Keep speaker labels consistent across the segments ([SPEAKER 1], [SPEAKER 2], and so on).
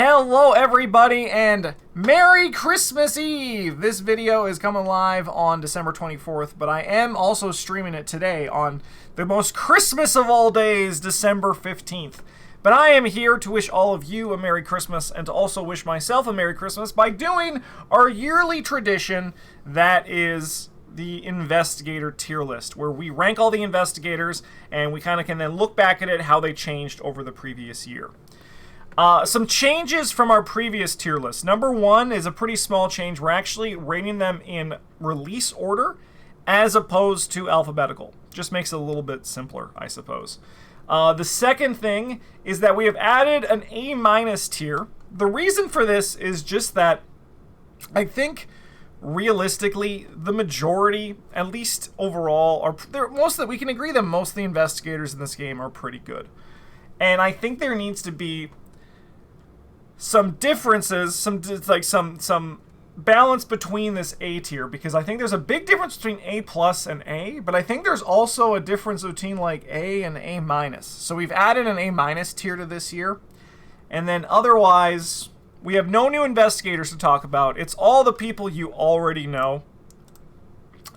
[SPEAKER 1] Hello everybody and Merry Christmas Eve! This video is coming live on December 24th, but I am also streaming it today on the most Christmas of all days, December 15th. But I am here to wish all of you a Merry Christmas and to also wish myself a Merry Christmas by doing our yearly tradition that is the investigator tier list, where we rank all the investigators and we kind of can then look back at it, how they changed over the previous year. Some changes from our previous tier list. Number one is a pretty small change. We're actually rating them in release order as opposed to alphabetical. Just makes it a little bit simpler, I suppose. The second thing is that we have added an A- tier. The reason for this is just that I think realistically the majority, at least overall, we can agree that most of the investigators in this game are pretty good. And I think there needs to be some differences, some balance between this A tier, because I think there's a big difference between A+ and A, but I think there's also a difference between like A and A-. So we've added an A- tier to this year, and then otherwise we have no new investigators to talk about. It's all the people you already know.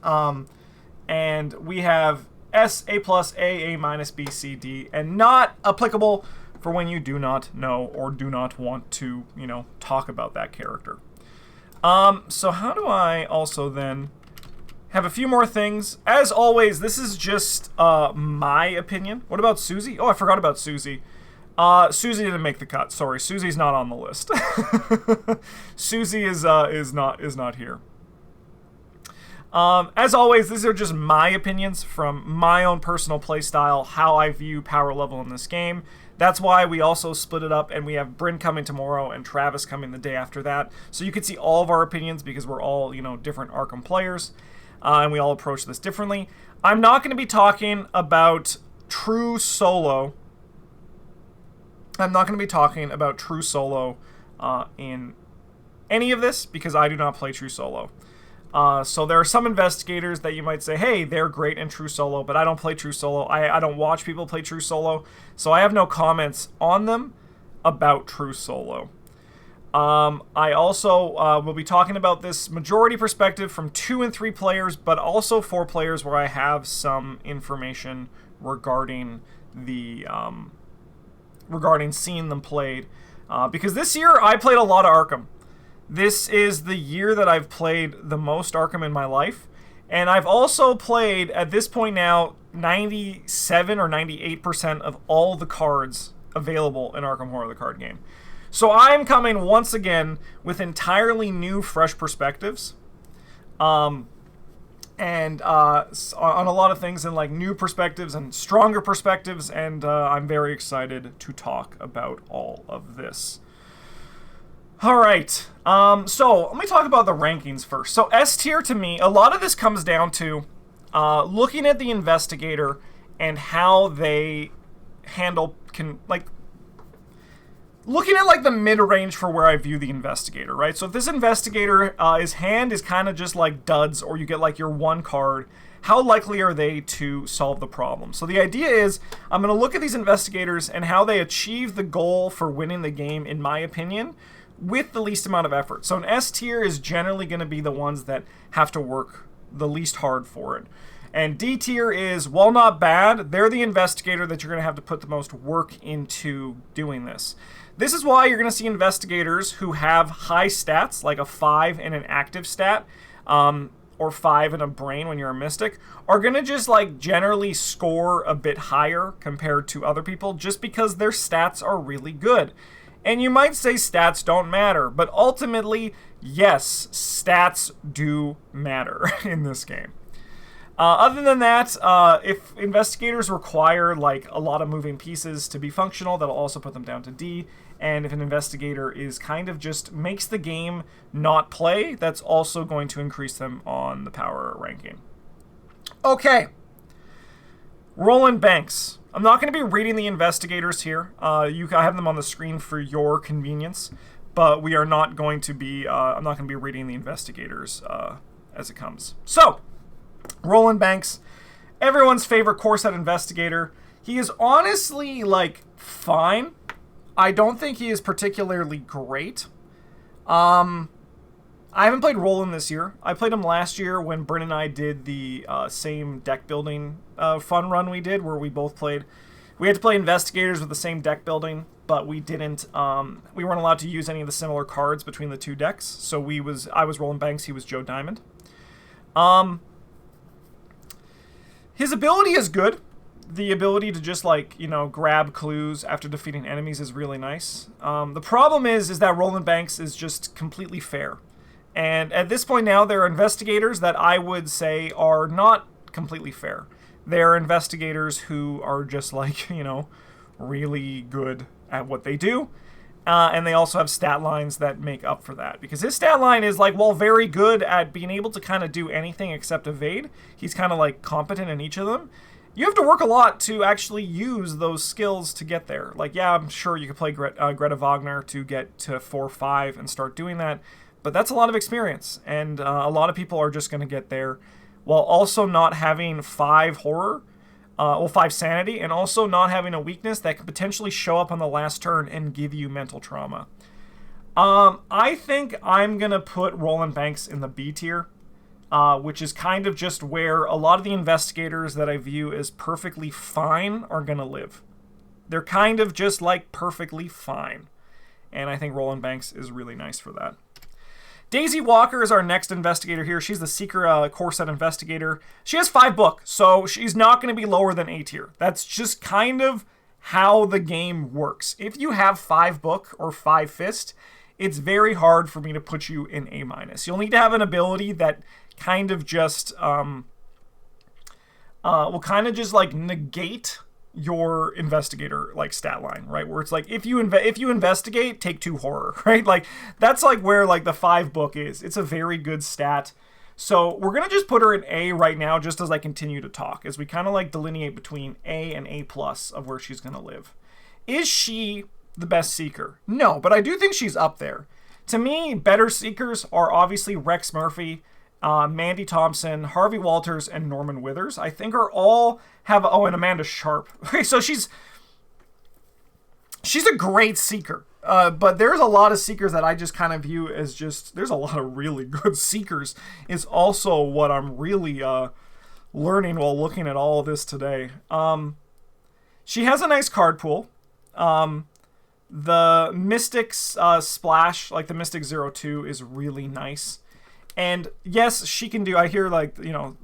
[SPEAKER 1] And we have S, A+, A-, B, C, D, and not applicable for when you do not know or do not want to, talk about that character. So how do I also then have a few more things? As always, this is just my opinion. What about Susie? Oh, I forgot about Susie. Susie didn't make the cut. Sorry, Susie's not on the list. Susie is not here. As always, these are just my opinions from my own personal playstyle, how I view power level in this game. That's why we also split it up, and we have Bryn coming tomorrow and Travis coming the day after that. So you can see all of our opinions because we're all, different Arkham players, and we all approach this differently. I'm not going to be talking about true solo. I'm not going to be talking about true solo in any of this because I do not play true solo. So there are some investigators that you might say, hey, they're great in true solo, but I don't play true solo. I don't watch people play true solo, so I have no comments on them about true solo. I also will be talking about this majority perspective from 2 and 3 players, but also 4 players where I have some information regarding the regarding seeing them played. Because this year I played a lot of Arkham. This is the year that I've played the most Arkham in my life. And I've also played, at this point now, 97 or 98% of all the cards available in Arkham Horror, the card game. So I'm coming once again with entirely new, fresh perspectives. And on a lot of things, and like new perspectives and stronger perspectives. And I'm very excited to talk about all of this. All right, so let me talk about the rankings first. So S tier to me, a lot of this comes down to looking at the investigator and how they handle, looking at like the mid-range for where I view the investigator, right? So if this investigator, his hand is kind of just like duds, or you get like your one card, how likely are they to solve the problem? So the idea is, I'm going to look at these investigators and how they achieve the goal for winning the game, in my opinion, with the least amount of effort. So an S tier is generally going to be the ones that have to work the least hard for it. And D tier is, while not bad, they're the investigator that you're going to have to put the most work into doing this. This is why you're going to see investigators who have high stats, like a 5 in an active stat, or 5 in a brain when you're a mystic, are going to just like generally score a bit higher compared to other people just because their stats are really good. And you might say stats don't matter, but ultimately, yes, stats do matter in this game. Other than that, if investigators require like a lot of moving pieces to be functional, that'll also put them down to D. And if an investigator is kind of just makes the game not play, that's also going to increase them on the power ranking. Okay. Roland Banks. I'm not going to be reading the investigators here. I have them on the screen for your convenience, but we are not going to be. I'm not going to be reading the investigators as it comes. So, Roland Banks, everyone's favorite core set investigator. He is honestly like fine. I don't think he is particularly great. I haven't played Roland this year. I played him last year when Bryn and I did the same deck building fun run we did, where we both played. We had to play investigators with the same deck building, but we didn't. We weren't allowed to use any of the similar cards between the two decks. So I was Roland Banks, he was Joe Diamond. His ability is good. The ability to just, like, you know, grab clues after defeating enemies is really nice. The problem is that Roland Banks is just completely fair. And at this point now, there are investigators that I would say are not completely fair. There are investigators who are just, like, you know, really good at what they do. And they also have stat lines that make up for that. Because his stat line is, like, well, very good at being able to kind of do anything except evade. He's kind of, like, competent in each of them. You have to work a lot to actually use those skills to get there. Like, yeah, I'm sure you could play Greta Wagner to get to 4-5 and start doing that. But that's a lot of experience, and a lot of people are just going to get there while also not having 5 horror, 5 sanity, and also not having a weakness that could potentially show up on the last turn and give you mental trauma. I think I'm going to put Roland Banks in the B tier, which is kind of just where a lot of the investigators that I view as perfectly fine are going to live. They're kind of just, like, perfectly fine. And I think Roland Banks is really nice for that. Daisy Walker is our next investigator here. She's the Seeker core set investigator. She has 5 book, so she's not going to be lower than A tier. That's just kind of how the game works. If you have 5 book or 5 fist, it's very hard for me to put you in A-. You'll need to have an ability that kind of just will kind of just, like, negate your investigator, like, stat line, right? Where it's like, if you investigate, take 2 horror, right? Like, that's, like, where, like, the 5 book is. It's a very good stat. So we're gonna just put her in A right now, just as I continue to talk, as we kind of, like, delineate between A and A+ of where she's gonna live. Is she the best Seeker? No, but I do think she's up there. To me, better Seekers are obviously Rex Murphy, Mandy Thompson, Harvey Walters, and Norman Withers. I think are all have... Oh, and Amanda Sharp. Okay, so she's a great Seeker. But there's a lot of Seekers that I just kind of view as just... There's a lot of really good Seekers is also what I'm really learning while looking at all of this today. She has a nice card pool. The Mystics Splash, like the Mystic 02, is really nice. And yes, she can do... I hear, like, you know,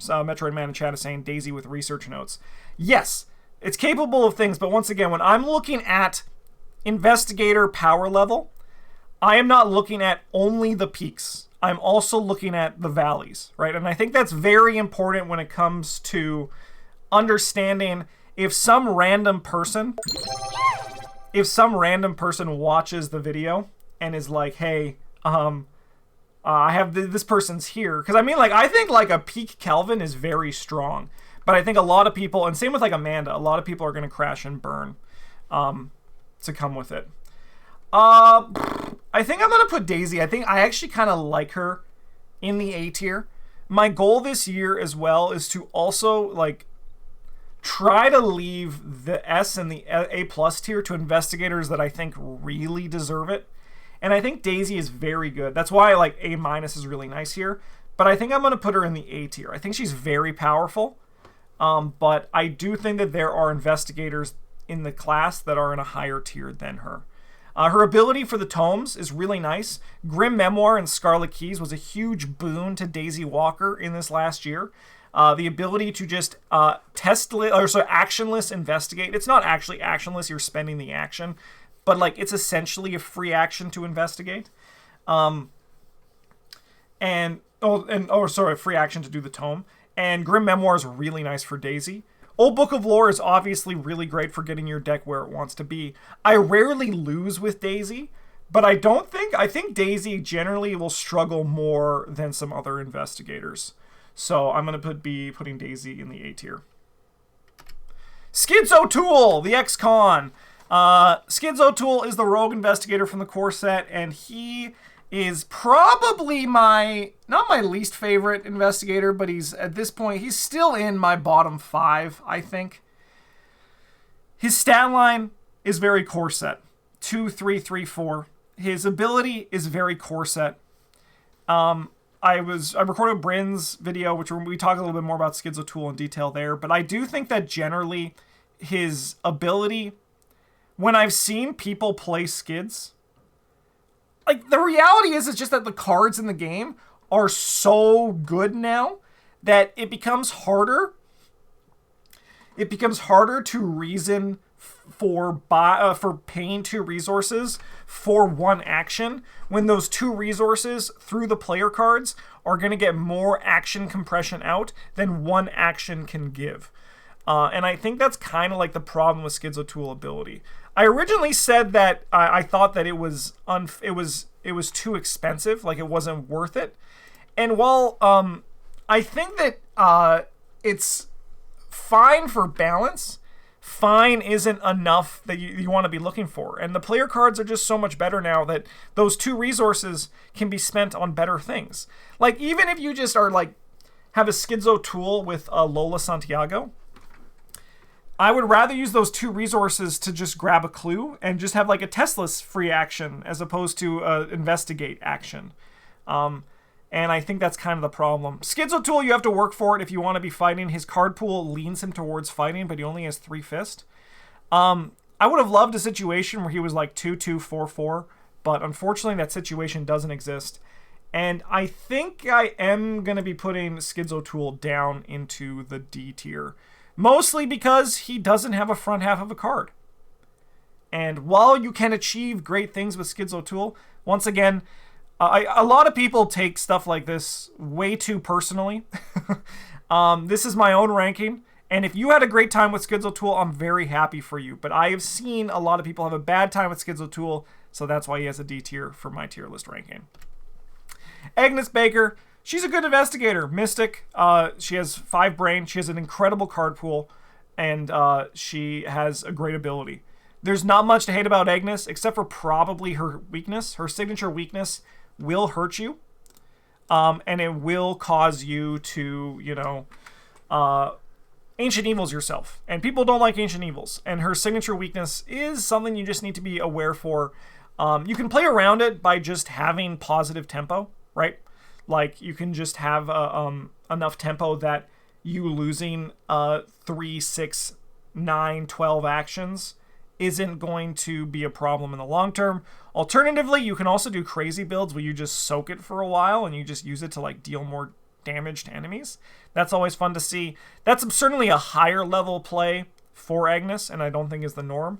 [SPEAKER 1] Metroid Man in chat is saying Daisy with research notes. Yes, it's capable of things, but once again, when I'm looking at investigator power level, I am not looking at only the peaks. I'm also looking at the valleys, right? And I think that's very important when it comes to understanding if some random person watches the video and is like, hey, I have this person's here. Because, I mean, like, I think, like, a peak Kelvin is very strong. But I think a lot of people, and same with, like, Amanda, a lot of people are going to crash and burn to come with it. I think I'm going to put Daisy. I think I actually kind of like her in the A tier. My goal this year as well is to also, like, try to leave the S and the A+ tier to investigators that I think really deserve it. And I think Daisy is very good. That's why, like, A- is really nice here. But I think I'm going to put her in the A tier. I think she's very powerful. But I do think that there are investigators in the class that are in a higher tier than her. Her ability for the tomes is really nice. Grim Memoir and Scarlet Keys was a huge boon to Daisy Walker in this last year. The ability to just actionless investigate. It's not actually actionless. You're spending the action. But, like, it's essentially a free action to investigate. Free action to do the tome. And Grim Memoir is really nice for Daisy. Old Book of Lore is obviously really great for getting your deck where it wants to be. I rarely lose with Daisy, but I think Daisy generally will struggle more than some other investigators. So I'm going to be putting Daisy in the A tier. Skids O'Toole, the ex-con. Skids O'Toole is the rogue investigator from the core set, and he is probably not my least favorite investigator, but at this point, he's still in my bottom 5, I think. His stat line is very core set. 2, 3, 3, 4. His ability is very core set. I recorded Bryn's video, which we talk a little bit more about Schizo Tool in detail there, but I do think that generally his ability, when I've seen people play Skids, like, the reality is just that the cards in the game are so good now that it becomes harder. It becomes harder to reason for paying 2 resources for 1 action when those 2 resources through the player cards are going to get more action compression out than 1 action can give. And I think that's kind of like the problem with Schizo Tool ability. I originally said that I thought that it was too expensive, like it wasn't worth it. And while I think that it's fine for balance, fine isn't enough that you want to be looking for. And the player cards are just so much better now that those 2 resources can be spent on better things. Like, even if you just are like have a Schizo Tool with Lola Santiago, I would rather use those 2 resources to just grab a clue and just have like a Tesla's free action as opposed to investigate action. And I think that's kind of the problem. Schizo Tool, you have to work for it if you want to be fighting. His card pool leans him towards fighting, but he only has 3 fist. I would have loved a situation where he was like 2, 2, 4, 4, but unfortunately that situation doesn't exist. And I think I am going to be putting Schizo Tool down into the D tier. Mostly because he doesn't have a front half of a card. And while you can achieve great things with Schizo Tool, once again, a lot of people take stuff like this way too personally. This is my own ranking. And if you had a great time with Schizo Tool, I'm very happy for you. But I have seen a lot of people have a bad time with Schizo Tool, so that's why he has a D tier for my tier list ranking. Agnes Baker. She's a good investigator. Mystic. She has 5 brain. She has an incredible card pool. And she has a great ability. There's not much to hate about Agnes, except for probably her weakness. Her signature weakness will hurt you. And it will cause you to, Ancient Evils yourself. And people don't like Ancient Evils. And her signature weakness is something you just need to be aware for. You can play around it by just having positive tempo, right? Like, you can just have enough tempo that you losing 3, 6, 9, 12 actions isn't going to be a problem in the long term. Alternatively, you can also do crazy builds where you just soak it for a while and you just use it to like deal more damage to enemies. That's always fun to see. That's certainly a higher level play for Agnes, and I don't think is the norm.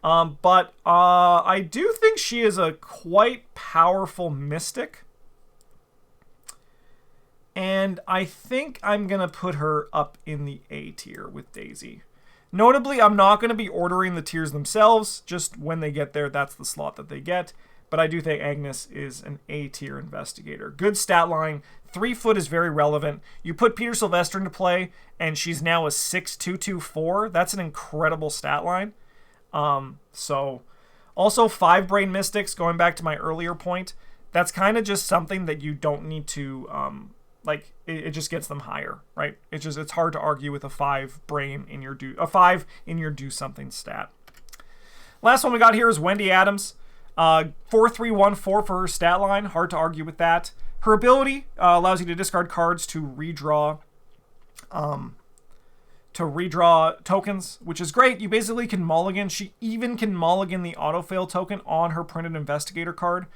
[SPEAKER 1] But I do think she is a quite powerful mystic. And I think I'm going to put her up in the A tier with Daisy. Notably, I'm not going to be ordering the tiers themselves. Just when they get there, that's the slot that they get. But I do think Agnes is an A tier investigator. Good stat line. 3 foot is very relevant. You put Peter Sylvester into play, and she's now a 6-2-2-4. That's an incredible stat line. So, also 5 brain mystics, going back to my earlier point. That's kind of just something that you don't need to... it just gets them higher, right? It's hard to argue with a 5 brain in your do something stat. Last one we got here is Wendy Adams. 4-3-1-4 for her stat line. Hard to argue with that. Her ability allows you to discard cards to redraw tokens, which is great. You basically can mulligan. She even can mulligan the autofail token on her printed investigator card,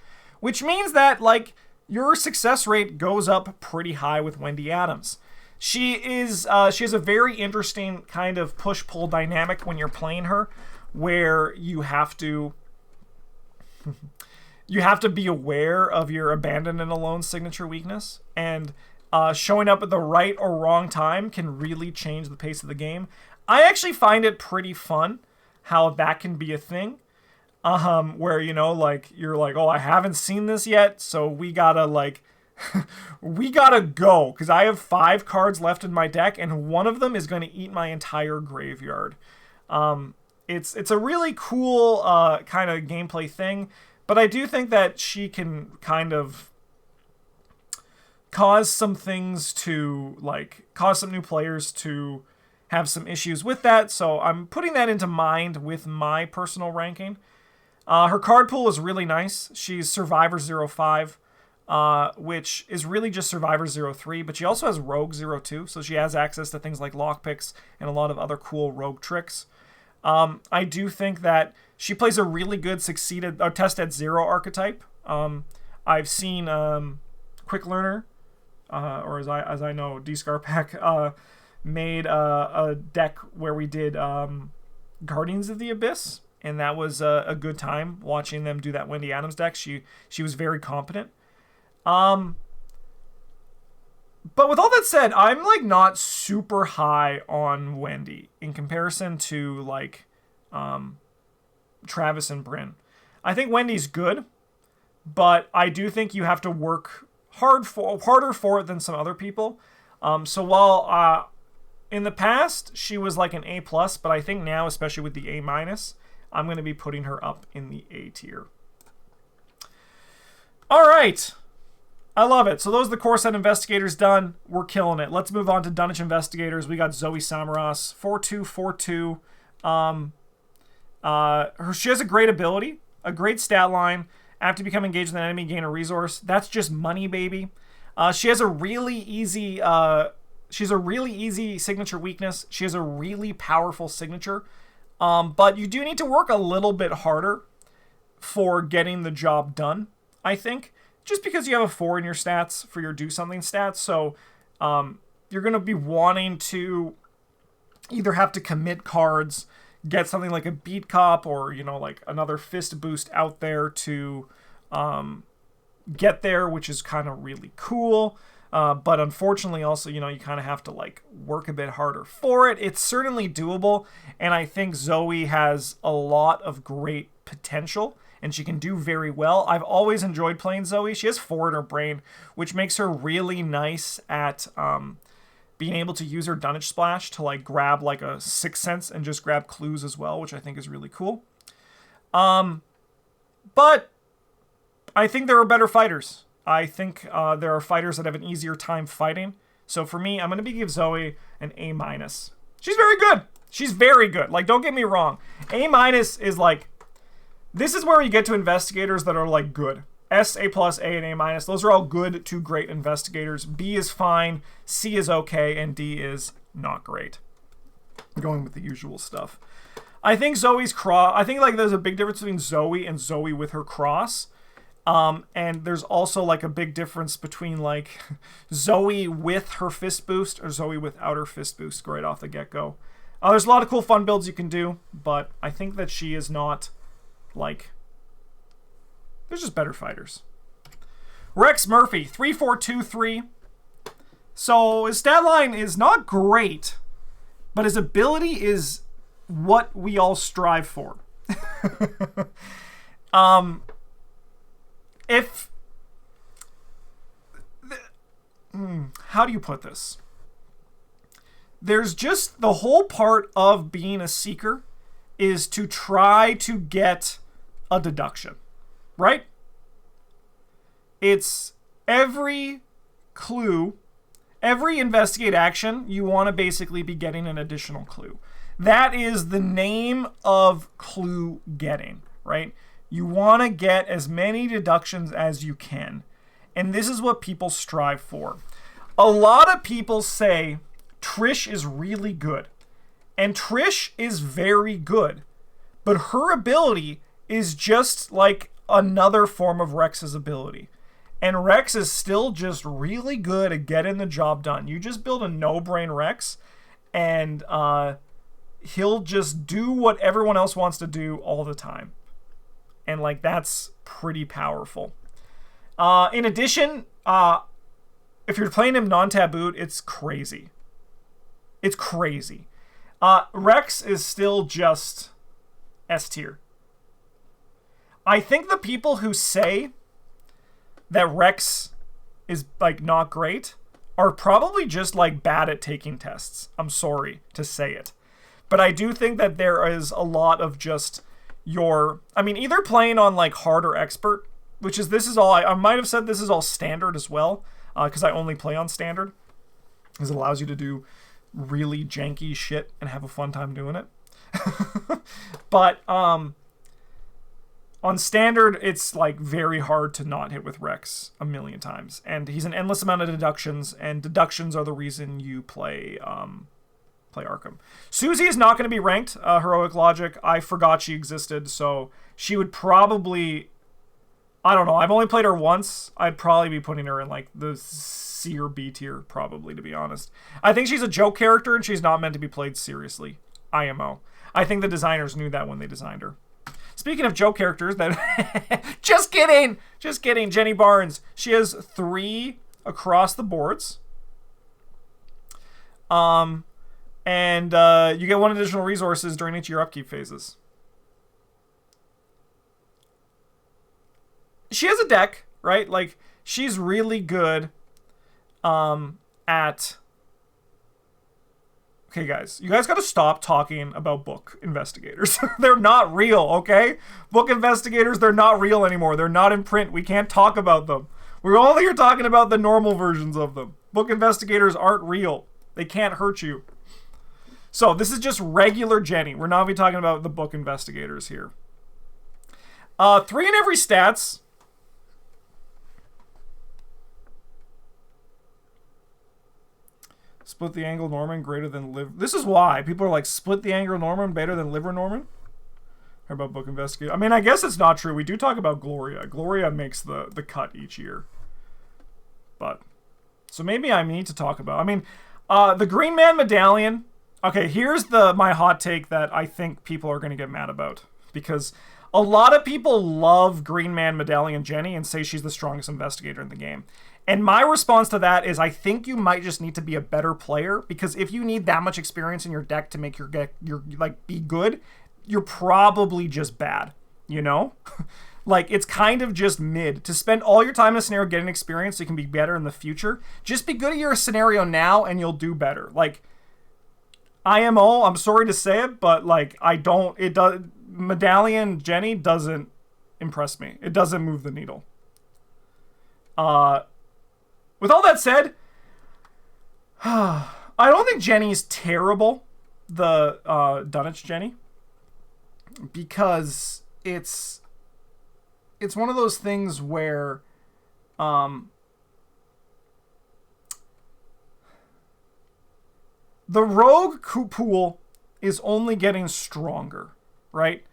[SPEAKER 1] which means that your success rate goes up pretty high with Wendy Adams. She has a very interesting kind of push-pull dynamic when you're playing her, where you have to be aware of your Abandon and Alone signature weakness, and showing up at the right or wrong time can really change the pace of the game. I actually find it pretty fun how that can be a thing. Where, you're like, oh, I haven't seen this yet, so we gotta go, because I have 5 cards left in my deck, and one of them is going to eat my entire graveyard. It's a really cool kind of gameplay thing, but I do think that she can kind of cause some things to, cause some new players to have some issues with that, so I'm putting that into mind with my personal ranking. Her card pool is really nice. She's Survivor 05, which is really just Survivor 03, but she also has Rogue 02, so she has access to things like lockpicks and a lot of other cool rogue tricks. I do think that she plays a really good test at 0 archetype. I've seen Quick Learner, or as I know, D-Scarpack, made a deck where we did Guardians of the Abyss, and that was a good time watching them do that Wendy Adams deck. She was very competent. But with all that said, I'm like not super high on Wendy in comparison to like Travis and Bryn. I think Wendy's good, but I do think you have to work harder for it than some other people. So while in the past she was like an A+, but I think now, especially with the A-, I'm going to be putting her up in the A tier. All right. I love it. So those are the core set investigators done. We're killing it. Let's move on to Dunwich Investigators. We got Zoe Samaras, 4/2/4/2. She has a great ability, a great stat line. After become engaged with an enemy, gain a resource. That's just money, baby. She has a really easy. She's a really easy signature weakness. She has a really powerful signature, but you do need to work a little bit harder for getting the job done, I think. Just because you have a 4 in your stats for your do something stats, so you're going to be wanting to either have to commit cards, get something like a Beat Cop or, you know, like another Fist Boost out there to get there, which is kind of really cool. But unfortunately also, you know, you kind of have to like work a bit harder for it. It's certainly doable, and I think Zoe has a lot of great potential, and she can do very well. I've always enjoyed playing Zoe. She has 4 in her brain, which makes her really nice at being able to use her Dunwich Splash to like grab like a 6th Sense and just grab clues as well, which I think is really cool. But I think there are better fighters. I think there are fighters that have an easier time fighting. So for me, I'm going to give Zoe an A-. She's very good. She's very good. Like, don't get me wrong. A- is like, this is where you get to investigators that are like good. S, A+, A, and A-. Those are all good to great investigators. B is fine, C is okay, and D is not great. Going with the usual stuff. I think Zoe's cross. I think like there's a big difference between Zoe and Zoe with her cross. And there's also like a big difference between like Zoe with her Fist Boost or Zoe without her Fist Boost right off the get-go. There's a lot of cool fun builds you can do, but I think that she is not like... There's just better fighters. Rex Murphy, 3/4/2/3. So his stat line is not great, but his ability is what we all strive for. How do you put this? There's just the whole part of being a seeker is to try to get a deduction, right? It's every clue, every investigate action, you want to basically be getting an additional clue. That is the name of clue getting, right? You want to get as many deductions as you can. And this is what people strive for. A lot of people say Trish is really good. And Trish is very good. But her ability is just like another form of Rex's ability. And Rex is still just really good at getting the job done. You just build a no-brain Rex, and he'll just do what everyone else wants to do all the time. And like that's pretty powerful. In addition, if you're playing him non-tabooed, it's crazy. It's crazy. Rex is still just S tier. I think the people who say that Rex is like not great are probably just like bad at taking tests. I'm sorry to say it. But I do think that there is a lot of just either playing on like hard or expert, which is, this is all, I might have said this is all standard as well, because I only play on standard, because it allows you to do really janky shit and have a fun time doing it. But on standard, it's like very hard to not hit with Rex a million times, and he's an endless amount of deductions, and deductions are the reason you play Arkham. Susie is not going to be ranked heroic logic. I forgot she existed, so she would probably, I don't know, I've only played her once. I'd probably be putting her in like the C or B tier, probably, to be honest. I think she's a joke character and she's not meant to be played seriously. IMO. I think the designers knew that when they designed her. Speaking of joke characters, that just kidding, Jenny Barnes. She has 3 across the boards. And you get 1 additional resources during each of your upkeep phases. She has a deck, right? Like, she's really good at... Okay, guys. You guys gotta stop talking about book investigators. They're not real, okay? Book investigators, they're not real anymore. They're not in print. We can't talk about them. We're all here talking about the normal versions of them. Book investigators aren't real. They can't hurt you. So, this is just regular Jenny. We're not even talking about the book investigators here. 3 in every stats. Split the angle Norman greater than live. This is why people are like, split the angle Norman better than liver Norman. How about book investigator? I mean, I guess it's not true. We do talk about Gloria. Gloria makes the cut each year. But so maybe I need to talk about. I mean, the Green Man medallion. Okay, here's my hot take that I think people are going to get mad about, because a lot of people love Green Man medallion Jenny and say she's the strongest investigator in the game. And my response to that is, I think you might just need to be a better player, because if you need that much experience in your deck to make your like be good, you're probably just bad, you know? Like, it's kind of just mid. To spend all your time in a scenario getting experience so you can be better in the future, just be good at your scenario now and you'll do better. Like, IMO, I'm sorry to say it, but like, medallion Jenny doesn't impress me. It doesn't move the needle. With all that said, I don't think Jenny's terrible, the Dunwich Jenny, because it's one of those things where the rogue pool is only getting stronger, right?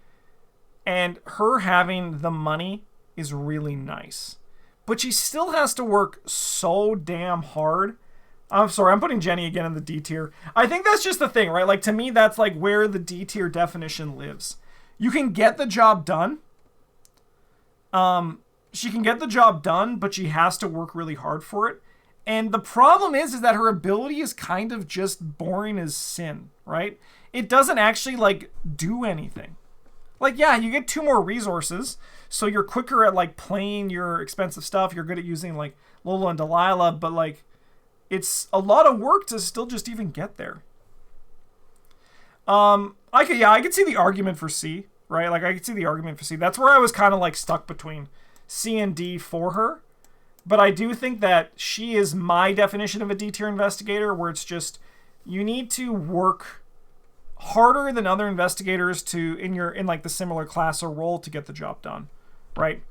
[SPEAKER 1] And her having the money is really nice. But she still has to work so damn hard. I'm sorry, I'm putting Jenny again in the D tier. I think that's just the thing, right? Like, to me, that's like where the D tier definition lives. You can get the job done. She can get the job done, but she has to work really hard for it. And the problem is that her ability is kind of just boring as sin, right? It doesn't actually, like, do anything. Like, yeah, you get 2 more resources, so you're quicker at, like, playing your expensive stuff. You're good at using, like, Lola and Delilah, but, like, it's a lot of work to still just even get there. I could see the argument for C, right? Like, I could see the argument for C. That's where I was kind of, like, stuck between C and D for her. But I do think that she is my definition of a D-tier investigator, where it's just, you need to work harder than other investigators in like the similar class or role to get the job done, right?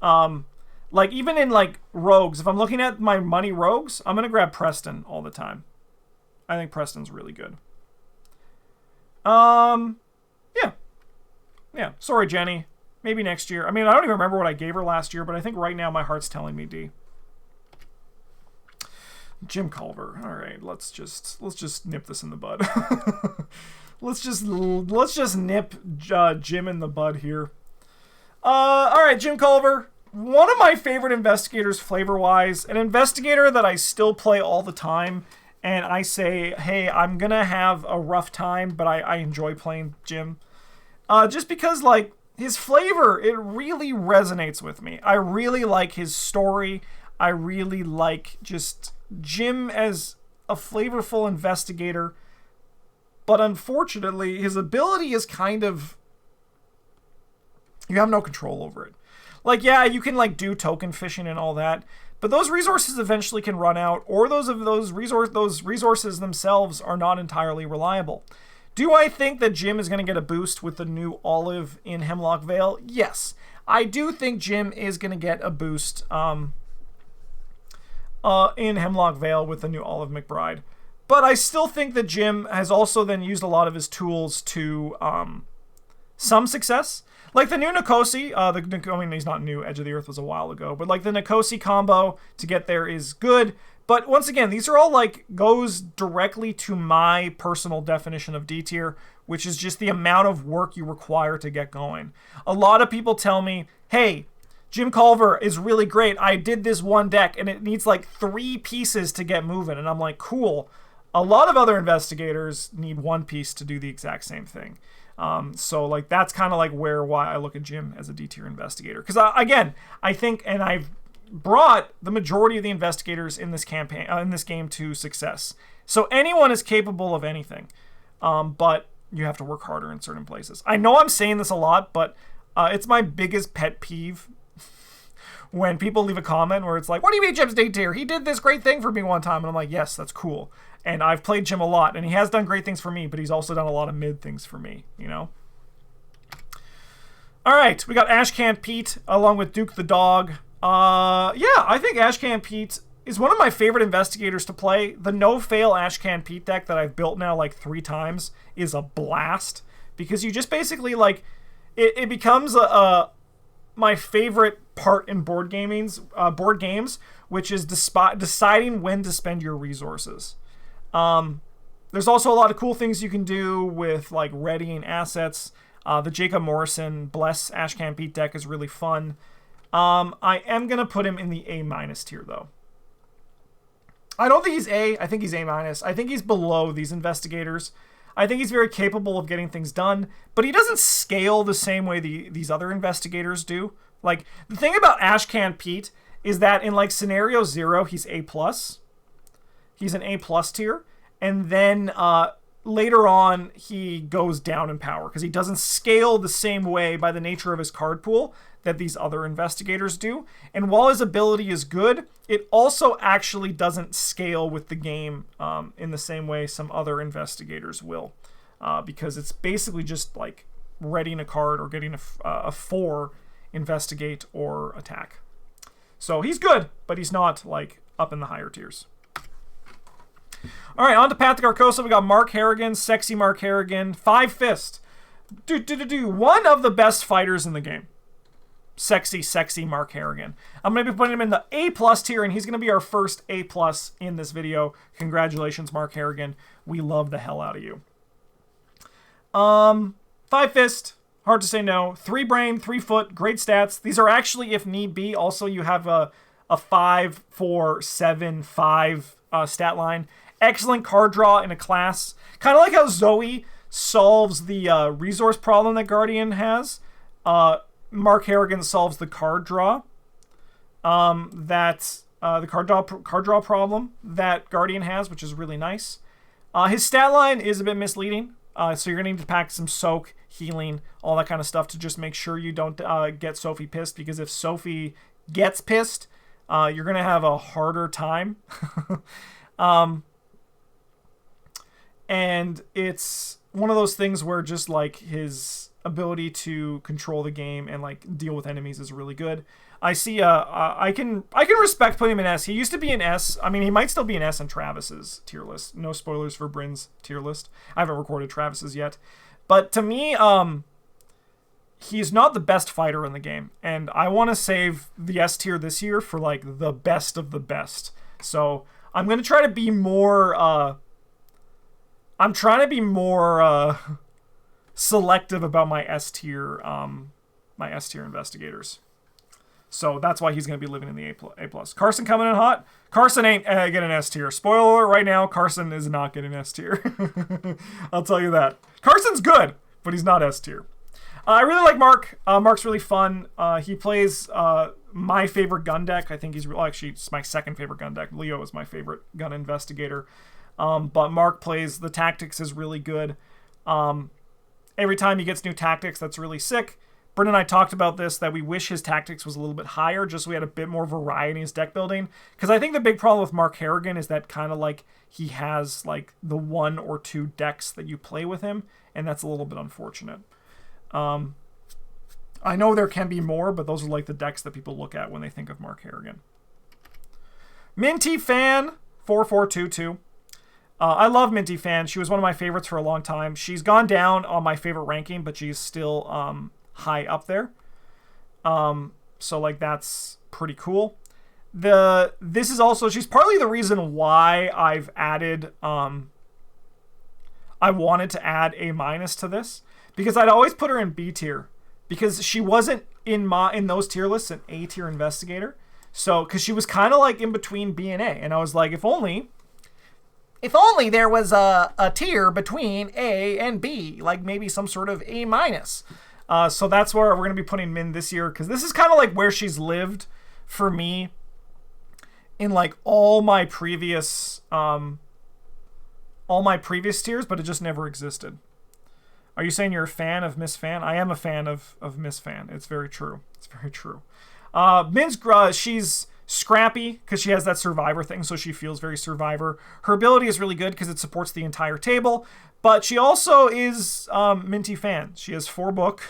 [SPEAKER 1] Like, even in like rogues, if I'm looking at my money rogues, I'm gonna grab Preston all the time. I think Preston's really good. Yeah. Sorry, Jenny. Maybe next year. I mean, I don't even remember what I gave her last year, but I think right now my heart's telling me D. Jim Culver. All right, let's just nip this in the bud. let's just nip Jim in the bud here. All right, Jim Culver. One of my favorite investigators flavor-wise, an investigator that I still play all the time, and I say, hey, I'm gonna have a rough time, but I enjoy playing Jim. Just because, like, his flavor, it really resonates with me. I really like his story. I really like just Jim as a flavorful investigator. But unfortunately, his ability is kind of... you have no control over it. Like, yeah, you can like do token fishing and all that, but those resources eventually can run out, or those resources themselves are not entirely reliable. Do I think that Jim is going to get a boost with the new Olive in Hemlock Vale? Yes. I do think Jim is going to get a boost in Hemlock Vale with the new Olive McBride. But I still think that Jim has also then used a lot of his tools to some success. Like the new Nikosi, I mean, he's not new, Edge of the Earth was a while ago, but like the Nikosi combo to get there is good. But once again, these are all like goes directly to my personal definition of D tier, which is just the amount of work you require to get going. A lot of people tell me, hey, Jim Culver is really great. I did this one deck and it needs like 3 pieces to get moving. And I'm like, cool. A lot of other investigators need 1 piece to do the exact same thing. So like that's kind of like why I look at Jim as a D tier investigator. Because again, I think, and I've brought the majority of the investigators in this campaign, in this game, to success. So anyone is capable of anything, but you have to work harder in certain places. I know I'm saying this a lot, but it's my biggest pet peeve when people leave a comment where it's like, what do you mean Jim's D tier? He did this great thing for me one time. And I'm like, yes, that's cool. And I've played Jim a lot, and he has done great things for me, but he's also done a lot of mid things for me, you know? All right, we got Ashcan Pete along with Duke the Dog. Yeah, I think Ashcan Pete is one of my favorite investigators to play. The no-fail Ashcan Pete deck that I've built now like 3 times is a blast, because you just basically like, it becomes my favorite part in board games, which is deciding when to spend your resources. There's also a lot of cool things you can do with like readying assets. The Jacob Morrison Bless Ashcan Pete deck is really fun. I am going to put him in the A- tier though. I don't think he's A. I think he's A-. I think he's below these investigators. I think he's very capable of getting things done, but he doesn't scale the same way these other investigators do. Like, the thing about Ashcan Pete is that in like scenario 0, he's A+. He's an A+ tier. And then later on, he goes down in power because he doesn't scale the same way by the nature of his card pool that these other investigators do. And while his ability is good, it also actually doesn't scale with the game in the same way some other investigators will. Because it's basically just like readying a card or getting a 4 investigate or attack. So he's good, but he's not like up in the higher tiers. All right, on to Path to Carcosa. We got Mark Harrigan, sexy Mark Harrigan, 5 Fist. One of the best fighters in the game. Sexy Mark Harrigan. I'm going to be putting him in the A+ tier, and he's going to be our first A+ in this video. Congratulations, Mark Harrigan. We love the hell out of you. 5 Fist. Hard to say no. 3 Brain, 3 Foot, great stats. These are actually, if need be, also you have a 5, 4, 7, 5 stat line. Excellent card draw in a class. Kind of like how Zoe solves the resource problem that Guardian has. Mark Harrigan solves the card draw. The card draw problem that Guardian has, which is really nice. His stat line is a bit misleading. So you're going to need to pack some soak, healing, all that kind of stuff to just make sure you don't get Sophie pissed, because if Sophie gets pissed, you're going to have a harder time. And it's one of those things where just like his ability to control the game and like deal with enemies is really good. I see I can respect putting him in S. He used to be an S. I mean, he might still be an S in Travis's tier list. No spoilers for Bryn's tier list. I haven't recorded Travis's yet. But to me, he's not the best fighter in the game, and I want to save the S tier this year for like the best of the best. So I'm going to try to be more selective about my S tier investigators. So that's why he's going to be living in the A+. Carson coming in hot. Carson ain't getting an S tier. Spoiler alert right now, Carson is not getting S tier. I'll tell you that. Carson's good, but he's not S tier. I really like Mark. Mark's really fun. He plays my favorite gun deck. I think actually, it's my second favorite gun deck. Leo is my favorite gun investigator. But Mark plays, the tactics is really good. Every time he gets new tactics, that's really sick. Brent and I talked about this, that we wish his tactics was a little bit higher, just so we had a bit more variety in his deck building. Because I think the big problem with Mark Harrigan is that kind of like he has like the 1 or 2 decks that you play with him, and that's a little bit unfortunate. I know there can be more, but those are like the decks that people look at when they think of Mark Harrigan. Minty Fan 4422. I love Minty Fan. She was one of my favorites for a long time. She's gone down on my favorite ranking, but she's still high up there. So like that's pretty cool. This is also, she's partly the reason why I've added I wanted to add A- to this, because I'd always put her in B tier because she wasn't in those tier lists an A tier investigator. So because she was kind of like in between B and A, and I was like, if only there was a tier between A and B, like maybe some sort of A-. So that's where we're going to be putting Min this year, because this is kind of like where she's lived for me in like all my previous tiers, but it just never existed. Are you saying you're a fan of Miss Fan? I am a fan of Miss Fan. It's very true. It's very true. Min's, she's scrappy because she has that survivor thing, so she feels very survivor. Her ability is really good because it supports the entire table, but she also is Minty Fan. She has 4 book,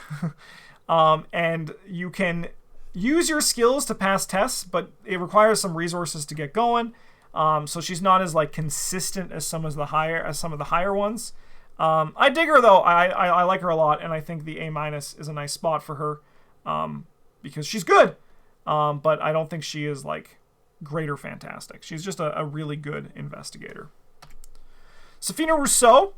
[SPEAKER 1] and you can use your skills to pass tests, but it requires some resources to get going. So she's not as like consistent as some of the higher ones. I dig her though. I like her a lot, and I think the A- is a nice spot for her because she's good. But I don't think she is like great or fantastic. She's just a really good investigator. Safina Rousseau.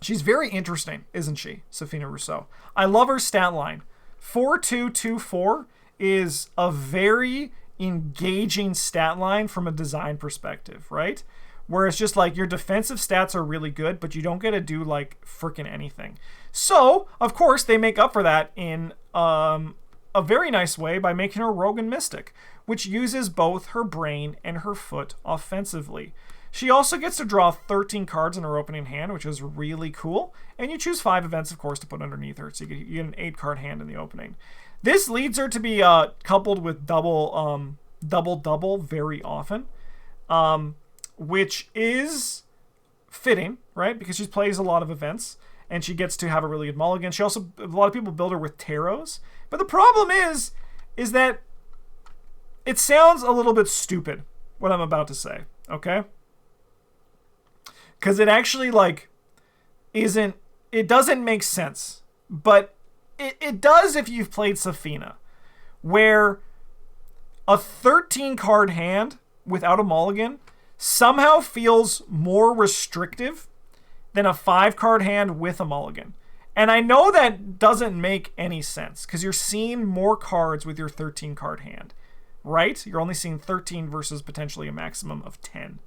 [SPEAKER 1] She's very interesting, isn't she? Safina Rousseau. I love her stat line. 4224 is a very engaging stat line from a design perspective, right? Where it's just like your defensive stats are really good, but you don't get to do like freaking anything. So, of course, they make up for that in a very nice way by making her Rogue and Mystic, which uses both her brain and her foot offensively. She also gets to draw 13 cards in her opening hand, which is really cool. And you choose 5 events, of course, to put underneath her, so you get an 8-card hand in the opening. This leads her to be coupled with double very often, which is fitting, right? Because she plays a lot of events, and she gets to have a really good mulligan. She also, a lot of people build her with tarots. But the problem is that it sounds a little bit stupid, what I'm about to say, okay? Because it actually, like, it doesn't make sense. But it does if you've played Safina, where a 13-card hand without a mulligan somehow feels more restrictive than a 5-card hand with a mulligan. And I know that doesn't make any sense because you're seeing more cards with your 13-card hand, right? You're only seeing 13 versus potentially a maximum of 10.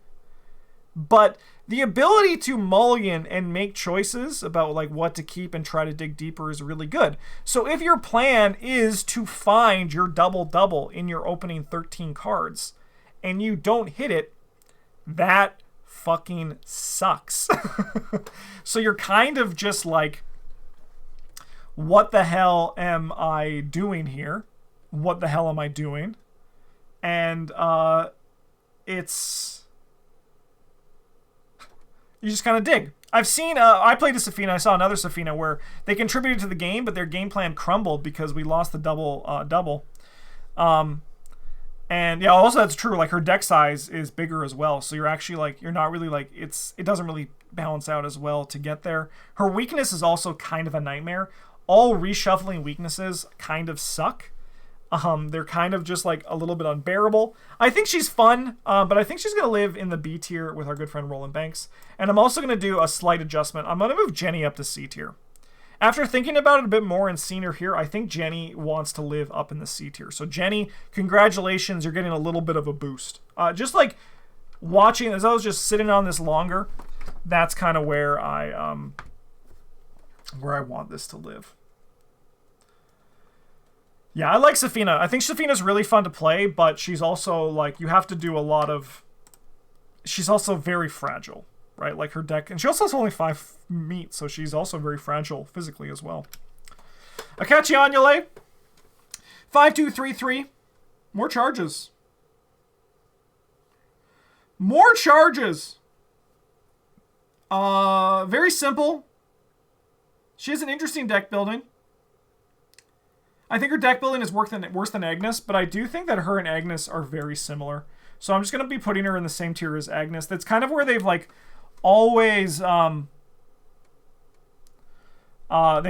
[SPEAKER 1] But the ability to mulligan and make choices about like what to keep and try to dig deeper is really good. So if your plan is to find your double-double in your opening 13 cards and you don't hit it, that fucking sucks. So you're kind of just like, what the hell am I doing here? What the hell am I doing? And it's... you just kind of dig. I've seen... I played a Safina. I saw another Safina where they contributed to the game, but their game plan crumbled because we lost the double. And yeah, also that's true. Like her deck size is bigger as well. So you're actually like... you're not really like... it doesn't really balance out as well to get there. Her weakness is also kind of a nightmare. All reshuffling weaknesses kind of suck. They're kind of just like a little bit unbearable. I think she's fun, but I think she's going to live in the B tier with our good friend Roland Banks. And I'm also going to do a slight adjustment. I'm going to move Jenny up to C tier. After thinking about it a bit more and seeing her here, I think Jenny wants to live up in the C tier. So Jenny, congratulations, you're getting a little bit of a boost. Just like watching, as I was just sitting on this longer, that's kind of where I want this to live. Yeah, I like Safina. I think Safina's really fun to play, but she's also, like, you have to do a lot of... she's also very fragile, right? Like, her deck... and she also has only 5 meat, so she's also very fragile physically as well. Akachi Anule. 5233. More charges. More charges. Very simple. She has an interesting deck building. I think her deck building is worse than Agnes, but I do think that her and Agnes are very similar. So I'm just going to be putting her in the same tier as Agnes. That's kind of where they've like always they've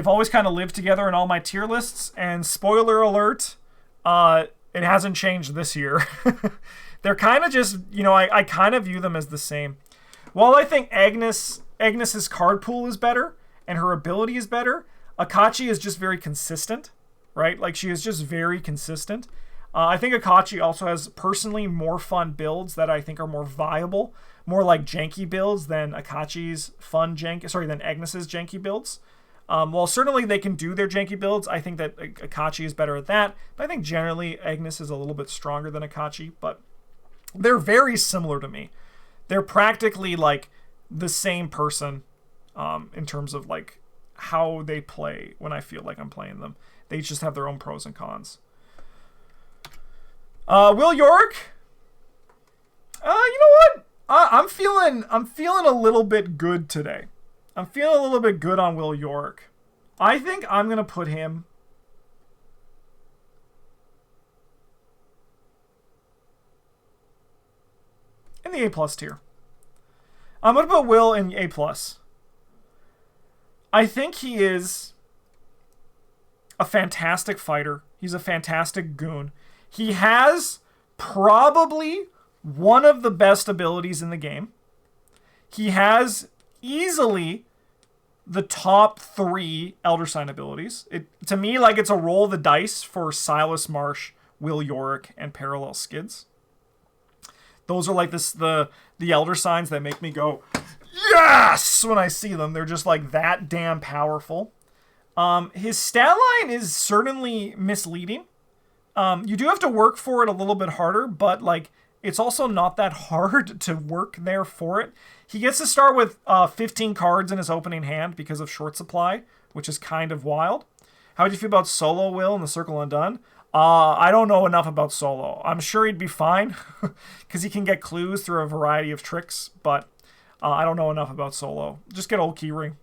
[SPEAKER 1] always kind of lived together in all my tier lists. And spoiler alert, it hasn't changed this year. They're kind of just, I kind of view them as the same. While I think Agnes's card pool is better and her ability is better, Akachi is just very consistent, right? Like, she is just very consistent. I think Akachi also has personally more fun builds that I think are more viable, more like janky builds than Akachi's than Agnes's janky builds. While certainly they can do their janky builds, I think that Akachi is better at that. But I think generally Agnes is a little bit stronger than Akachi, but they're very similar to me. They're practically like the same person in terms of like how they play when I feel like I'm playing them. They just have their own pros and cons. Will York. You know what? I'm feeling a little bit good today. I'm feeling a little bit good on Will York. I think I'm gonna put him in the A+ tier. I'm gonna put Will in A+. I think he is a fantastic fighter. He's a fantastic goon. He has probably one of the best abilities in the game. He has easily the top 3 Elder Sign abilities. To me, like, it's a roll of the dice for Silas Marsh, Will York, and Parallel Skids. Those are like the Elder Signs that make me go, yes, when I see them. They're just like that damn powerful. His stat line is certainly misleading. You do have to work for it a little bit harder, but like, it's also not that hard to work there for it. He gets to start with 15 cards in his opening hand because of short supply, which is kind of wild. How do you feel about Solo Will in the Circle Undone? I don't know enough about Solo. I'm sure he'd be fine because he can get clues through a variety of tricks, but I don't know enough about Solo. Just get old Keyring.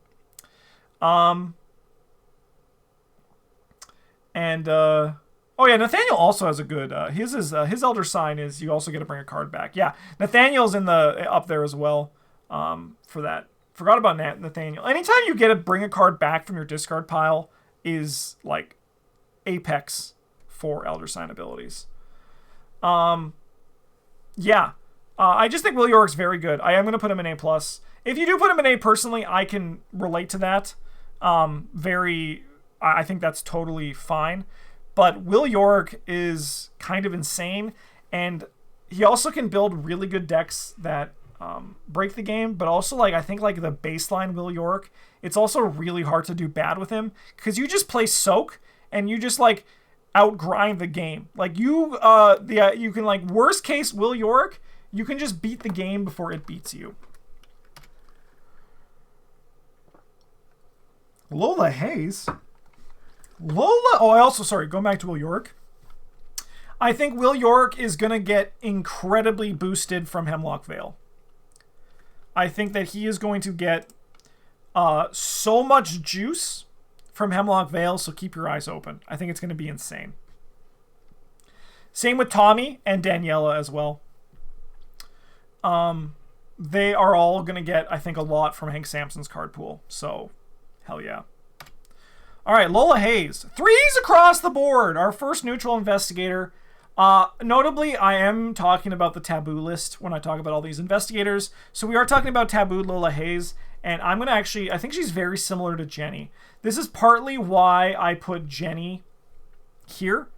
[SPEAKER 1] Oh yeah, Nathaniel also has a good. His Elder Sign is you also get to bring a card back. Yeah, Nathaniel's up there as well. For that, forgot about Nathaniel. Anytime you get to bring a card back from your discard pile is like apex for Elder Sign abilities. Yeah, I just think Will York's very good. I am going to put him in A+. If you do put him in A personally, I can relate to that. I think that's totally fine. But Will York is kind of insane, and he also can build really good decks that break the game, but also like I think like the baseline Will York, it's also really hard to do bad with him because you just play Soak and you just like outgrind the game. Like you can like worst case Will York, you can just beat the game before it beats you. Lola Hayes. Going back to Will York. I think Will York is going to get incredibly boosted from Hemlock Vale. I think that he is going to get so much juice from Hemlock Vale, so keep your eyes open. I think it's going to be insane. Same with Tommy and Daniela as well. They are all going to get, I think, a lot from Hank Sampson's card pool, so hell yeah. All right, Lola Hayes. 3s across the board. Our first neutral investigator. Notably, I am talking about the taboo list when I talk about all these investigators. So we are talking about tabooed Lola Hayes. And I'm going to I think she's very similar to Jenny. This is partly why I put Jenny here.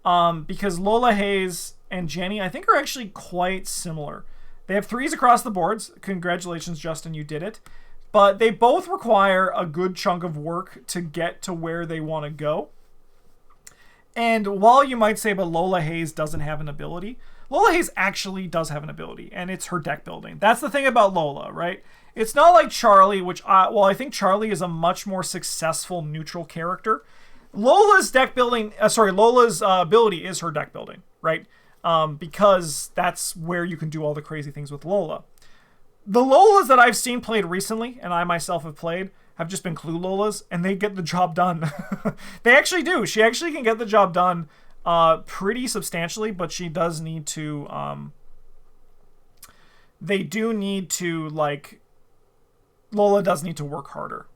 [SPEAKER 1] Because Lola Hayes and Jenny, I think, are actually quite similar. They have 3s across the boards. Congratulations, Justin, you did it. But they both require a good chunk of work to get to where they want to go. And while you might say, but Lola Hayes doesn't have an ability, Lola Hayes actually does have an ability, and it's her deck building. That's the thing about Lola, right? It's not like Charlie, I think Charlie is a much more successful neutral character. Lola's deck building, Lola's ability is her deck building, right? Because that's where you can do all the crazy things with Lola. The Lolas that I've seen played recently, and I myself have played, have just been clue Lolas, and they get the job done. They actually do. She actually can get the job done pretty substantially, but she does need to, they do need to, like, Lola does need to work harder.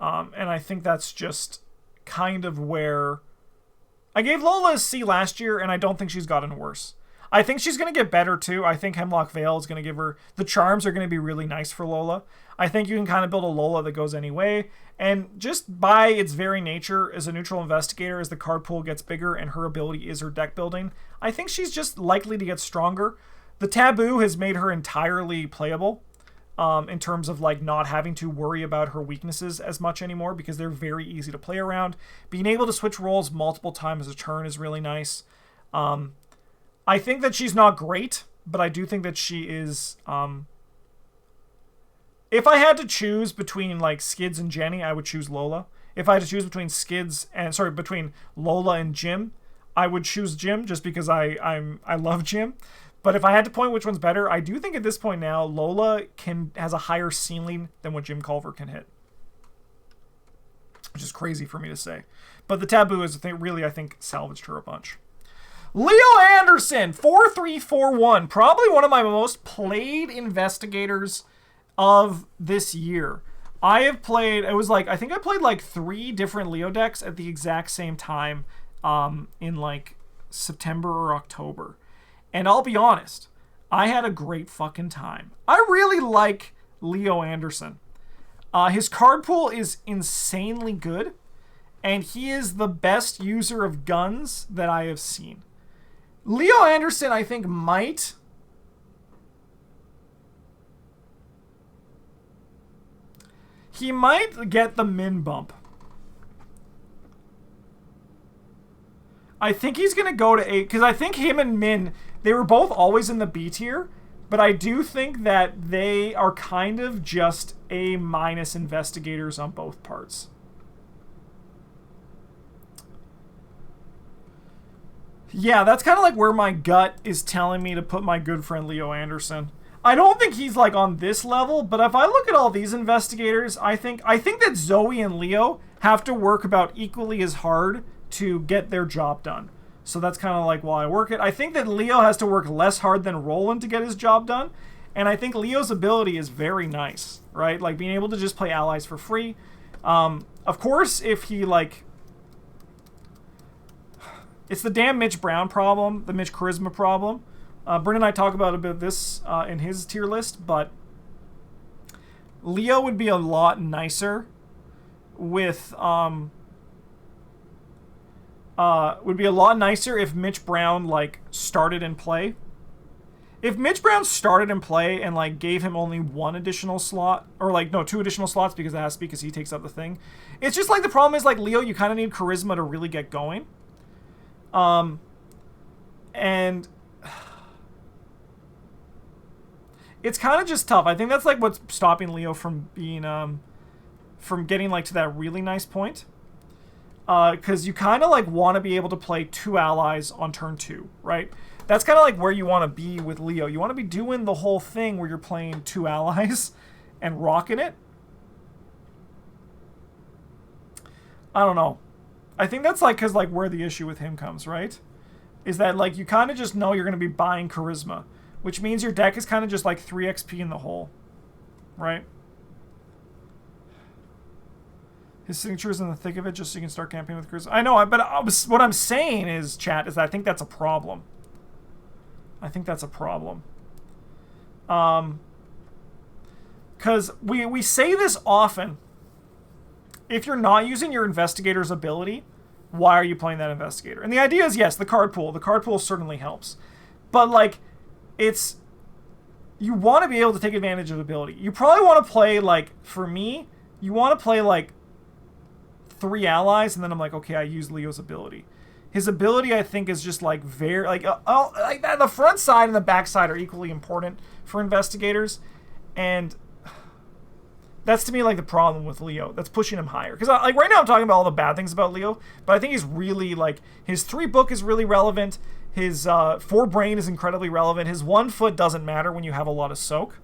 [SPEAKER 1] And I think that's just kind of where I gave Lola a C last year, and I don't think she's gotten worse. I think she's going to get better too. I think Hemlock Vale is going to give her, the charms are going to be really nice for Lola. I think you can kind of build a Lola that goes any way, and just by its very nature as a neutral investigator, as the card pool gets bigger and her ability is her deck building, I think she's just likely to get stronger. The taboo has made her entirely playable. In terms of like not having to worry about her weaknesses as much anymore, because they're very easy to play around. Being able to switch roles multiple times a turn is really nice. I think that she's not great, but I do think that she is... if I had to choose between like Skids and Jenny, I would choose Lola. If I had to choose between between Lola and Jim, I would choose Jim just because I love Jim. But if I had to point which one's better, I do think at this point now, Lola has a higher ceiling than what Jim Culver can hit. Which is crazy for me to say. But the taboo is really, I think, salvaged her a bunch. Leo Anderson, 4341. Probably one of my most played investigators of this year. I have played, I think I played like 3 different Leo decks at the exact same time in like September or October. And I'll be honest, I had a great fucking time. I really like Leo Anderson. His card pool is insanely good, and he is the best user of guns that I have seen. Leo Anderson, I think, might... He might get the min bump. I think he's going to go to 8, because I think him and Min... They were both always in the B tier, but I do think that they are kind of just A- investigators on both parts. Yeah, that's kind of like where my gut is telling me to put my good friend Leo Anderson. I don't think he's like on this level, but if I look at all these investigators, I think that Zoe and Leo have to work about equally as hard to get their job done. So that's kind of like why I work it. I think that Leo has to work less hard than Roland to get his job done. And I think Leo's ability is very nice, right? Like being able to just play allies for free. Of course, if he like... It's the damn Mitch Brown problem, the Mitch Charisma problem. Bryn and I talk about a bit of this in his tier list, but Leo would be a lot nicer with... would be a lot nicer if Mitch Brown, like, started in play. If Mitch Brown started in play and, like, gave him only 1 additional slot, or, like, no, 2 additional slots because it has to be because he takes up the thing. It's just, like, the problem is, like, Leo, you kind of need charisma to really get going. And it's kind of just tough. I think that's, like, what's stopping Leo from being, from getting, like, to that really nice point. Because you kind of like want to be able to play 2 allies on turn 2, right? That's kind of like where you want to be with Leo. You want to be doing the whole thing where you're playing 2 allies and rocking it. I don't know. I think that's like because like where the issue with him comes, right? Is that like you kind of just know you're going to be buying charisma, which means your deck is kind of just like 3 XP in the hole, right? His signature is in the thick of it just so you can start campaigning with charisma. I know, but what I'm saying is, chat, is that I think that's a problem. I think that's a problem. Because we say this often. If you're not using your investigator's ability, why are you playing that investigator? And the idea is, yes, the card pool. The card pool certainly helps. But, like, it's... You want to be able to take advantage of ability. You probably want to play, like, for me, you want to play, like, 3 allies, and then I'm like, okay, I use Leo's ability. His ability, I think, is just like very like the front side and the back side are equally important for investigators, and That's to me like the problem with Leo. That's pushing him higher. Because like right now I'm talking about all the bad things about Leo, but I think he's really like his 3 book is really relevant. His 4 brain is incredibly relevant. His 1 foot doesn't matter when you have a lot of soak.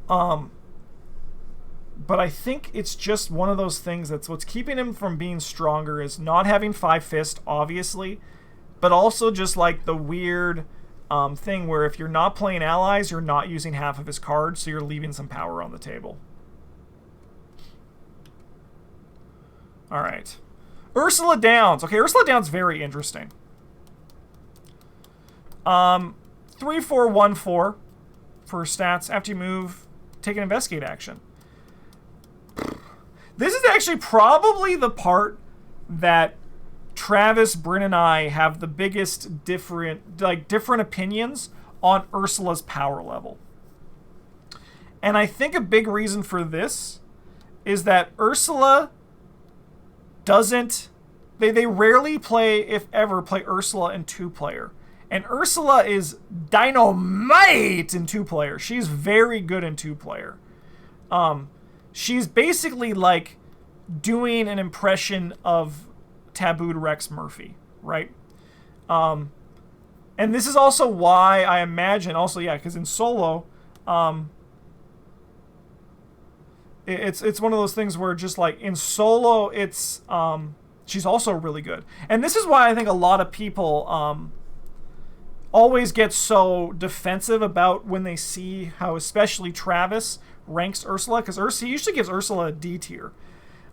[SPEAKER 1] But I think it's just one of those things that's what's keeping him from being stronger is not having 5 fist, obviously, but also just like the weird thing where if you're not playing allies, you're not using half of his cards, so you're leaving some power on the table. All right. Ursula Downs. Okay, Ursula Downs very interesting. 3-4-1-4 for stats. After you move, take an investigate action. This is actually probably the part that Travis, Bryn, and I have the biggest different opinions on Ursula's power level. And I think a big reason for this is that Ursula doesn't... They rarely play, if ever, play Ursula in 2-player. And Ursula is dynamite in 2-player. She's very good in 2-player. She's basically like doing an impression of tabooed Rex Murphy, right? And this is also why I imagine, also, yeah, because in solo, it's one of those things where just like in solo, it's she's also really good. And this is why I think a lot of people always get so defensive about when they see how especially Travis ranks Ursula, because he usually gives Ursula a D tier.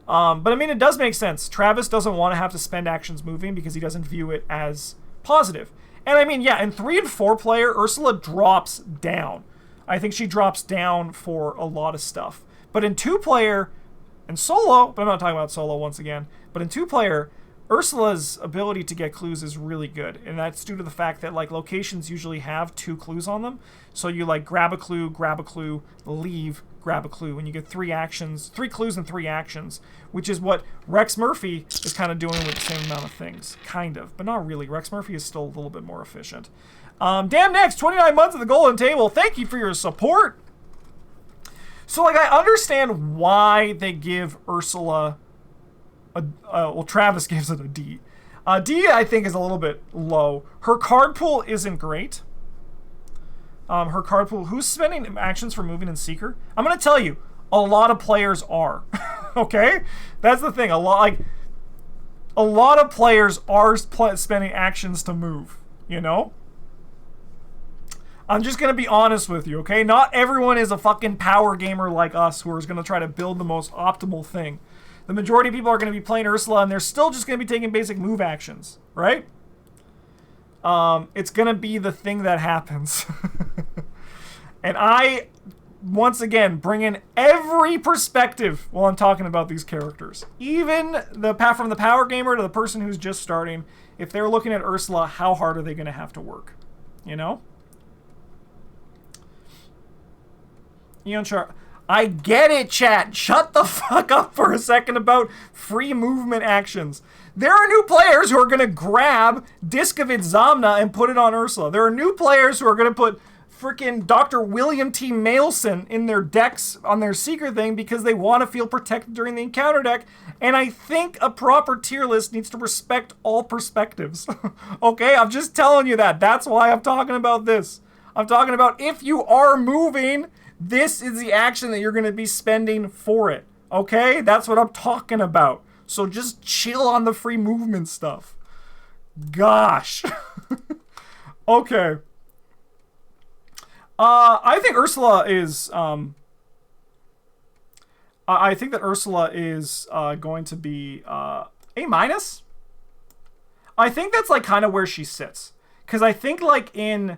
[SPEAKER 1] But I mean, it does make sense. Travis doesn't want to have to spend actions moving because he doesn't view it as positive. And I mean, yeah, in 3 and 4 player, Ursula drops down. I think she drops down for a lot of stuff. But in 2 player and solo, but I'm not talking about solo once again, but in 2 player, Ursula's ability to get clues is really good. And that's due to the fact that like locations usually have 2 clues on them. So you like grab a clue, leave, grab a clue, and you get 3 actions, 3 clues and 3 actions, which is what Rex Murphy is kind of doing with the same amount of things. Kind of, but not really. Rex Murphy is still a little bit more efficient. Damn Next, 29 months at the Golden Table. Thank you for your support. So like I understand why they give Ursula well, Travis gives it a D. D, I think, is a little bit low. Her card pool isn't great. Her card pool... Who's spending actions for moving in Seeker? I'm going to tell you, a lot of players are. Okay? That's the thing. A lot of players are spending actions to move. You know? I'm just going to be honest with you, okay? Not everyone is a fucking power gamer like us who is going to try to build the most optimal thing. The majority of people are going to be playing Ursula, and they're still just going to be taking basic move actions, right? It's going to be the thing that happens. And I, once again, bring in every perspective while I'm talking about these characters. Even from the power gamer to the person who's just starting, if they're looking at Ursula, how hard are they going to have to work? You know? Eon Char... I get it, chat. Shut the fuck up for a second about free movement actions. There are new players who are going to grab Discovid Zamna and put it on Ursula. There are new players who are going to put freaking Dr. William T. Mailson in their decks on their secret thing because they want to feel protected during the encounter deck. And I think a proper tier list needs to respect all perspectives. Okay, I'm just telling you that. That's why I'm talking about this. I'm talking about if you are moving... This is the action that you're going to be spending for it, okay? That's what I'm talking about. So just chill on the free movement stuff. Gosh. Okay. I think Ursula is... I think that Ursula is going to be A-. I think that's like kind of where she sits. Because I think like in...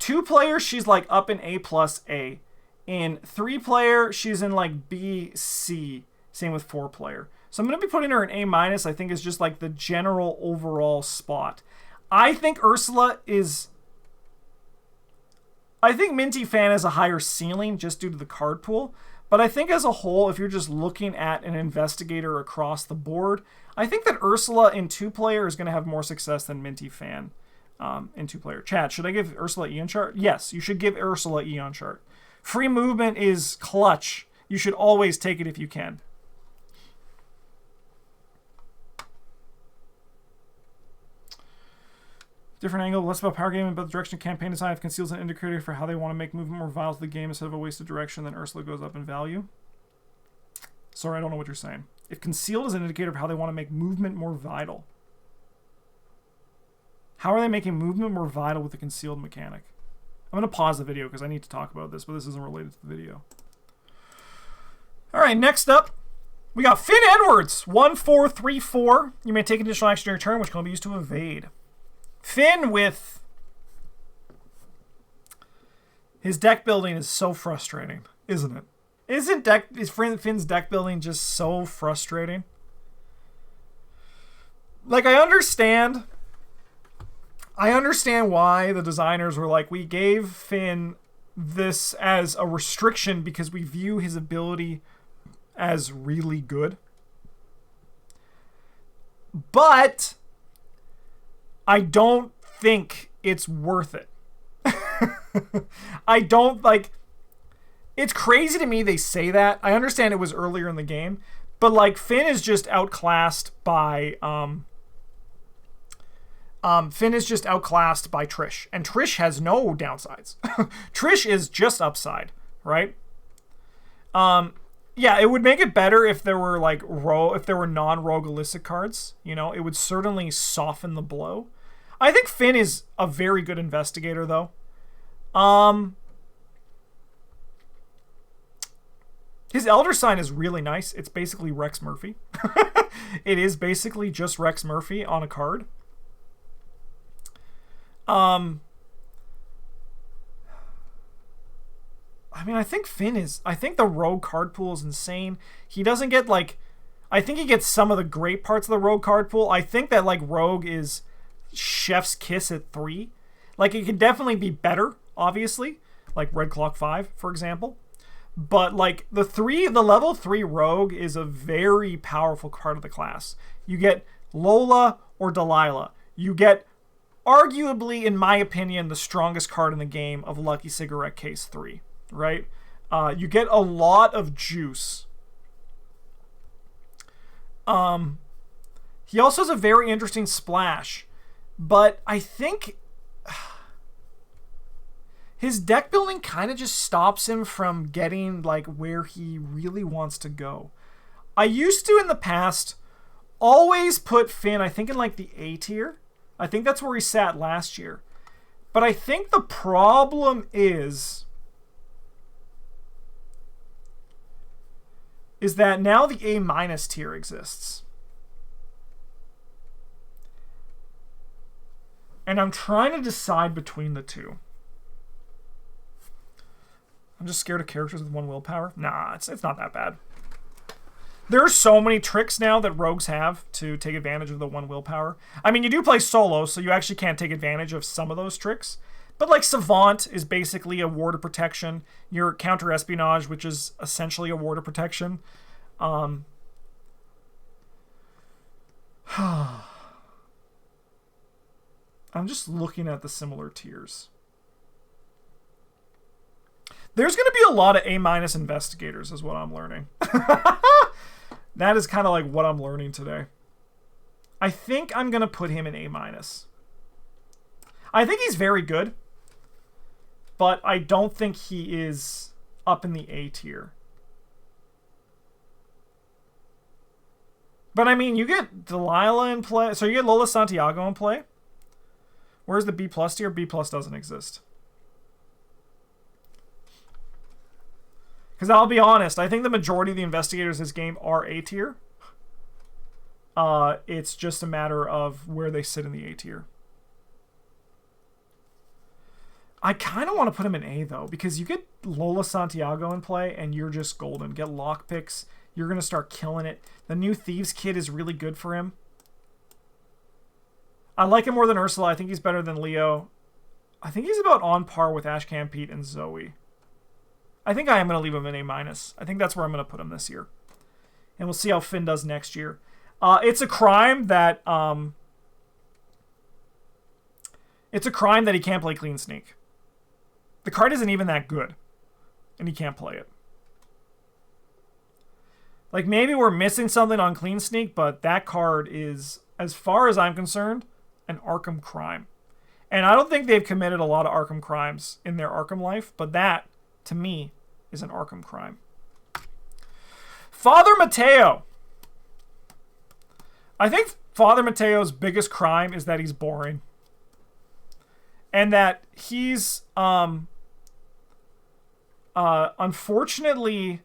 [SPEAKER 1] 2-player, she's like up in A+A. In 3-player, she's in like B, C. Same with 4-player. So I'm going to be putting her in A-. I think is just like the general overall spot. I think Ursula is... I think Minty Fan has a higher ceiling just due to the card pool. But I think as a whole, if you're just looking at an investigator across the board, I think that Ursula in 2-player is going to have more success than Minty Fan. In 2-player. Chat, should I give Ursula Eon chart? Yes, you should give Ursula Eon chart. Free movement is clutch. You should always take it if you can. Different angle, less about power game and about the direction of campaign design. If conceals an indicator for how they want to make movement more vital to the game instead of a wasted direction, then Ursula goes up in value. Sorry, I don't know what you're saying. If concealed is an indicator of how they want to make movement more vital. How are they making movement more vital with the concealed mechanic? I'm going to pause the video because I need to talk about this, but this isn't related to the video. All right, next up, we got Finn Edwards, 1/4/3/4. You may take additional action during your turn, which can be used to evade. Finn with his deck building is so frustrating, isn't it? Is Finn's deck building just so frustrating? Like, I understand why the designers were like, we gave Finn this as a restriction because we view his ability as really good. But I don't think it's worth it. I don't, like, it's crazy to me they say that. I understand it was earlier in the game, but like Finn is just outclassed by Trish, and Trish has no downsides. Trish is just upside, right? Yeah, it would make it better if there were like non-rogue illicit cards. You know, it would certainly soften the blow. I think Finn is a very good investigator, though. His Elder Sign is really nice. It's basically Rex Murphy. It is basically just Rex Murphy on a card. I mean, I think the rogue card pool is insane. He doesn't get, like, I think he gets some of the great parts of the rogue card pool. I think that, like, rogue is chef's kiss at 3. Like, it can definitely be better, obviously. Like Red Clock 5, for example. But, like, the level 3 rogue is a very powerful part of the class. You get Lola or Delilah. You get, arguably, in my opinion, the strongest card in the game of Lucky Cigarette Case 3, right? You get a lot of juice. He also has a very interesting splash, but I think his deck building kind of just stops him from getting, like, where he really wants to go. I used to, in the past, always put Finn, I think, in, like, the A tier. I think that's where he sat last year. But I think the problem is that now the A- tier exists. And I'm trying to decide between the two. I'm just scared of characters with 1 willpower. Nah, it's not that bad. There are so many tricks now that rogues have to take advantage of the 1 willpower. I mean, you do play solo, so you actually can't take advantage of some of those tricks. But, like, Savant is basically a ward of protection. Your counter espionage, which is essentially a ward of protection. I'm just looking at the similar tiers. There's going to be a lot of A- investigators, is what I'm learning. That is kind of like what I'm learning today. I think I'm going to put him in A-. I think he's very good, but I don't think he is up in the A tier. But I mean, you get Delilah in play, so you get Lola Santiago in play. Where's the B+ tier? B+ doesn't exist. Because I'll be honest, I think the majority of the investigators in this game are A tier. It's just a matter of where they sit in the A tier. I kind of want to put him in A, though, because you get Lola Santiago in play, and you're just golden. Get lockpicks. You're going to start killing it. The new Thieves kit is really good for him. I like him more than Ursula. I think he's better than Leo. I think he's about on par with Ashcan Pete and Zoe. I think I am going to leave him in A-. I think that's where I'm going to put him this year. And we'll see how Finn does next year. It's a crime that he can't play Clean Sneak. The card isn't even that good. and he can't play it. Like, maybe we're missing something on Clean Sneak, but that card is, as far as I'm concerned, an Arkham crime. And I don't think they've committed a lot of Arkham crimes in their Arkham life, but that, to me, is an Arkham crime. Father Mateo. I think Father Mateo's biggest crime is that he's boring. And that he's, unfortunately,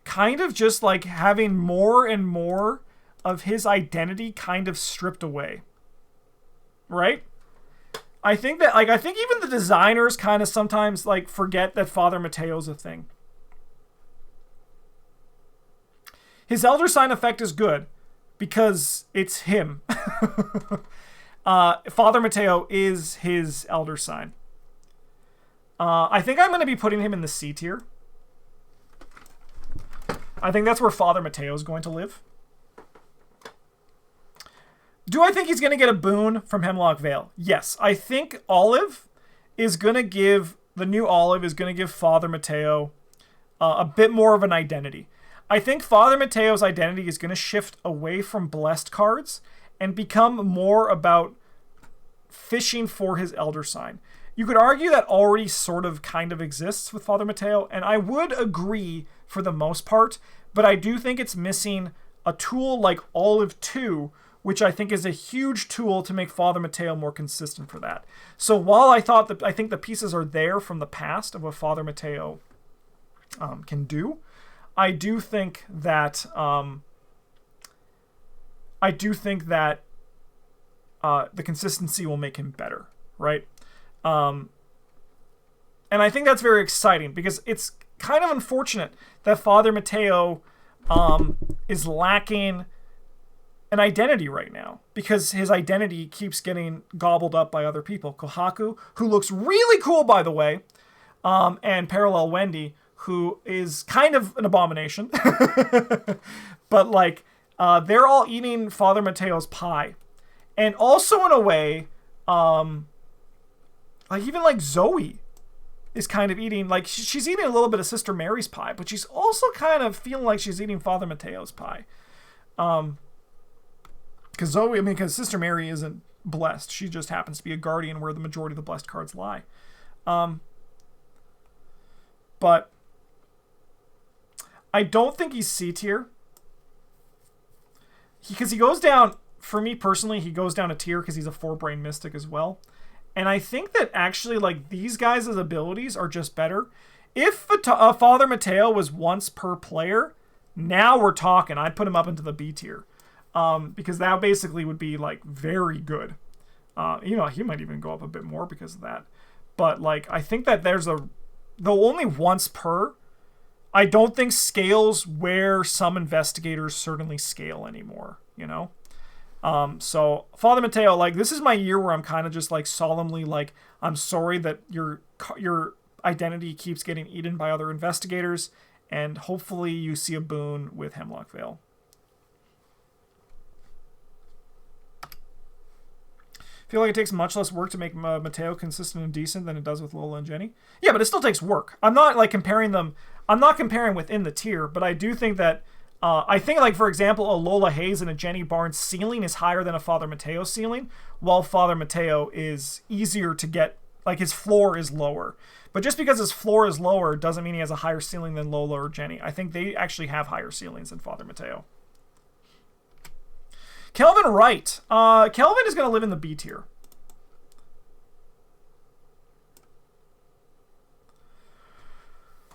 [SPEAKER 1] kind of just like having more and more of his identity kind of stripped away. Right? I think that, like, I think even the designers kind of sometimes, like, forget that Father Mateo's a thing. His Elder Sign effect is good because it's him. Father Mateo is his Elder Sign. I think I'm going to be putting him in the C tier. I think that's where Father Mateo is going to live. Do I think he's going to get a boon from Hemlock Vale? Yes. I think Olive is going to give, the new Olive is going to give Father Mateo a bit more of an identity. I think Father Mateo's identity is going to shift away from blessed cards and become more about fishing for his Elder Sign. You could argue that already sort of kind of exists with Father Mateo, and I would agree for the most part, but I do think it's missing a tool like Olive 2, which I think is a huge tool to make Father Mateo more consistent for that. So while I think the pieces are there from the past of what Father Mateo can do, I do think that the consistency will make him better, right? And I think that's very exciting because it's kind of unfortunate that Father Mateo is lacking an identity right now because his identity keeps getting gobbled up by other people. Kohaku, who looks really cool, by the way, and Parallel Wendy, who is kind of an abomination. But, like, they're all eating Father Mateo's pie. And also, in a way, like, even, like, Zoe is kind of eating, like, she's eating a little bit of Sister Mary's pie, but she's also kind of feeling like she's eating Father Mateo's pie. Because Sister Mary isn't blessed. She just happens to be a guardian where the majority of the blessed cards lie. But I don't think he's C tier. Because he goes down, for me personally, he goes down a tier because he's a 4-brain mystic as well. And I think that actually, like, these guys' abilities are just better. If Father Mateo was once per player, now we're talking. I'd put him up into the B tier. Because that basically would be, like, very good. He might even go up a bit more because of that. But, like, I think that though only once per, I don't think scales where some investigators certainly scale anymore, you know? So Father Mateo, like, this is my year where I'm kind of just, like, solemnly, like, I'm sorry that your identity keeps getting eaten by other investigators, and hopefully you see a boon with Hemlock Vale. I feel like it takes much less work to make Mateo consistent and decent than it does with Lola and Jenny. Yeah, but it still takes work. I'm not, like, comparing them. I'm not comparing within the tier, but I do think that like, for example, a Lola Hayes and a Jenny Barnes ceiling is higher than a Father Mateo ceiling, while Father Mateo is easier to get, like, his floor is lower. But just because his floor is lower doesn't mean he has a higher ceiling than Lola or Jenny. I think they actually have higher ceilings than Father Mateo. Kelvin Wright. Kelvin is going to live in the B tier.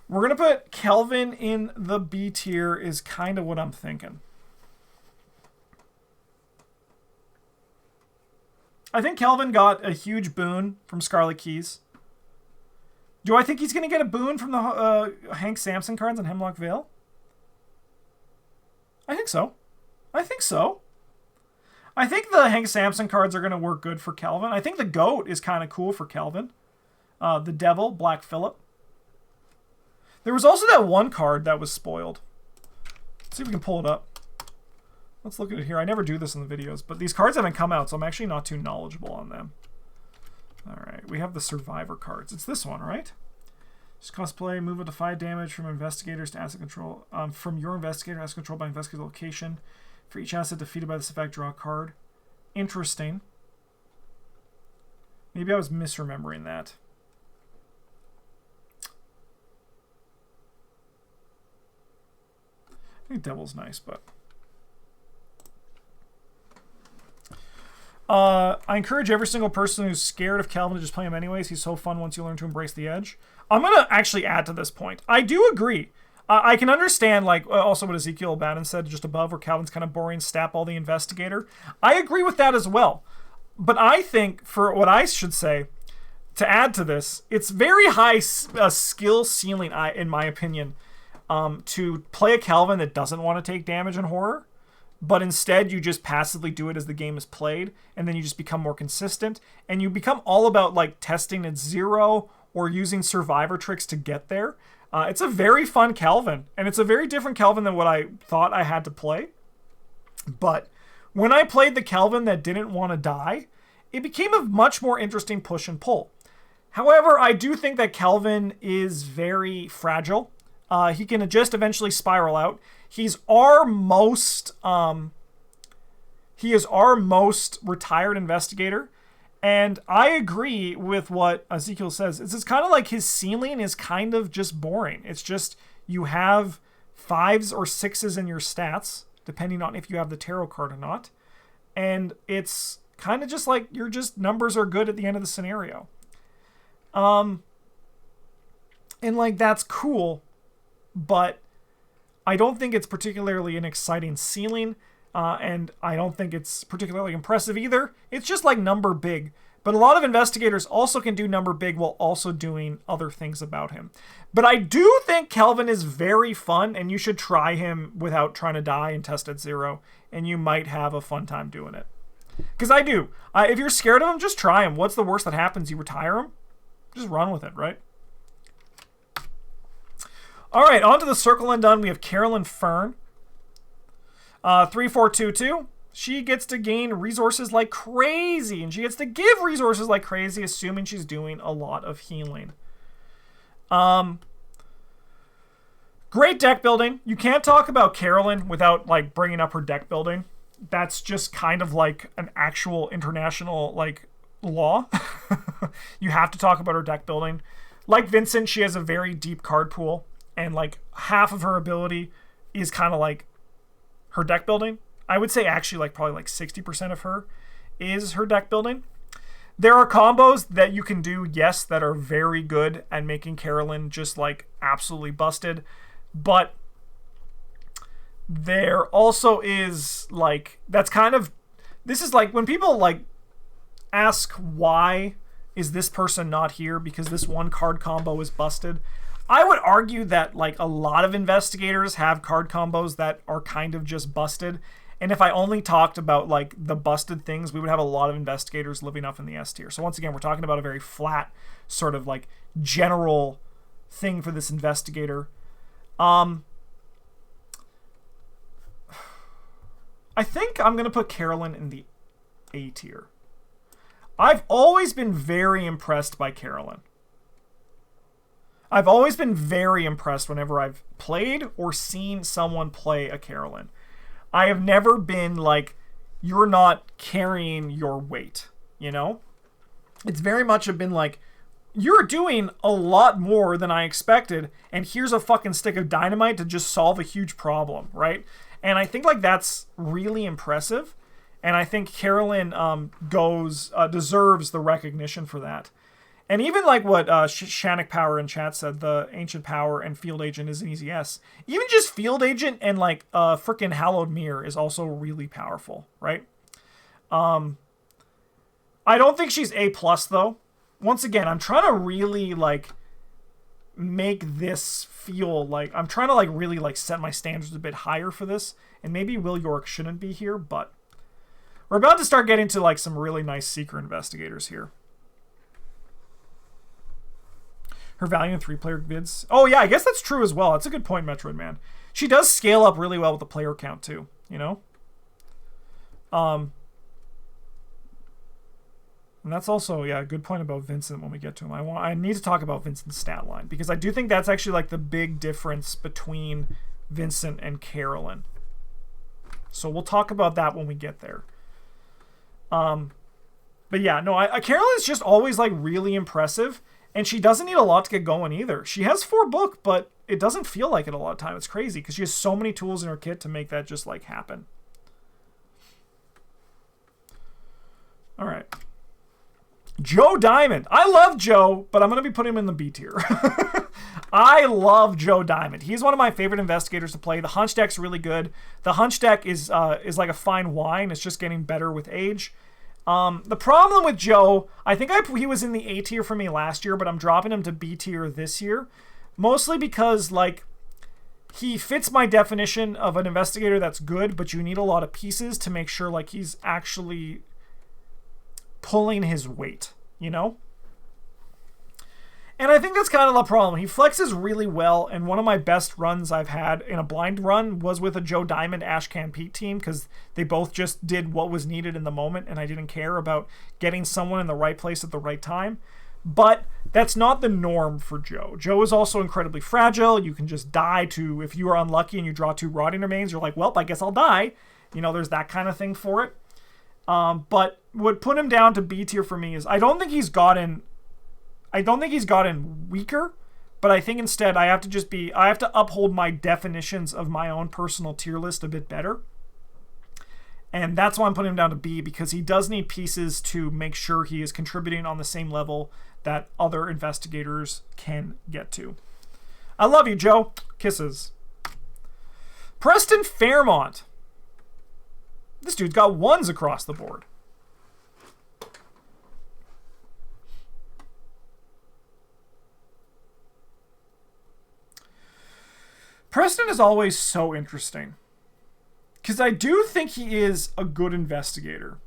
[SPEAKER 1] We're going to put Kelvin in the B tier is kind of what I'm thinking. I think Kelvin got a huge boon from Scarlet Keys. Do I think he's going to get a boon from the Hank Sampson cards in Hemlock Vale? I think so. I think the Hank Sampson cards are going to work good for Kelvin. I think the Goat is kind of cool for Kelvin. The Devil, Black Phillip. There was also that one card that was spoiled. Let's see if we can pull it up. Let's look at it here. I never do this in the videos, but these cards haven't come out, so I'm actually not too knowledgeable on them. All right, we have the Survivor cards. It's this one, right? Just cosplay, move a defy damage from investigators to asset control. From your investigator, asset control by investigator location. For each asset defeated by this effect, draw a card. Interesting. Maybe I was misremembering that. I think Devil's nice, but... I encourage every single person who's scared of Calvin to just play him anyways. He's so fun once you learn to embrace the edge. I'm going to actually add to this point. I do agree. I can understand, like, also what Ezekiel Bannon said just above, where Calvin's kind of boring, stab all the investigator. I agree with that as well. But I think, for what I should say, to add to this, it's very high skill ceiling, in my opinion, to play a Calvin that doesn't want to take damage in horror. But instead, you just passively do it as the game is played, and then you just become more consistent, and you become all about like testing at 0 or using survivor tricks to get there. It's a very fun Calvin, and it's a very different Calvin than what I thought I had to play. But when I played the Calvin that didn't want to die, it became a much more interesting push and pull. However, I do think that Calvin is very fragile. He can just eventually spiral out. He's our most retired investigator, and I agree with what Ezekiel says. It's kind of like his ceiling is kind of just boring. It's just you have 5s or 6s in your stats, depending on if you have the tarot card or not, and it's kind of just like your just numbers are good at the end of the scenario. And like that's cool, but I don't think it's particularly an exciting ceiling, and I don't think it's particularly impressive either. It's just like number big. But a lot of investigators also can do number big while also doing other things about him. But I do think Calvin is very fun, and you should try him without trying to die and test at 0, and you might have a fun time doing it. Because I do. If you're scared of him, just try him. What's the worst that happens? You retire him? Just run with it, right? All right, on to the Circle Undone. We have Carolyn Fern. 3422. She gets to gain resources like crazy, and she gets to give resources like crazy, assuming she's doing a lot of healing. Great deck building. You can't talk about Carolyn without like bringing up her deck building. That's just kind of like an actual international like law. You have to talk about her deck building. Like Vincent, she has a very deep card pool. And like half of her ability is kind of like her deck building. I would say actually like probably like 60% of her is her deck building. There are combos that you can do, yes, that are very good at making Carolyn just like absolutely busted. But there also is like, that's kind of, this is like when people like ask why is this person not here because this one card combo is busted. I would argue that like a lot of investigators have card combos that are kind of just busted. And if I only talked about like the busted things, we would have a lot of investigators living up in the S tier. So once again, we're talking about a very flat sort of like general thing for this investigator. I think I'm going to put Carolyn in the A tier. I've always been very impressed by Carolyn. I've always been very impressed whenever I've played or seen someone play a Carolyn. I have never been like, you're not carrying your weight, you know? It's very much been like, you're doing a lot more than I expected, and here's a fucking stick of dynamite to just solve a huge problem, right? And I think like that's really impressive, and I think Carolyn deserves the recognition for that. And even like what Shannick Power in chat said, the Ancient Power and Field Agent is an easy S. Even just Field Agent and like frickin' Hallowed Mirror is also really powerful, right? I don't think she's A+ though. Once again, I'm trying to really like make this feel like I'm trying to like really like set my standards a bit higher for this. And maybe Will York shouldn't be here, but we're about to start getting to like some really nice Seeker investigators here. Her value in 3-player vids. Oh yeah, I guess that's true as well. That's a good point, Metroid Man. She does scale up really well with the player count too, you know? And that's also, yeah, a good point about Vincent when we get to him. I need to talk about Vincent's stat line, because I do think that's actually like the big difference between Vincent and Carolyn. So we'll talk about that when we get there. But yeah, no, Carolyn's just always like really impressive, and she doesn't need a lot to get going either. She has 4 book, but it doesn't feel like it a lot of time. It's crazy because she has so many tools in her kit to make that just like happen. All right. Joe Diamond. I love Joe, but I'm going to be putting him in the B tier. I love Joe Diamond. He's one of my favorite investigators to play. The Hunch deck's really good. The Hunch deck is like a fine wine. It's just getting better with age. The problem with Joe, I think he was in the A tier for me last year, but I'm dropping him to B tier this year. Mostly because, like, he fits my definition of an investigator that's good, but you need a lot of pieces to make sure, like, he's actually pulling his weight, you know? And I think that's kind of the problem. He flexes really well, and one of my best runs I've had in a blind run was with a Joe Diamond Ashcan Pete team, because they both just did what was needed in the moment, and I didn't care about getting someone in the right place at the right time. But that's not the norm for Joe. Joe is also incredibly fragile. You can just die to, if you are unlucky and you draw 2 Rotting Remains, you're like, well, I guess I'll die. You know, there's that kind of thing for it. But what put him down to B tier for me is I don't think he's gotten weaker, but I think instead I have to uphold my definitions of my own personal tier list a bit better. And that's why I'm putting him down to B, because he does need pieces to make sure he is contributing on the same level that other investigators can get to. I love you, Joe. Kisses. Preston Fairmont. This dude's got 1s across the board. Preston is always so interesting, because I do think he is a good investigator.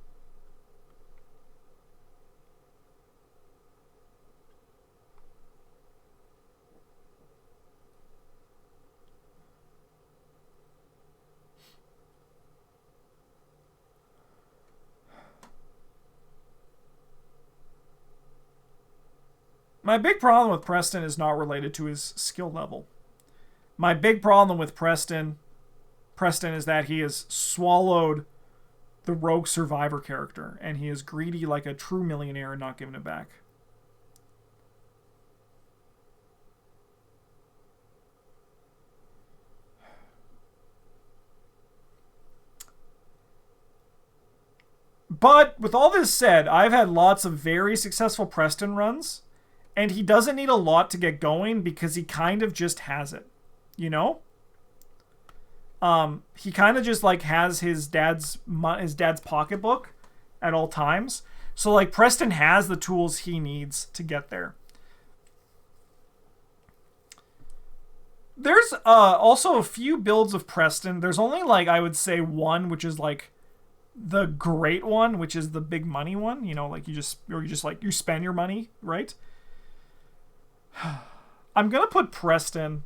[SPEAKER 1] My big problem with Preston is not related to his skill level. My big problem with Preston is that he has swallowed the rogue survivor character, and he is greedy like a true millionaire and not giving it back. But with all this said, I've had lots of very successful Preston runs, and he doesn't need a lot to get going because he kind of just has it, you know? He kind of just like has his dad's pocketbook at all times. So like Preston has the tools he needs to get there. There's also a few builds of Preston. There's only like, I would say 1, which is like the great one, which is the big money one. You know, like you spend your money, right? I'm going to put Preston.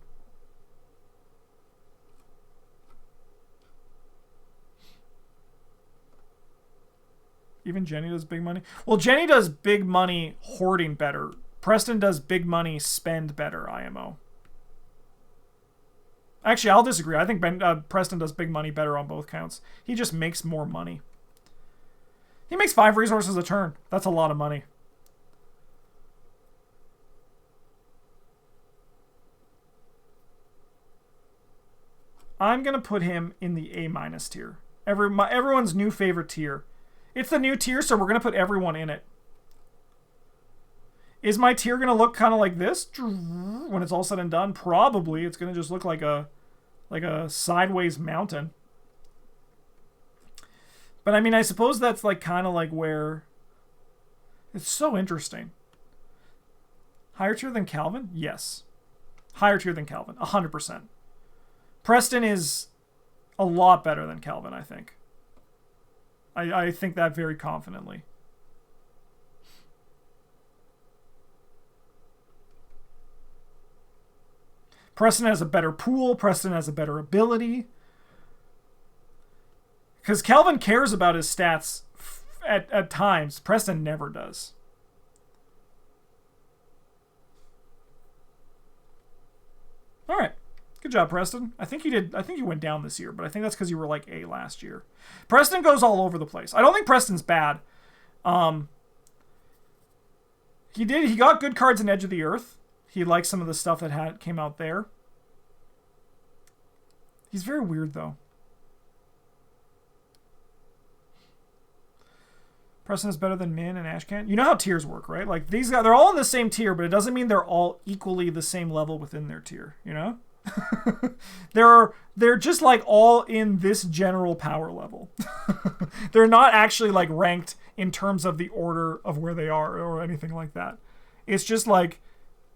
[SPEAKER 1] Even Jenny does big money. Well, Jenny does big money hoarding better. Preston does big money spend better, IMO. Actually, I'll disagree. I think Preston does big money better on both counts. He just makes more money. He makes 5 resources a turn. That's a lot of money. I'm going to put him in the A- tier. Everyone's new favorite tier. It's the new tier, so we're going to put everyone in it. Is my tier going to look kind of like this when it's all said and done? Probably. It's going to just look like a sideways mountain. But I mean, I suppose that's like kind of like where... It's so interesting. Higher tier than Calvin? Yes. Higher tier than Calvin. 100%. Preston is a lot better than Calvin, I think. I think that very confidently. Preston has a better pool. Preston has a better ability. Because Calvin cares about his stats at times. Preston never does. All right. Good job, Preston. I think you went down this year, but I think that's because you were like A last year. Preston goes all over the place. I don't think Preston's bad. He got good cards in Edge of the Earth. He likes some of the stuff that came out there. He's very weird, though. Preston is better than Min and Ashcan. You know how tiers work, right? Like, these guys, they're all in the same tier, but it doesn't mean they're all equally the same level within their tier, you know? They're just like all in this general power level. They're not actually like ranked in terms of the order of where they are or anything like that. It's just like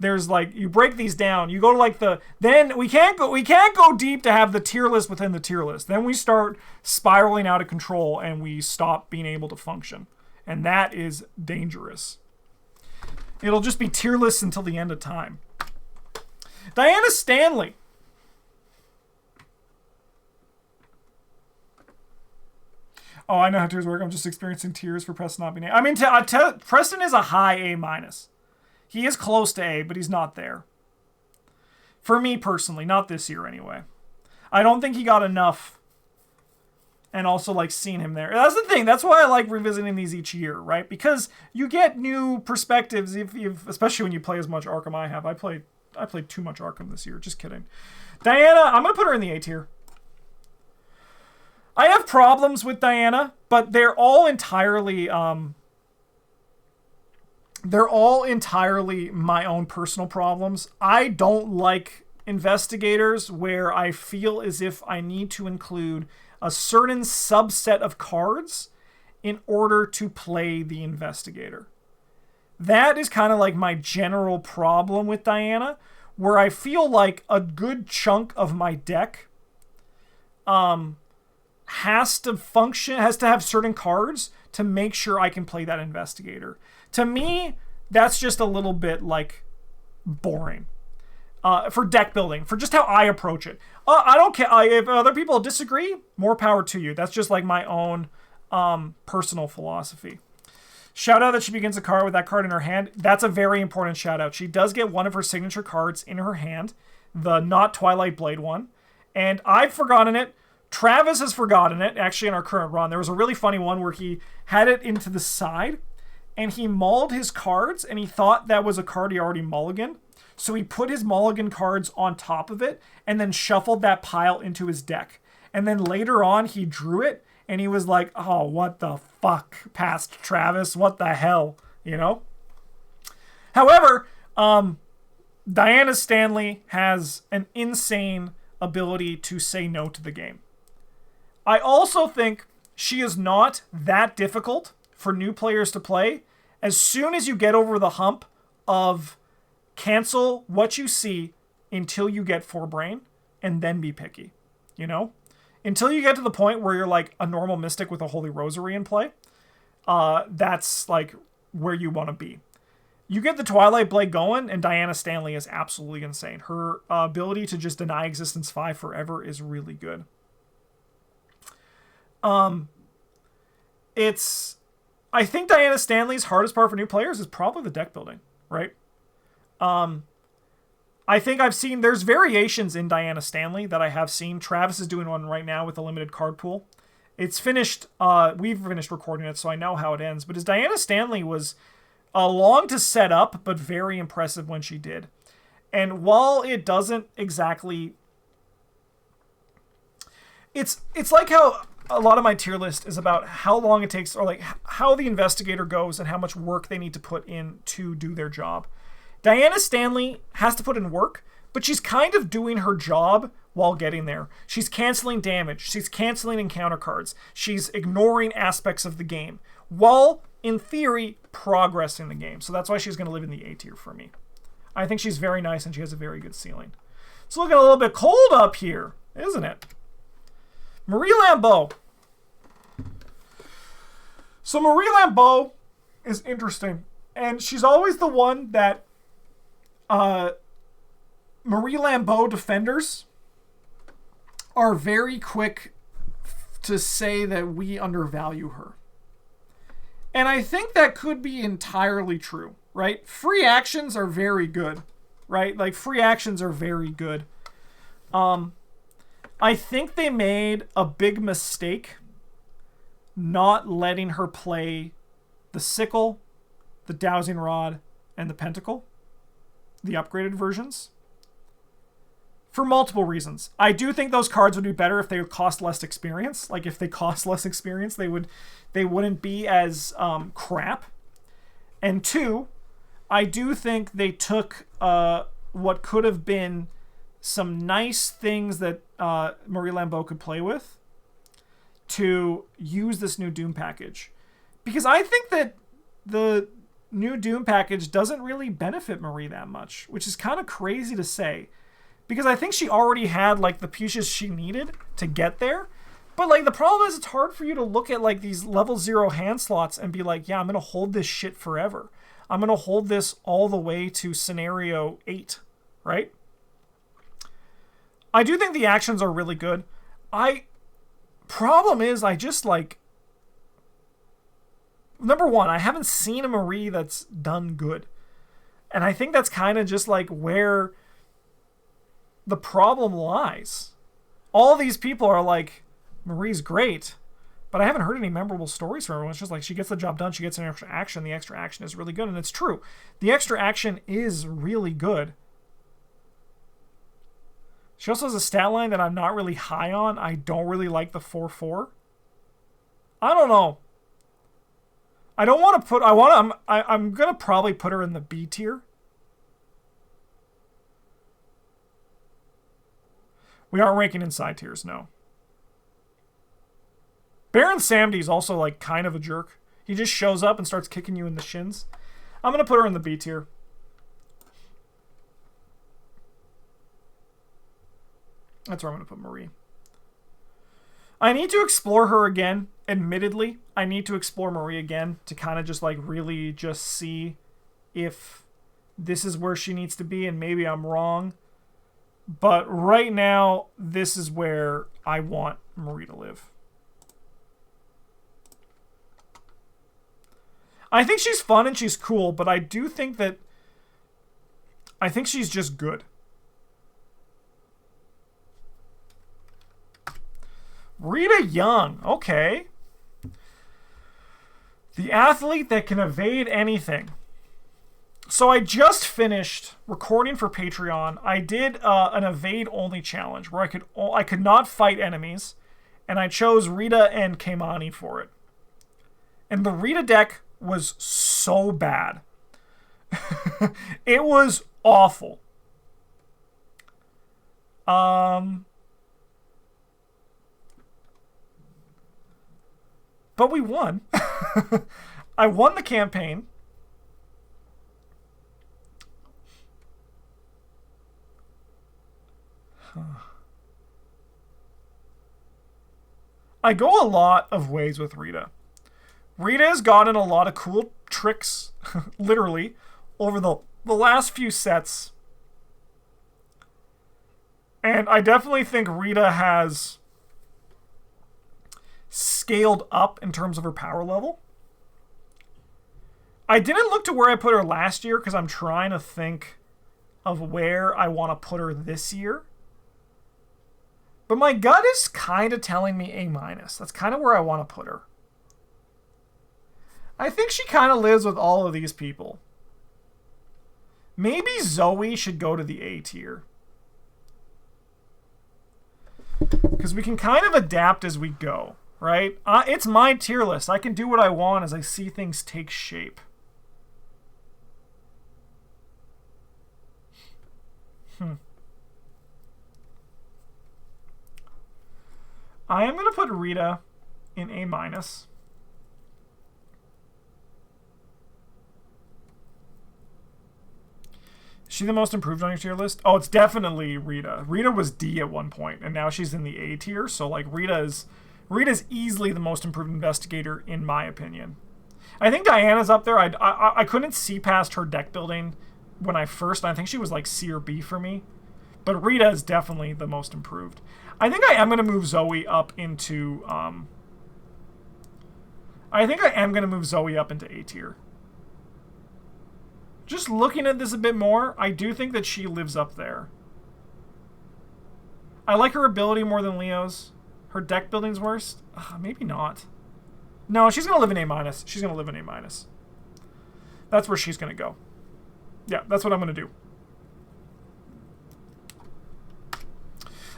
[SPEAKER 1] there's like you break these down. You go to like then we can't go deep to have the tier list within the tier list. Then we start spiraling out of control and we stop being able to function. And that is dangerous. It'll just be tier lists until the end of time. Diana Stanley. Oh, I know how tiers work. I'm just experiencing tiers for Preston not being A. I mean, Preston is a high A-. He is close to A, but he's not there. For me personally, not this year anyway. I don't think he got enough. And also like seeing him there. That's the thing. That's why I like revisiting these each year, right? Because you get new perspectives, especially when you play as much Arkham I have. I played too much Arkham this year. Just kidding. Diana, I'm going to put her in the A tier. I have problems with Diana, but they're all entirely my own personal problems. I don't like investigators where I feel as if I need to include a certain subset of cards in order to play the investigator. That is kind of like my general problem with Diana, where I feel like a good chunk of my deck has to have certain cards to make sure I can play that investigator. To me, that's just a little bit like boring for deck building, for just how I approach it. I don't care if other people disagree. More power to you. That's just like my own personal philosophy. Shout out that she begins a card with that card in her hand. That's a very important shout out. She does get one of her signature cards in her hand, the not Twilight Blade one, and I've forgotten it. Travis has forgotten it, actually, in our current run. There was a really funny one where he had it into the side, and he mulled his cards, and he thought that was a card he already mulliganed. So he put his mulligan cards on top of it, and then shuffled that pile into his deck. And then later on, he drew it, and he was like, oh, what the fuck, past Travis? What the hell? You know? However, Diana Stanley has an insane ability to say no to the game. I also think she is not that difficult for new players to play. As soon as you get over the hump of cancel what you see until you get 4 brain and then be picky, you know? Until you get to the point where you're like a normal mystic with a Holy Rosary in play, that's like where you want to be. You get the Twilight Blade going, and Diana Stanley is absolutely insane. Her ability to just deny existence 5 forever is really good. I think Diana Stanley's hardest part for new players is probably the deck building, right? I think there's variations in Diana Stanley that I have seen. Travis is doing one right now with a limited card pool. It's finished, we've finished recording it, so I know how it ends. But his Diana Stanley was long to set up, but very impressive when she did. And while it doesn't exactly... It's like how a lot of my tier list is about how long it takes, or like how the investigator goes and how much work they need to put in to do their job. Diana Stanley has to put in work, but she's kind of doing her job while getting there. She's canceling damage. She's canceling encounter cards. She's ignoring aspects of the game while, in theory, progressing the game. So that's why she's going to live in the A tier for me. I think she's very nice and she has a very good ceiling. It's looking a little bit cold up here, isn't it? Marie Lambeau. So Marie Lambeau is interesting. And she's always the one that Marie Lambeau defenders are very quick to say that we undervalue her. And I think that could be entirely true, right? Free actions are very good, right? Like, free actions are very good. I think they made a big mistake not letting her play the sickle, the dowsing rod, and the pentacle, the upgraded versions, for multiple reasons. I do think those cards would be better if they would cost less experience. Like, if they cost less experience, they wouldn't be as crap. And two, I do think they took what could have been some nice things that Marie Lameau could play with to use this new Doom package. Because I think that the new Doom package doesn't really benefit Marie that much, which is kind of crazy to say. Because I think she already had, like, the pieces she needed to get there. But, like, the problem is it's hard for you to look at, like, these level 0 hand slots and be like, yeah, I'm going to hold this shit forever. I'm going to hold this all the way to scenario 8, right? I do think the actions are really good. Problem is, I just, like... Number one, I haven't seen a Marie that's done good. And I think that's kind of just, like, where the problem lies. All these people are like, Marie's great, but I haven't heard any memorable stories from her. It's just like, she gets the job done, she gets an extra action, the extra action is really good, and it's true. The extra action is really good. She also has a stat line that I'm not really high on. I don't really like the 4/4. I don't know. I don't want to put... I'm going to probably put her in the B tier. We aren't ranking inside tiers, no. Baron Samdi's also, like, kind of a jerk. He just shows up and starts kicking you in the shins. I'm going to put her in the B tier. That's where I'm going to put Marie. I need to explore her again, admittedly. I need to explore Marie again to kind of just, like, really just see if this is where she needs to be, and maybe I'm wrong. But right now, this is where I want Marie to live. I think she's fun and she's cool, but I do think that... I think she's just good. Rita Young. Okay. The athlete that can evade anything. So I just finished recording for Patreon. I did an evade-only challenge where I could not fight enemies, and I chose Rita and Keimani for it. And the Rita deck was so bad. It was awful. But we won. I won the campaign. I go a lot of ways with Rita. Rita has gotten a lot of cool tricks, literally, over the last few sets. And I definitely think Rita has scaled up in terms of her power level. I didn't look to where I put her last year because I'm trying to think of where I want to put her this year. But my gut is kind of telling me A-. That's kind of where I want to put her. I think she kind of lives with all of these people. Maybe Zoe should go to the A tier. Because we can kind of adapt as we go, right? It's my tier list. I can do what I want as I see things take shape. I am going to put Rita in A-. Is she the most improved on your tier list? Oh, it's definitely Rita. Rita was D at one point, and now she's in the A tier. So, like, Rita's easily the most improved investigator, in my opinion. I think Diana's up there. I couldn't see past her deck building when I think she was, like, C or B for me. But Rita is definitely the most improved. I think I am going to move Zoe up into... I I think I am going to move Zoe up into A tier. Just looking at this a bit more, I do think that she lives up there. I like her ability more than Leo's. Her deck building's worse? Maybe not. No, she's going to live in A-. She's going to live in A-. That's where she's going to go. Yeah, that's what I'm going to do.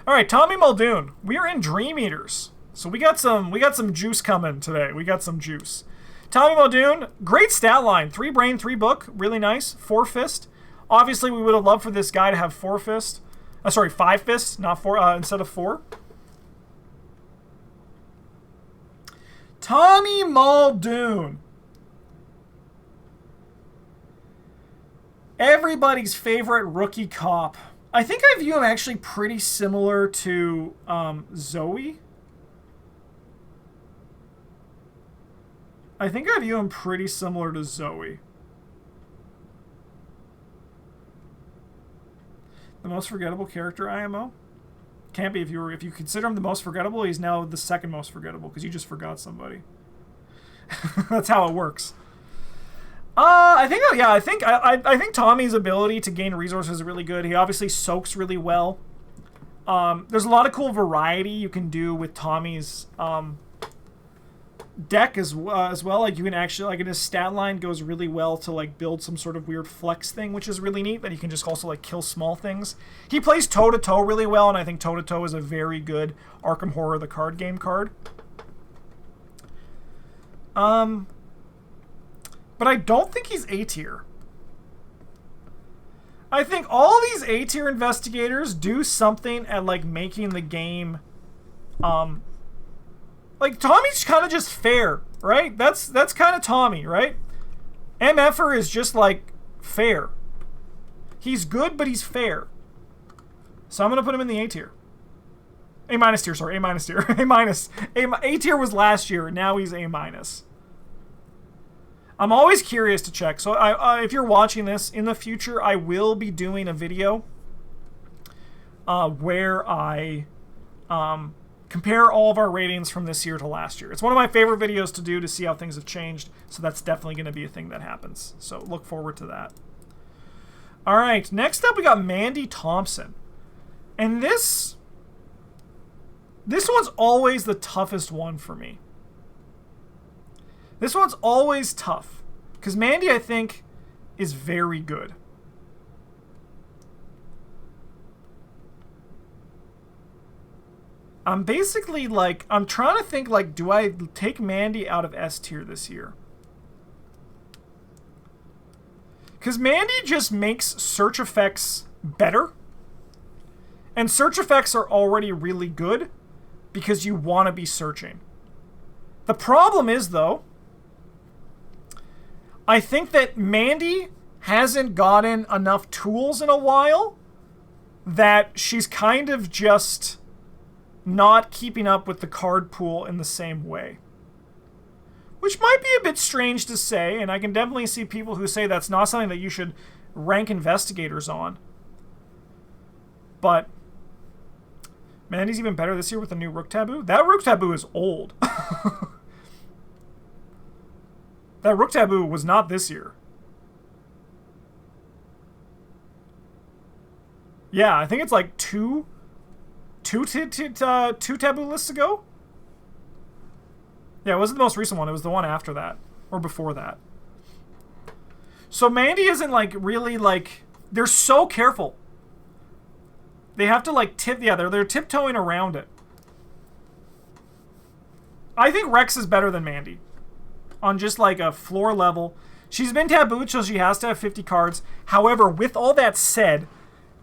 [SPEAKER 1] All right, Tommy Muldoon. We are in Dream Eaters. So we got some juice coming today. We got some juice. Tommy Muldoon, great stat line. 3 brain, 3 book. Really nice. 4 fist. Obviously, we would have loved for this guy to have 4 fist. Sorry, 5 fists, not 4, instead of 4. Tommy Muldoon. Everybody's favorite rookie cop. I think I view him actually pretty similar to Zoe. I think I view him pretty similar to Zoe. The most forgettable character, IMO? Can't be if you consider him the most forgettable. He's now the second most forgettable because you just forgot somebody. That's how it works. I think Tommy's ability to gain resources is really good. He obviously soaks really well. There's a lot of cool variety you can do with Tommy's deck as well. Like you can actually, like in his stat line goes really well to like build some sort of weird flex thing, which is really neat, that he can just also like kill small things. He plays toe-to-toe really well, and I think toe-to-toe is a very good Arkham Horror the card game card. But I don't think he's A tier. I think all these A tier investigators do something at like making the game like Tommy's kind of just fair, right? That's kind of Tommy, right? MFer is just like fair. He's good, but he's fair. So I'm going to put him in the A tier. A- tier, sorry, A- tier. A tier was last year, now he's A-. I'm always curious to check. So if you're watching this, in the future, I will be doing a video where I compare all of our ratings from this year to last year. It's one of my favorite videos to do to see how things have changed, so that's definitely going to be a thing that happens. So look forward to that. All right, next up we got Mandy Thompson. And this one's always the toughest one for me. This one's always tough, because Mandy, I think, is very good. I'm basically like, I'm trying to think like, do I take Mandy out of S tier this year? Because Mandy just makes search effects better. And search effects are already really good because you want to be searching. The problem is, though, I think that Mandy hasn't gotten enough tools in a while that she's kind of just not keeping up with the card pool in the same way. Which might be a bit strange to say, and I can definitely see people who say that's not something that you should rank investigators on. But Mandy's even better this year with the new Rook Taboo. That Rook Taboo is old. That Rook Taboo was not this year. Yeah, I think it's like two taboo lists ago. Yeah, it wasn't the most recent one. It was the one after that, or before that. So Mandy isn't like really like, they're so careful. They have to like they're tiptoeing around it. I think Rex is better than Mandy on just like a floor level. She's been tabooed, so she has to have 50 cards. However, with all that said,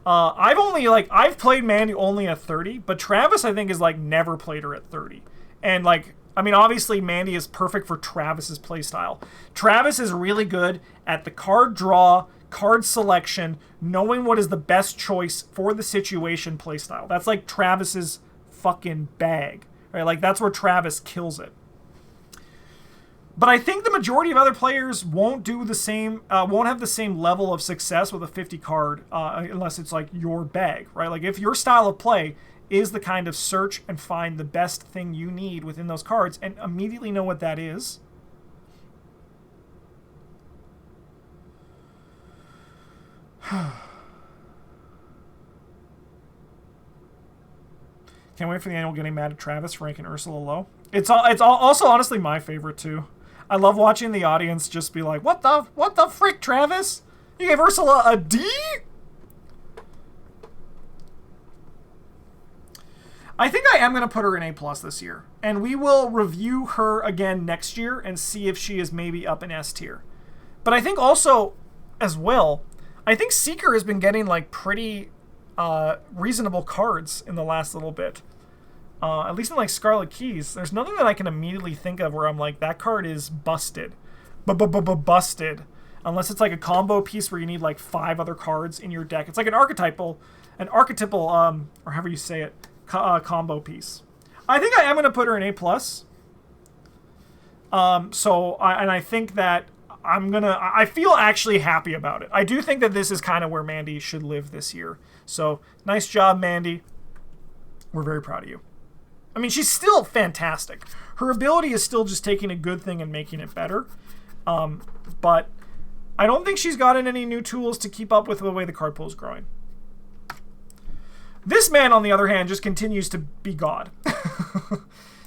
[SPEAKER 1] I've played Mandy only at 30, but Travis I think is like never played her at 30. And like, I mean, obviously Mandy is perfect for Travis's playstyle. Travis is really good at the card draw, card selection, knowing what is the best choice for the situation playstyle. That's like Travis's fucking bag, right? Like that's where Travis kills it. But I think the majority of other players won't do the same, won't have the same level of success with a 50 card unless it's like your bag, right? Like if your style of play is the kind of search and find the best thing you need within those cards and immediately know what that is, Can't wait for the annual getting mad at Travis for ranking Ursula low. It's also honestly my favorite too. I love watching the audience just be like, what the frick, Travis? You gave Ursula a D? I think I am going to put her in A+ this year. And we will review her again next year and see if she is maybe up in S tier. But I think also, as well, I think Seeker has been getting like pretty reasonable cards in the last little bit. At least in like Scarlet Keys. There's nothing that I can immediately think of where I'm like, that card is busted. Busted. Unless it's like a combo piece where you need like 5 other cards in your deck. It's like an archetypal, or however you say it, combo piece. I think I am going to put her in A+. I think that I feel actually happy about it. I do think that this is kind of where Mandy should live this year. So, nice job, Mandy. We're very proud of you. I mean, she's still fantastic. Her ability is still just taking a good thing and making it better. But I don't think she's gotten any new tools to keep up with the way the card pool is growing. This man, on the other hand, just continues to be God.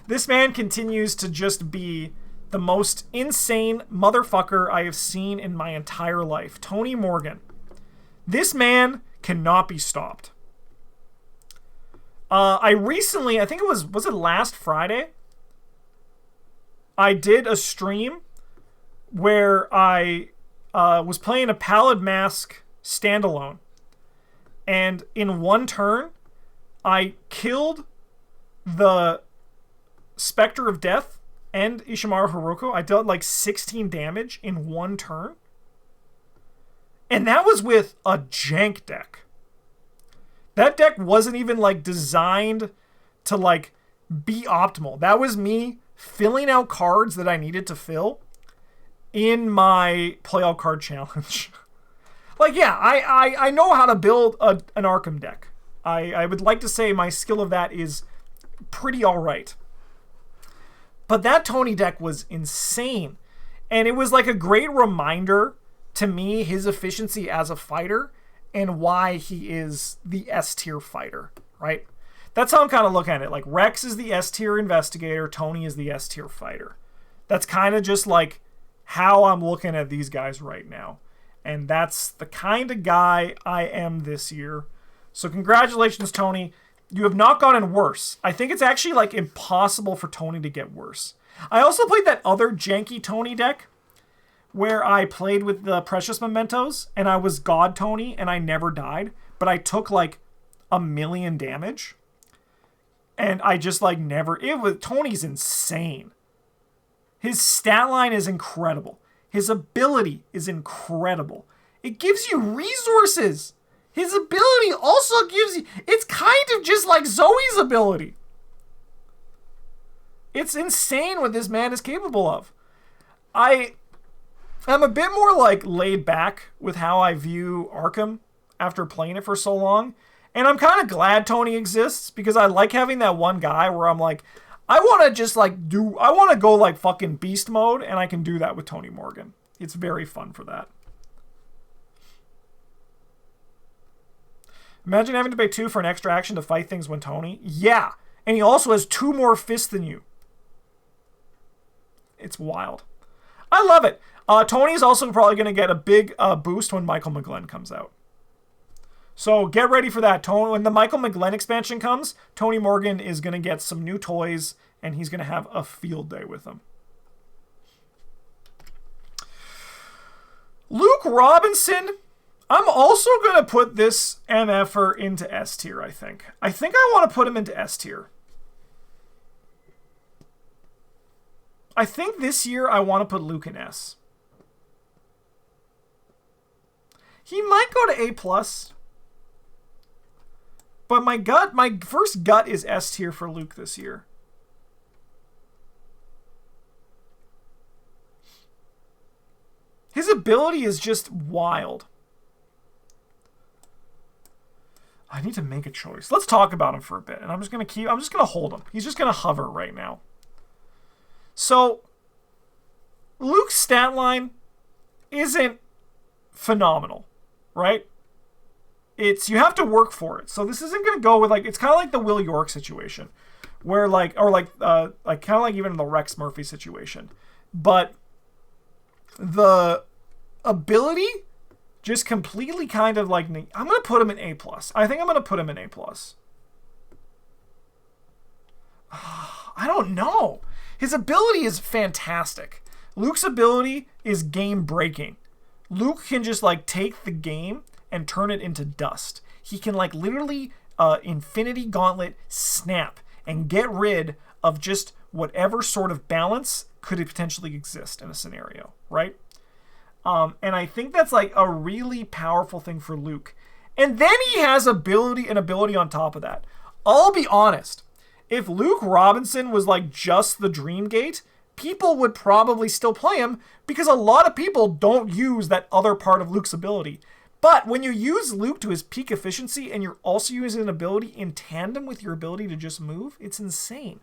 [SPEAKER 1] This man continues to just be the most insane motherfucker I have seen in my entire life. Tony Morgan. This man cannot be stopped. I think it was it last Friday? I did a stream where I was playing a Pallid Mask standalone. And in one turn, I killed the Spectre of Death and Ishimaru Hiroko. I dealt like 16 damage in one turn. And that was with a jank deck. That deck wasn't even like designed to like be optimal. That was me filling out cards that I needed to fill in my play all card challenge. Like, yeah, I know how to build an Arkham deck. I would like to say my skill of that is pretty alright. But that Tony deck was insane. And it was like a great reminder to me, his efficiency as a fighter and why he is the S tier fighter, right? That's how I'm kind of looking at it. Like, Rex is the S tier investigator, Tony is the S tier fighter. That's kind of just like how I'm looking at these guys right now. And that's the kind of guy I am this year. So congratulations, Tony. You have not gotten worse. I think it's actually like impossible for Tony to get worse. I also played that other janky Tony deck where I played with the Precious Mementos and I was God Tony and I never died, but I took like 1,000,000 damage. And I just like Tony's insane. His stat line is incredible. His ability is incredible. It gives you resources. His ability also gives you... It's kind of just like Zoe's ability. It's insane what this man is capable of. I'm a bit more like laid back with how I view Arkham after playing it for so long. And I'm kind of glad Tony exists because I like having that one guy where I'm like, I want to just like I want to go like fucking beast mode, and I can do that with Tony Morgan. It's very fun for that. Imagine having to pay 2 for an extra action to fight things when Tony. Yeah, and he also has 2 more fists than you. It's wild. I love it. Tony's also probably going to get a big boost when Michael McGlenn comes out. So get ready for that. When the Michael McGlenn expansion comes, Tony Morgan is going to get some new toys, and he's going to have a field day with them. Luke Robinson, I'm also going to put this MFer into S tier, I think. I think I want to put him into S tier. I think this year I want to put Luke in S. He might go to A+. But my first gut is S tier for Luke this year. His ability is just wild. I need to make a choice. Let's talk about him for a bit. And I'm just going to hold him. He's just going to hover right now. So, Luke's stat line isn't phenomenal, right? you have to work for it. So this isn't going to go with, like, it's kind of like the Will York situation, where like kind of like even the Rex Murphy situation, but the ability just completely kind of like, I'm going to put him in A+. I think I'm going to put him in A+. I don't know. His ability is fantastic. Luke's ability is game breaking. Luke can just like take the game and turn it into dust. He can like literally Infinity Gauntlet snap and get rid of just whatever sort of balance could potentially exist in a scenario, right? And I think that's like a really powerful thing for Luke. And then he has an ability on top of that. I'll be honest. If Luke Robinson was like just the Dreamgate, people would probably still play him because a lot of people don't use that other part of Luke's ability. But when you use Luke to his peak efficiency and you're also using an ability in tandem with your ability to just move, it's insane.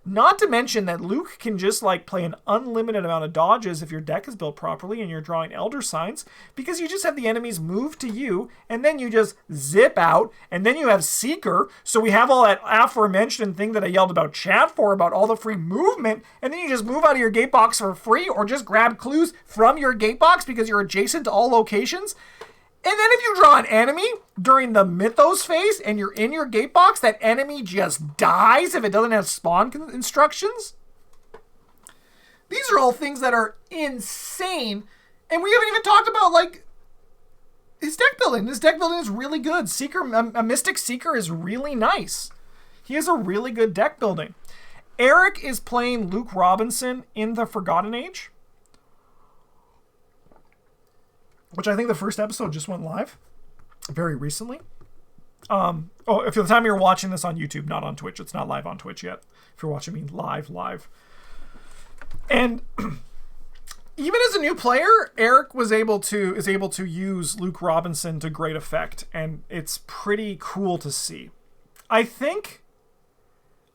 [SPEAKER 1] Not to mention that Luke can just like play an unlimited amount of dodges if your deck is built properly and you're drawing Elder Signs, because you just have the enemies move to you and then you just zip out, and then you have Seeker. So we have all that aforementioned thing that I yelled about chat for, about all the free movement, and then you just move out of your gate box for free or just grab clues from your gate box because you're adjacent to all locations. And then if you draw an enemy during the Mythos phase and you're in your gate box, that enemy just dies if it doesn't have spawn instructions. These are all things that are insane. And we haven't even talked about, like, his deck building. His deck building is really good. A Mystic Seeker is really nice. He has a really good deck building. Eric is playing Luke Robinson in the Forgotten Age, which I think the first episode just went live very recently. If the time you're watching this on YouTube, not on Twitch, it's not live on Twitch yet. If you're watching me live. And even as a new player, Eric is able to use Luke Robinson to great effect, and it's pretty cool to see. I think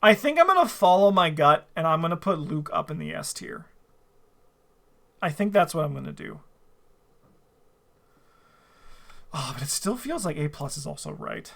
[SPEAKER 1] I'm gonna follow my gut, and I'm gonna put Luke up in the S tier. I think that's what I'm gonna do. Oh, but it still feels like A+ is also right.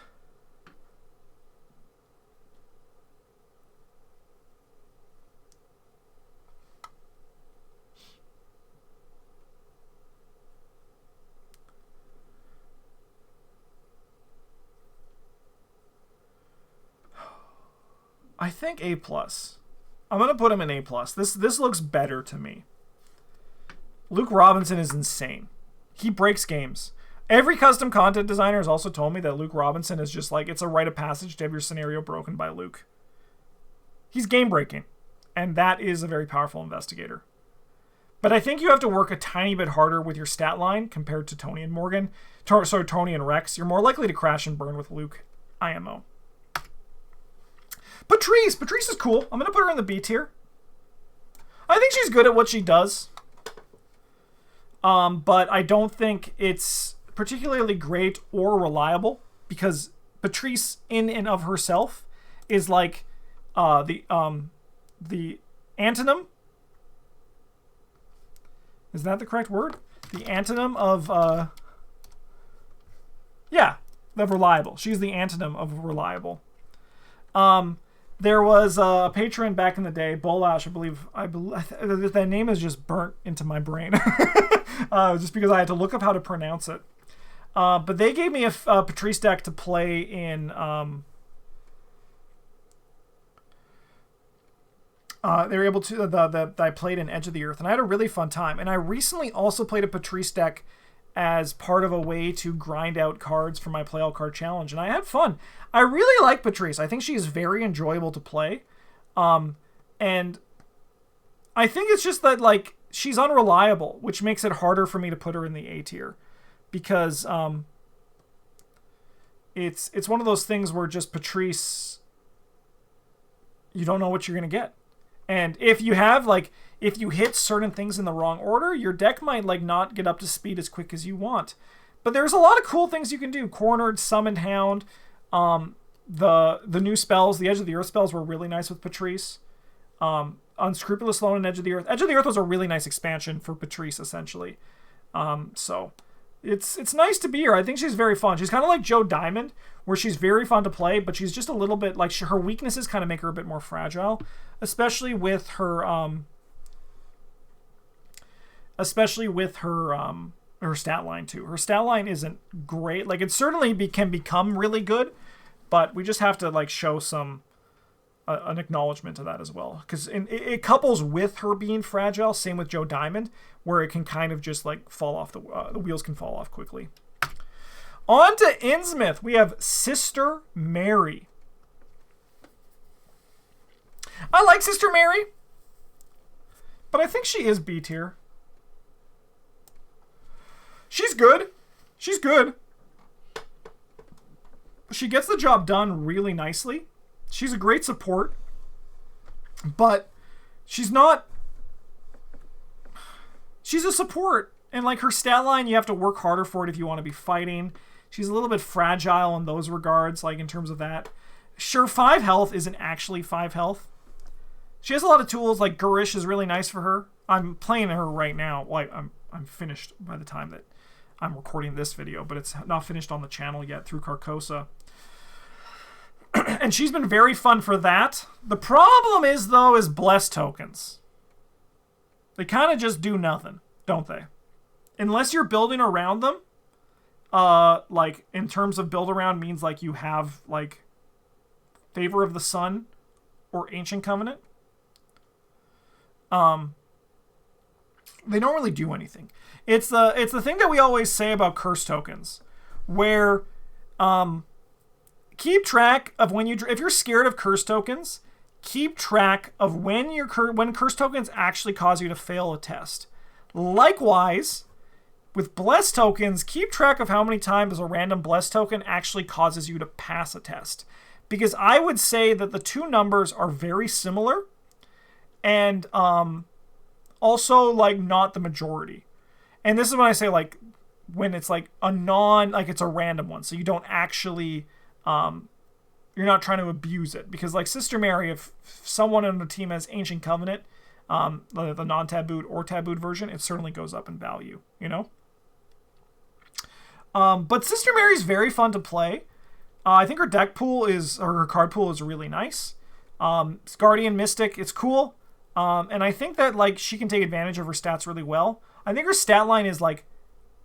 [SPEAKER 1] I think A+. I'm going to put him in A+. This looks better to me. Luke Robinson is insane. He breaks games. Every custom content designer has also told me that Luke Robinson is just like, it's a rite of passage to have your scenario broken by Luke. He's game breaking, and that is a very powerful investigator. But I think you have to work a tiny bit harder with your stat line compared to Tony and Morgan. Tony and Rex. You're more likely to crash and burn with Luke IMO. Patrice is cool. I'm going to put her in the B tier. I think she's good at what she does. But I don't think it's particularly great or reliable, because Patrice in and of herself is like the antonym. Is that the correct word? The antonym of of reliable. She's the antonym of reliable. There was a patron back in the day, Bolash, I believe that name is just burnt into my brain, just because I had to look up how to pronounce it. But they gave me a Patrice deck to play in. They were able to that I played in Edge of the Earth, and I had a really fun time. And I recently also played a Patrice deck as part of a way to grind out cards for my Play All Card Challenge, and I had fun. I really like Patrice. I think she is very enjoyable to play, and I think it's just that, like, she's unreliable, which makes it harder for me to put her in the A tier, because it's one of those things where just Patrice, you don't know what you're gonna get. And if you hit certain things in the wrong order, your deck might like not get up to speed as quick as you want. But there's a lot of cool things you can do. Cornered, Summoned Hound, the new spells, the Edge of the Earth spells were really nice with Patrice. Unscrupulous Loan and Edge of the Earth. Edge of the Earth was a really nice expansion for Patrice, essentially. So It's nice to be her. I think she's very fun. She's kind of like Joe Diamond, where she's very fun to play, but she's just a little bit like her weaknesses kind of make her a bit more fragile, especially with her her stat line too. Her stat line isn't great. Like it certainly can become really good, but we just have to like show some an acknowledgement to that as well, because it couples with her being fragile. Same with Joe Diamond, where it can kind of just like fall off the wheels can fall off quickly. On to Innsmouth, we have Sister Mary. I like Sister Mary, but I think she is B tier. She's good. She's good. She gets the job done really nicely. She's a great support, but she's not... She's a support, and like her stat line, you have to work harder for it if you want to be fighting. She's a little bit fragile in those regards, like in terms of that. Sure, 5 health isn't actually 5 health. She has a lot of tools, like Gurish is really nice for her. I'm playing her right now. Well, I'm finished by the time that I'm recording this video, but it's not finished on the channel yet through Carcosa. And she's been very fun for that. The problem is, though, is bless tokens. They kind of just do nothing, don't they? Unless you're building around them. Like, in terms of build around means, like, you have, like, Favor of the Sun or Ancient Covenant. They don't really do anything. It's the thing that we always say about curse tokens, where keep track of when if you're scared of curse tokens, keep track of when curse tokens actually cause you to fail a test. Likewise, with bless tokens, keep track of how many times a random bless token actually causes you to pass a test, because I would say that the two numbers are very similar, and also like not the majority. And this is when I say like when it's like like it's a random one, so you don't actually you're not trying to abuse it, because like Sister Mary, if someone on the team has Ancient Covenant, the non-tabooed or tabooed version, it certainly goes up in value, you know. But Sister Mary's very fun to play. I think her deck pool or her card pool is really nice. Guardian Mystic, it's cool. And I think that like she can take advantage of her stats really well. I think her stat line is like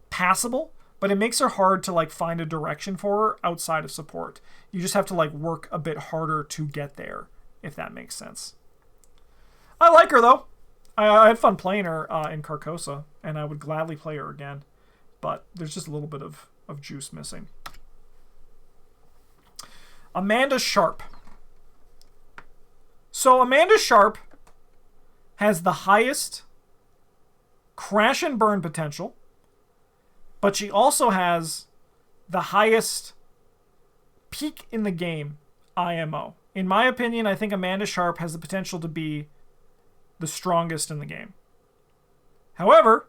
[SPEAKER 1] passable, but it makes her hard to like find a direction for her outside of support. You just have to like work a bit harder to get there, if that makes sense. I like her though. I had fun playing her in Carcosa, and I would gladly play her again, but there's just a little bit of juice missing. Amanda Sharp. So Amanda Sharp has the highest crash and burn potential, but she also has the highest peak in the game IMO. In my opinion, I think Amanda Sharp has the potential to be the strongest in the game. However,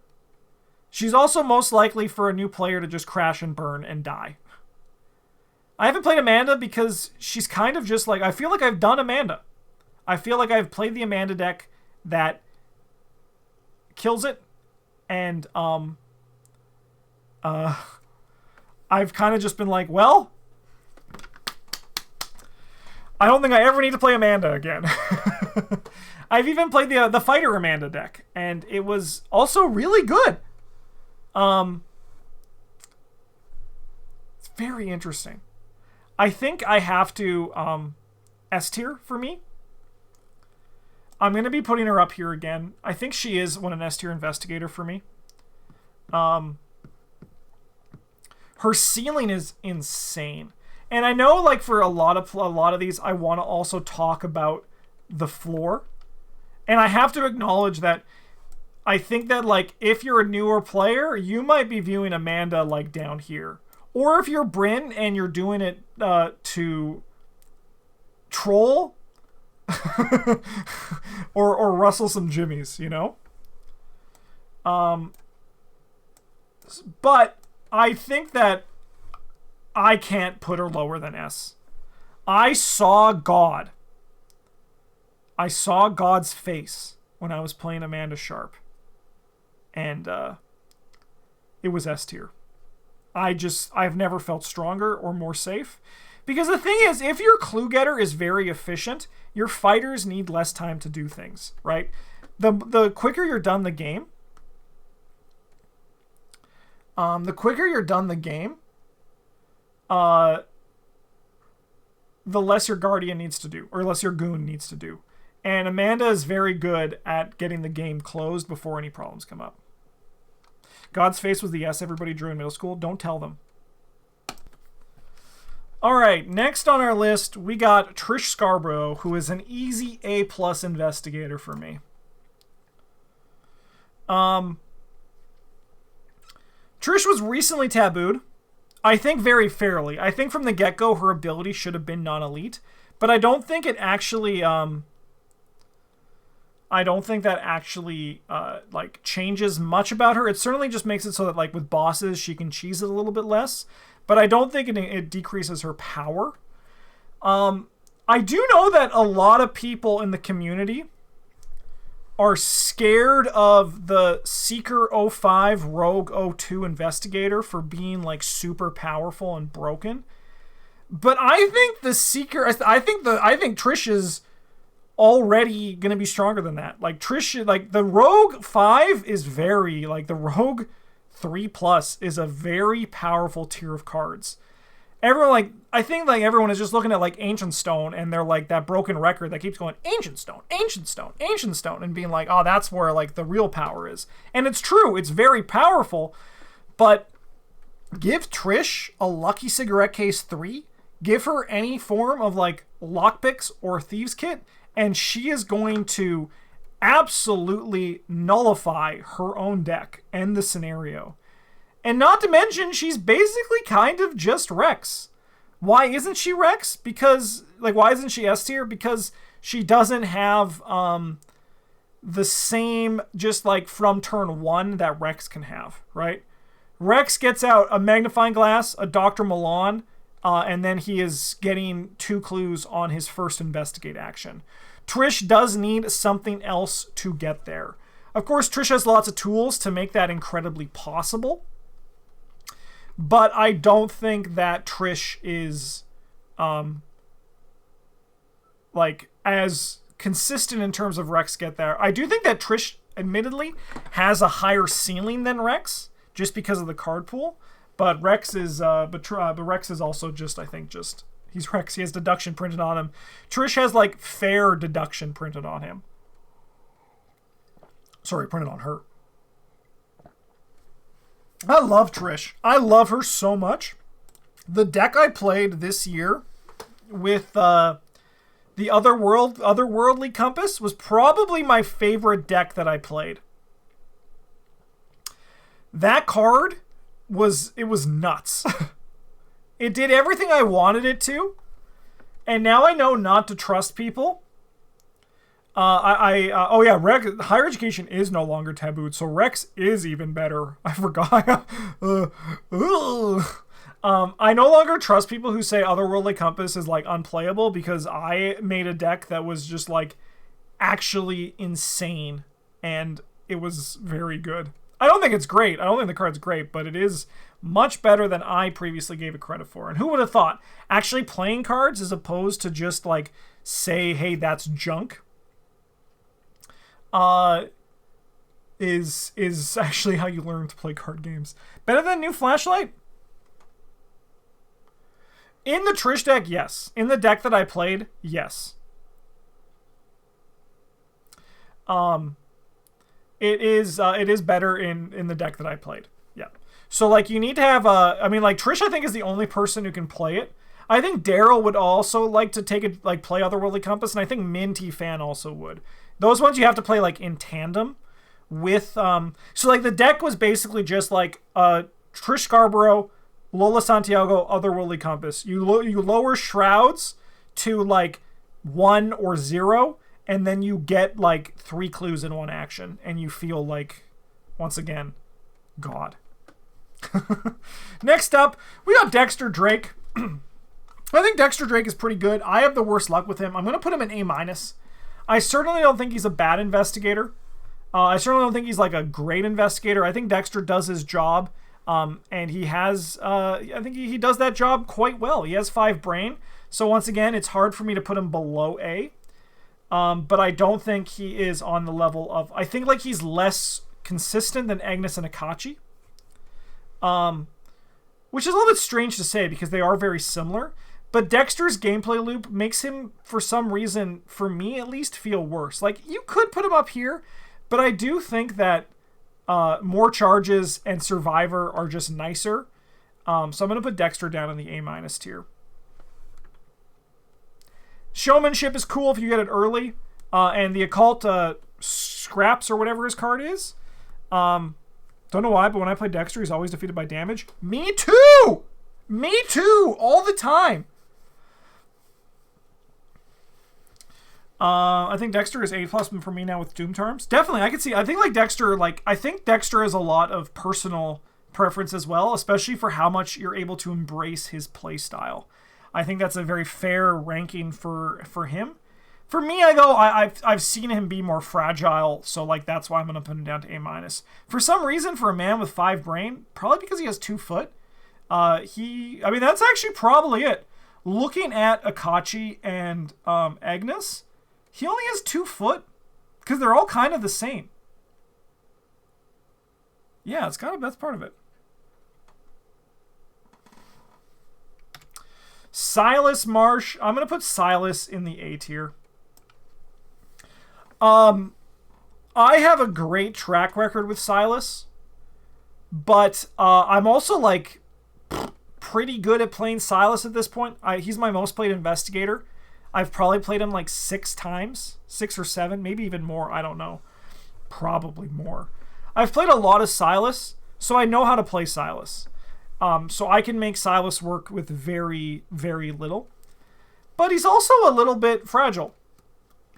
[SPEAKER 1] she's also most likely for a new player to just crash and burn and die. I haven't played Amanda because she's kind of just like, I feel like I've done Amanda. I feel like I've played the Amanda deck that kills it, and I've kind of just been like, well, I don't think I ever need to play Amanda again. I've even played the Fighter Amanda deck, and it was also really good. It's very interesting. I think I have to S tier for me. I'm going to be putting her up here again. I think she is an S tier investigator for me. Her ceiling is insane. And I know like for a lot of these, I want to also talk about the floor. And I have to acknowledge that I think that like if you're a newer player, you might be viewing Amanda like down here. Or if you're Bryn and you're doing it to troll or rustle some jimmies, you know? But I think that I can't put her lower than S. I saw God. I saw God's face when I was playing Amanda Sharp. And it was S tier. I've never felt stronger or more safe. Because the thing is, if your clue getter is very efficient, your fighters need less time to do things, right? The quicker you're done the game, the less your guardian needs to do, or less your goon needs to do. And Amanda is very good at getting the game closed before any problems come up. God's face was the yes everybody drew in middle school. Don't tell them. All right, next on our list, we got Trish Scarborough, who is an easy A+ investigator for me. Trish was recently tabooed. I think very fairly. I think from the get-go her ability should have been non-elite, but I don't think it actually like changes much about her. It certainly just makes it so that like with bosses she can cheese it a little bit less, but I don't think it decreases her power. I do know that a lot of people in the community are scared of the Seeker 05 Rogue 02 Investigator for being like super powerful and broken. But I think the Seeker, I think Trish is already going to be stronger than that. Like Trish, like the Rogue 5 is very, like the Rogue 3+ is a very powerful tier of cards. Everyone, like, I think like everyone is just looking at like Ancient Stone and they're like that broken record that keeps going Ancient Stone, Ancient Stone, Ancient Stone, and being like, oh, that's where like the real power is. And it's true, it's very powerful, but give Trish a Lucky Cigarette Case 3, give her any form of like lockpicks or thieves kit, and she is going to absolutely nullify her own deck and the scenario. And not to mention, she's basically kind of just Rex. Why isn't she Rex? Because, like, why isn't she S tier? Because she doesn't have the same, just like from turn 1 that Rex can have, right? Rex gets out a magnifying glass, a Dr. Milan, and then he is getting 2 clues on his first investigate action. Trish does need something else to get there. Of course, Trish has lots of tools to make that incredibly possible. But I don't think that Trish is like as consistent in terms of Rex get there. I do think that Trish admittedly has a higher ceiling than Rex just because of the card pool, but Rex is Rex is also just, I think, just he's Rex. He has deduction printed on him. Trish has like fair deduction printed on him. Sorry, printed on her. I love Trish. I love her so much. The deck I played this year with the Otherworldly Compass was probably my favorite deck that I played. That card was nuts. It did everything I wanted it to, and now I know not to trust people. Rex, higher education is no longer tabooed, so Rex is even better. I forgot. I no longer trust people who say Otherworldly Compass is like unplayable, because I made a deck that was just like actually insane, and it was very good. I don't think it's great. I don't think the card's great, but it is much better than I previously gave it credit for. And who would have thought? Actually playing cards as opposed to just like say, hey, that's junk. Is actually how you learn to play card games. Better than New Flashlight? In the Trish deck, yes. In the deck that I played, yes. It is better in the deck that I played. Yeah. So like you need to have Trish I think is the only person who can play it. I think Daryl would also like to take it, like play Otherworldly Compass, and I think Minty Fan also would. Those ones you have to play like in tandem with so like the deck was basically just like Trish Scarborough, Lola Santiago, Otherworldly Compass. You lower Shrouds to like 1 or 0, and then you get like 3 clues in one action, and you feel like, once again, God. Next up, we got Dexter Drake. I think Dexter Drake is pretty good. I have the worst luck with him. I'm going to put him in A-. I certainly don't think he's a bad investigator. I certainly don't think he's like a great investigator. I think Dexter does his job. And he has, I think he does that job quite well. He has 5 brain. So once again, it's hard for me to put him below A. But I don't think he is on the level of... I think like he's less consistent than Agnes and Akachi. Which is a little bit strange to say because they are very similar. But Dexter's gameplay loop makes him, for some reason, for me at least, feel worse. Like, you could put him up here, but I do think that More Charges and Survivor are just nicer. So I'm going to put Dexter down in the A- tier. Showmanship is cool if you get it early. And the Occult Scraps or whatever his card is. Don't know why, but when I play Dexter, he's always defeated by damage. Me too! Me too! All the time. I think Dexter is A+ for me now with Doom Charms. Definitely, I can see. I think like Dexter, I think Dexter has a lot of personal preference as well, especially for how much you're able to embrace his play style. I think that's a very fair ranking for him. For me, I've seen him be more fragile, so like that's why I'm gonna put him down to A-. For some reason, for a man with 5 brain, probably because he has 2 foot. I mean that's actually probably it. Looking at Akachi and Agnes, he only has 2 foot because they're all kind of the same. Yeah, that's part of it. Silas Marsh. I'm going to put Silas in the A tier. I have a great track record with Silas, but I'm also like pretty good at playing Silas at this point. He's my most played investigator. I've probably played him like 6 times, 6 or 7, maybe even more. I don't know. Probably more. I've played a lot of Silas, so I know how to play Silas. So I can make Silas work with very, very little. But he's also a little bit fragile.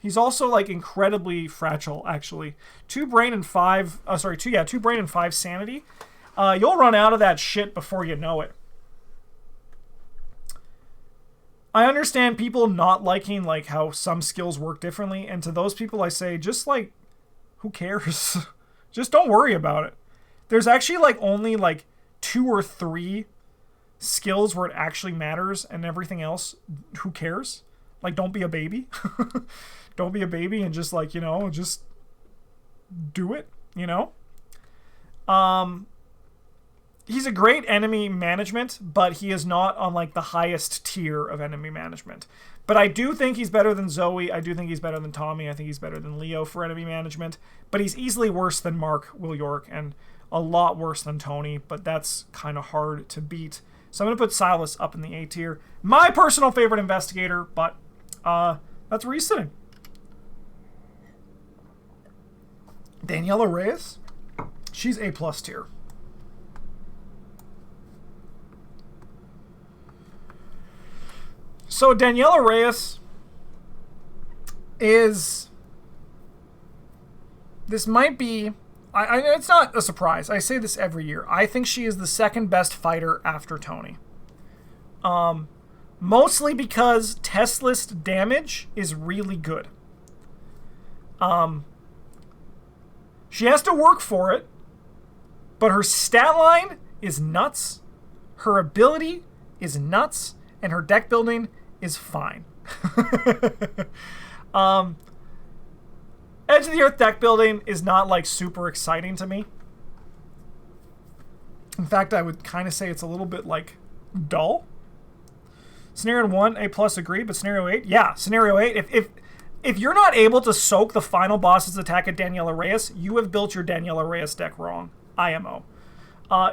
[SPEAKER 1] He's also like incredibly fragile, actually. 2 brain and 5, 2 brain and 5 sanity. You'll run out of that shit before you know it. I understand people not liking like how some skills work differently, and to those people I say, just like, who cares? Just don't worry about it. There's actually like only like 2 or 3 skills where it actually matters, and everything else, who cares? Like, don't be a baby. Don't be a baby and just like, just do it, He's a great enemy management, but he is not on like the highest tier of enemy management. But I do think he's better than Zoe. I do think he's better than Tommy. I think he's better than Leo for enemy management. But he's easily worse than Mark Will York and a lot worse than Tony. But that's kind of hard to beat. So I'm going to put Silas up in the A tier. My personal favorite investigator, but that's where he's sitting. Daniela Reyes. She's A+ tier. So Daniela Reyes is... This might be... it's not a surprise. I say this every year. I think she is the second best fighter after Tony. Mostly because test list damage is really good. She has to work for it, but her stat line is nuts. Her ability is nuts, and her deck building is fine. Edge of the Earth deck building is not like super exciting to me. In fact, I would kind of say it's a little bit like dull. Scenario 1, A+ agree, but Scenario 8, yeah, Scenario 8. If you're not able to soak the final boss's attack at Daniela Reyes, you have built your Daniela Reyes deck wrong. IMO.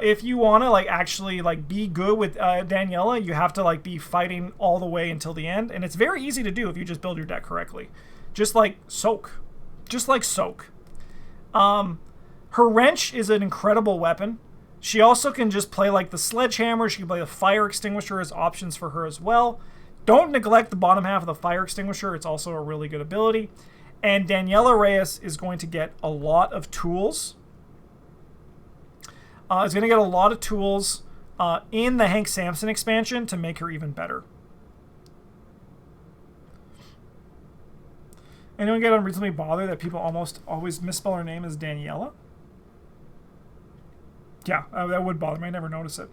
[SPEAKER 1] If you want to like actually like be good with Daniela, you have to like be fighting all the way until the end, and it's very easy to do if you just build your deck correctly. Just like soak. Her wrench is an incredible weapon. She also can just play like the sledgehammer. She can play the fire extinguisher as options for her as well. Don't neglect the bottom half of the fire extinguisher. It's also a really good ability. And Daniela Reyes is going to get a lot of tools. Is going to get a lot of tools in the Hank Sampson expansion to make her even better. Anyone get unreasonably bothered that people almost always misspell her name as Daniela? Yeah, that would bother me. I never notice it.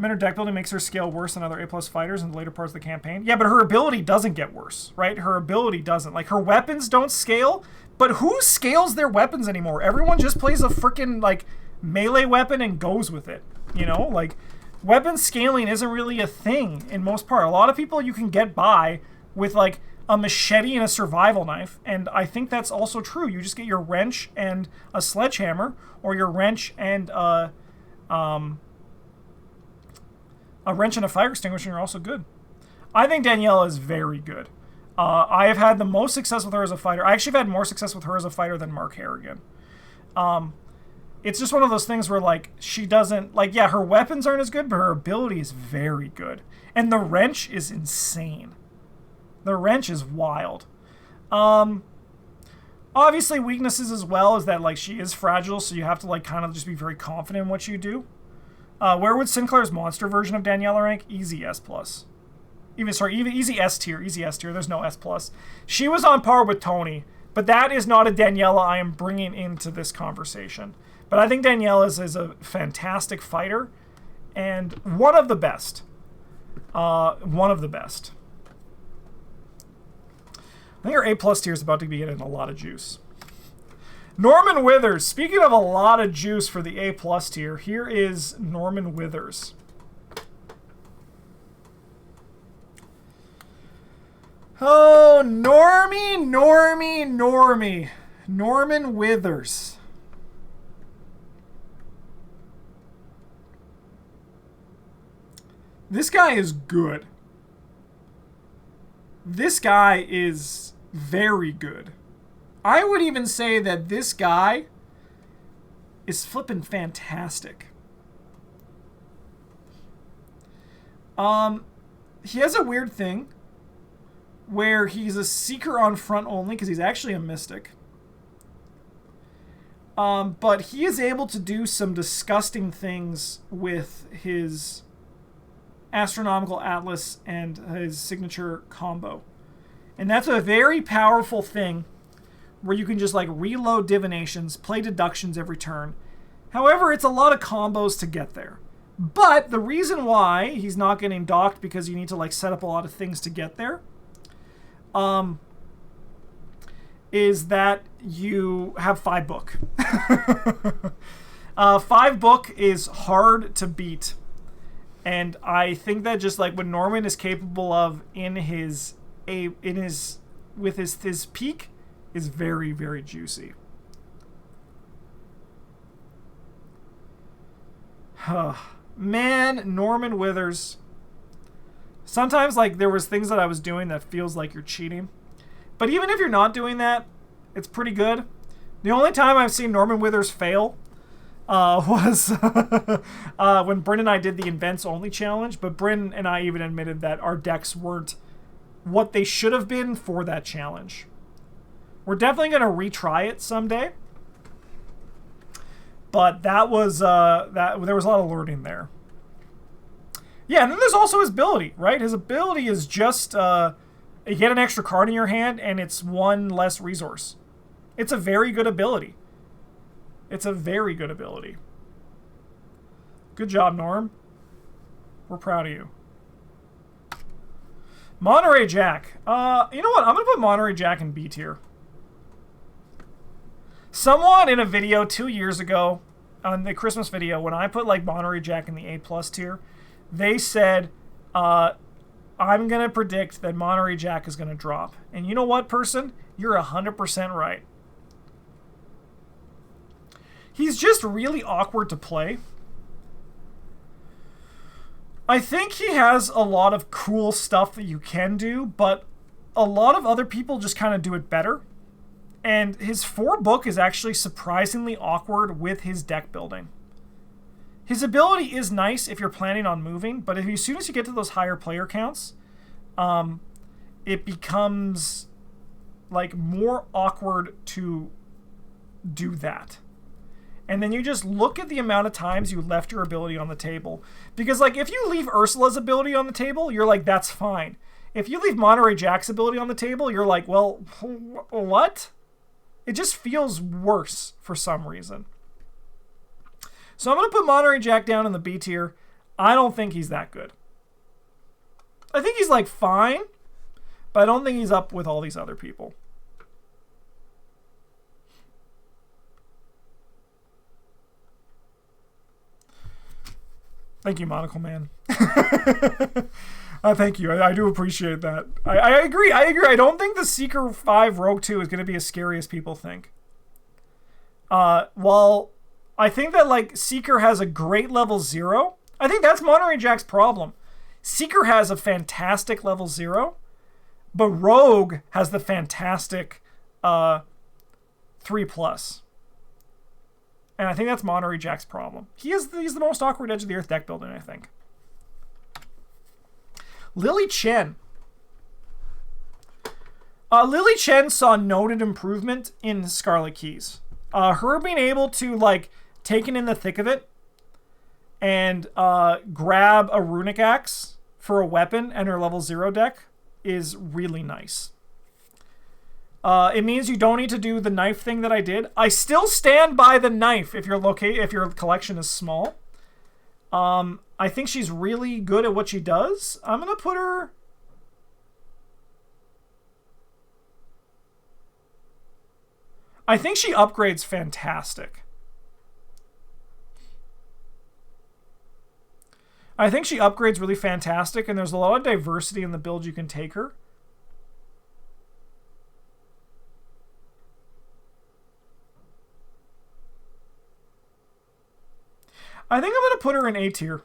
[SPEAKER 1] Her deck building makes her scale worse than other A+ fighters in the later parts of the campaign. Yeah, but her ability doesn't get worse, right? Her ability doesn't. Like, her weapons don't scale, but who scales their weapons anymore? Everyone just plays a freaking, like, melee weapon and goes with it, you know? Like, weapon scaling isn't really a thing in most part. A lot of people you can get by with, like, a machete and a survival knife, and I think that's also true. You just get your wrench and a sledgehammer, or your wrench and a wrench and a fire extinguisher are also good. I think Daniela is very good. I have had the most success with her as a fighter. I actually have had more success with her as a fighter than Mark Harrigan. It's just one of those things where, like, she doesn't... Like, yeah, her weapons aren't as good, but her ability is very good. And the wrench is insane. The wrench is wild. Obviously, weaknesses as well is that, like, she is fragile, so you have to, like, kind of just be very confident in what you do. Where would Sinclair's monster version of Daniela rank? Easy S+. Even easy S tier. Easy S tier. There's no S+. She was on par with Tony, but that is not a Daniela I am bringing into this conversation. But I think Daniela is a fantastic fighter and one of the best. One of the best. I think our A+ tier is about to be getting a lot of juice. Norman Withers. Speaking of a lot of juice for the A+ tier, here is Norman Withers. Oh, Normie. Norman Withers. This guy is good. This guy is very good. I would even say that this guy is flipping fantastic. He has a weird thing where he's a seeker on front only because he's actually a mystic. But he is able to do some disgusting things with his Astronomical Atlas and his signature combo. And that's a very powerful thing where you can just, like, reload divinations, play deductions every turn. However, it's a lot of combos to get there. But the reason why he's not getting docked, because you need to, like, set up a lot of things to get there, is that you have 5 book. 5 book is hard to beat. And I think that just, like, what Norman is capable of with his peak is very, very juicy. Man, Norman Withers. Sometimes, like, there was things that I was doing that feels like you're cheating. But even if you're not doing that, it's pretty good. The only time I've seen Norman Withers fail was when Bryn and I did the Invents Only challenge. But Bryn and I even admitted that our decks weren't what they should have been for that challenge. We're definitely going to retry it someday. But that was there was a lot of learning there. Yeah, and then there's also his ability, right? His ability is just you get an extra card in your hand and it's 1 less resource. It's a very good ability. It's a very good ability. Good job, Norm. We're proud of you. Monterey Jack. You know what? I'm going to put Monterey Jack in B tier. Someone in a video 2 years ago, on the Christmas video, when I put, like, Monterey Jack in the A+ tier, they said, I'm going to predict that Monterey Jack is going to drop. And you know what, person? You're 100% right. He's just really awkward to play. I think he has a lot of cool stuff that you can do, but a lot of other people just kind of do it better. And his 4 book is actually surprisingly awkward with his deck building. His ability is nice if you're planning on moving, but as soon as you get to those higher player counts, it becomes, like, more awkward to do that. And then you just look at the amount of times you left your ability on the table. Because, like, if you leave Ursula's ability on the table, you're like, that's fine. If you leave Monterey Jack's ability on the table, you're like, well, what? It just feels worse for some reason. So I'm going to put Monterey Jack down in the B tier. I don't think he's that good. I think he's like fine, but I don't think he's up with all these other people. Thank you, Monocle Man. Thank you. I do appreciate that. I agree. I don't think the Seeker 5 Rogue 2 is going to be as scary as people think. While I think that like Seeker has a great level 0, I think that's Monterey Jack's problem. Seeker has a fantastic level 0, but Rogue has the fantastic 3+. And I think that's Monterey Jack's problem. He's the most awkward Edge of the Earth deck building, I think. Lily Chen. Lily Chen saw noted improvement in Scarlet Keys. Her being able to like take it in the thick of it and grab a Runic Axe for a weapon and her level 0 deck is really nice. It means you don't need to do the knife thing that I did. I still stand by the knife if your collection is small. I think she's really good at what she does. I'm going to put her... I think she upgrades fantastic. I think she upgrades really fantastic, and there's a lot of diversity in the build you can take her. I think I'm going to put her in A tier.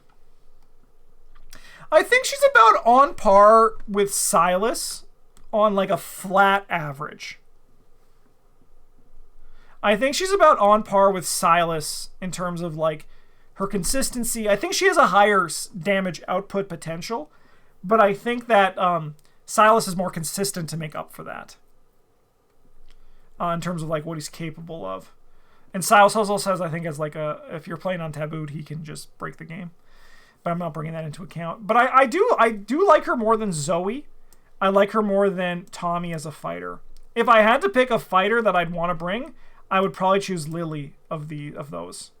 [SPEAKER 1] I think she's about on par with Silas on like a flat average. I think she's about on par with Silas in terms of like her consistency. I think she has a higher damage output potential, but I think that Silas is more consistent to make up for that in terms of like what he's capable of. And Silas also says, I think, as like if you're playing on Tabooed, he can just break the game. But I'm not bringing that into account. But I do like her more than Zoe. I like her more than Tommy as a fighter. If I had to pick a fighter that I'd want to bring, I would probably choose Lily of those.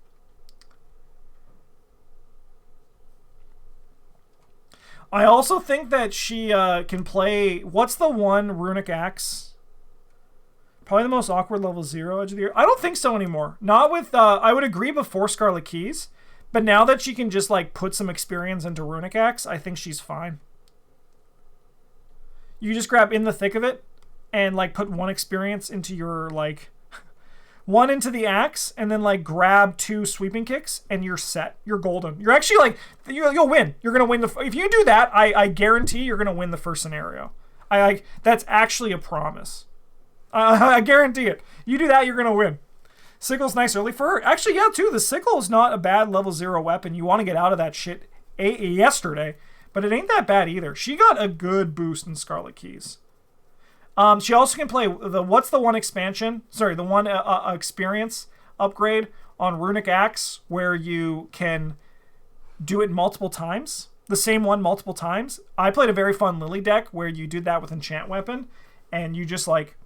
[SPEAKER 1] I also think that she can play... What's the one Runic Axe? Probably the most awkward level 0 Edge of the Earth. I don't think so anymore. Not with... I would agree before Scarlet Keys. But now that she can just like put some experience into Runic Axe, I think she's fine. You just grab in the thick of it and like put 1 experience into your like... 1 into the axe, and then like grab 2 sweeping kicks, and you're set. You're golden. You're actually like... You'll win. You're going to win the... If you do that, I guarantee you're going to win the first scenario. That's actually a promise. I guarantee it. You do that, you're going to win. Sickle's nice early for her. Actually, yeah, too. The sickle is not a bad level 0 weapon. You want to get out of that shit yesterday, but it ain't that bad either. She got a good boost in Scarlet Keys. She also can play what's the one expansion? Sorry, the one experience upgrade on Runic Axe where you can do it multiple times. The same one multiple times. I played a very fun Lily deck where you did that with Enchant Weapon, and you just like...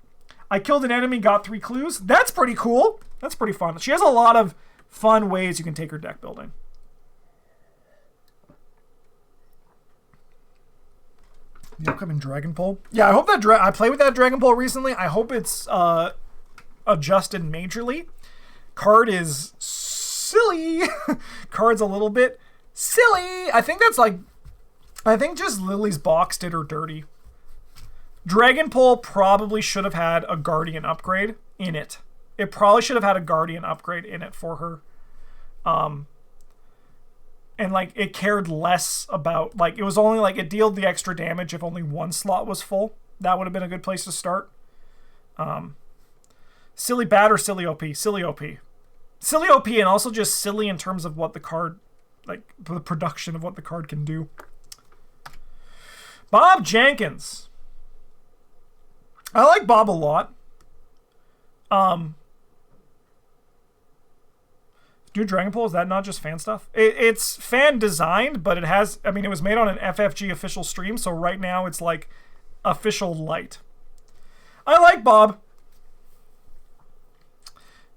[SPEAKER 1] I killed an enemy, got 3 clues. That's pretty cool. That's pretty fun. She has a lot of fun ways you can take her deck building. The upcoming Dragon Pole. Yeah, I hope that... I played with that Dragon Pole recently. I hope it's adjusted majorly. Card is silly. Card's a little bit silly. I think that's like... I think just Lily's box did her dirty. Dragon Pole probably should have had a Guardian upgrade in it. It probably should have had a Guardian upgrade in it for her. And like it cared less about, like it was only like it dealt the extra damage if only 1 slot was full. That would have been a good place to start. Silly bad or silly OP? Silly OP. Silly OP, and also just silly in terms of what the card, like the production of what the card can do. Bob Jenkins. I like Bob a lot. Dude, Dragon Pole, is that not just fan stuff? It's fan designed, but it has... I mean, it was made on an FFG official stream, so right now it's like official light. I like Bob.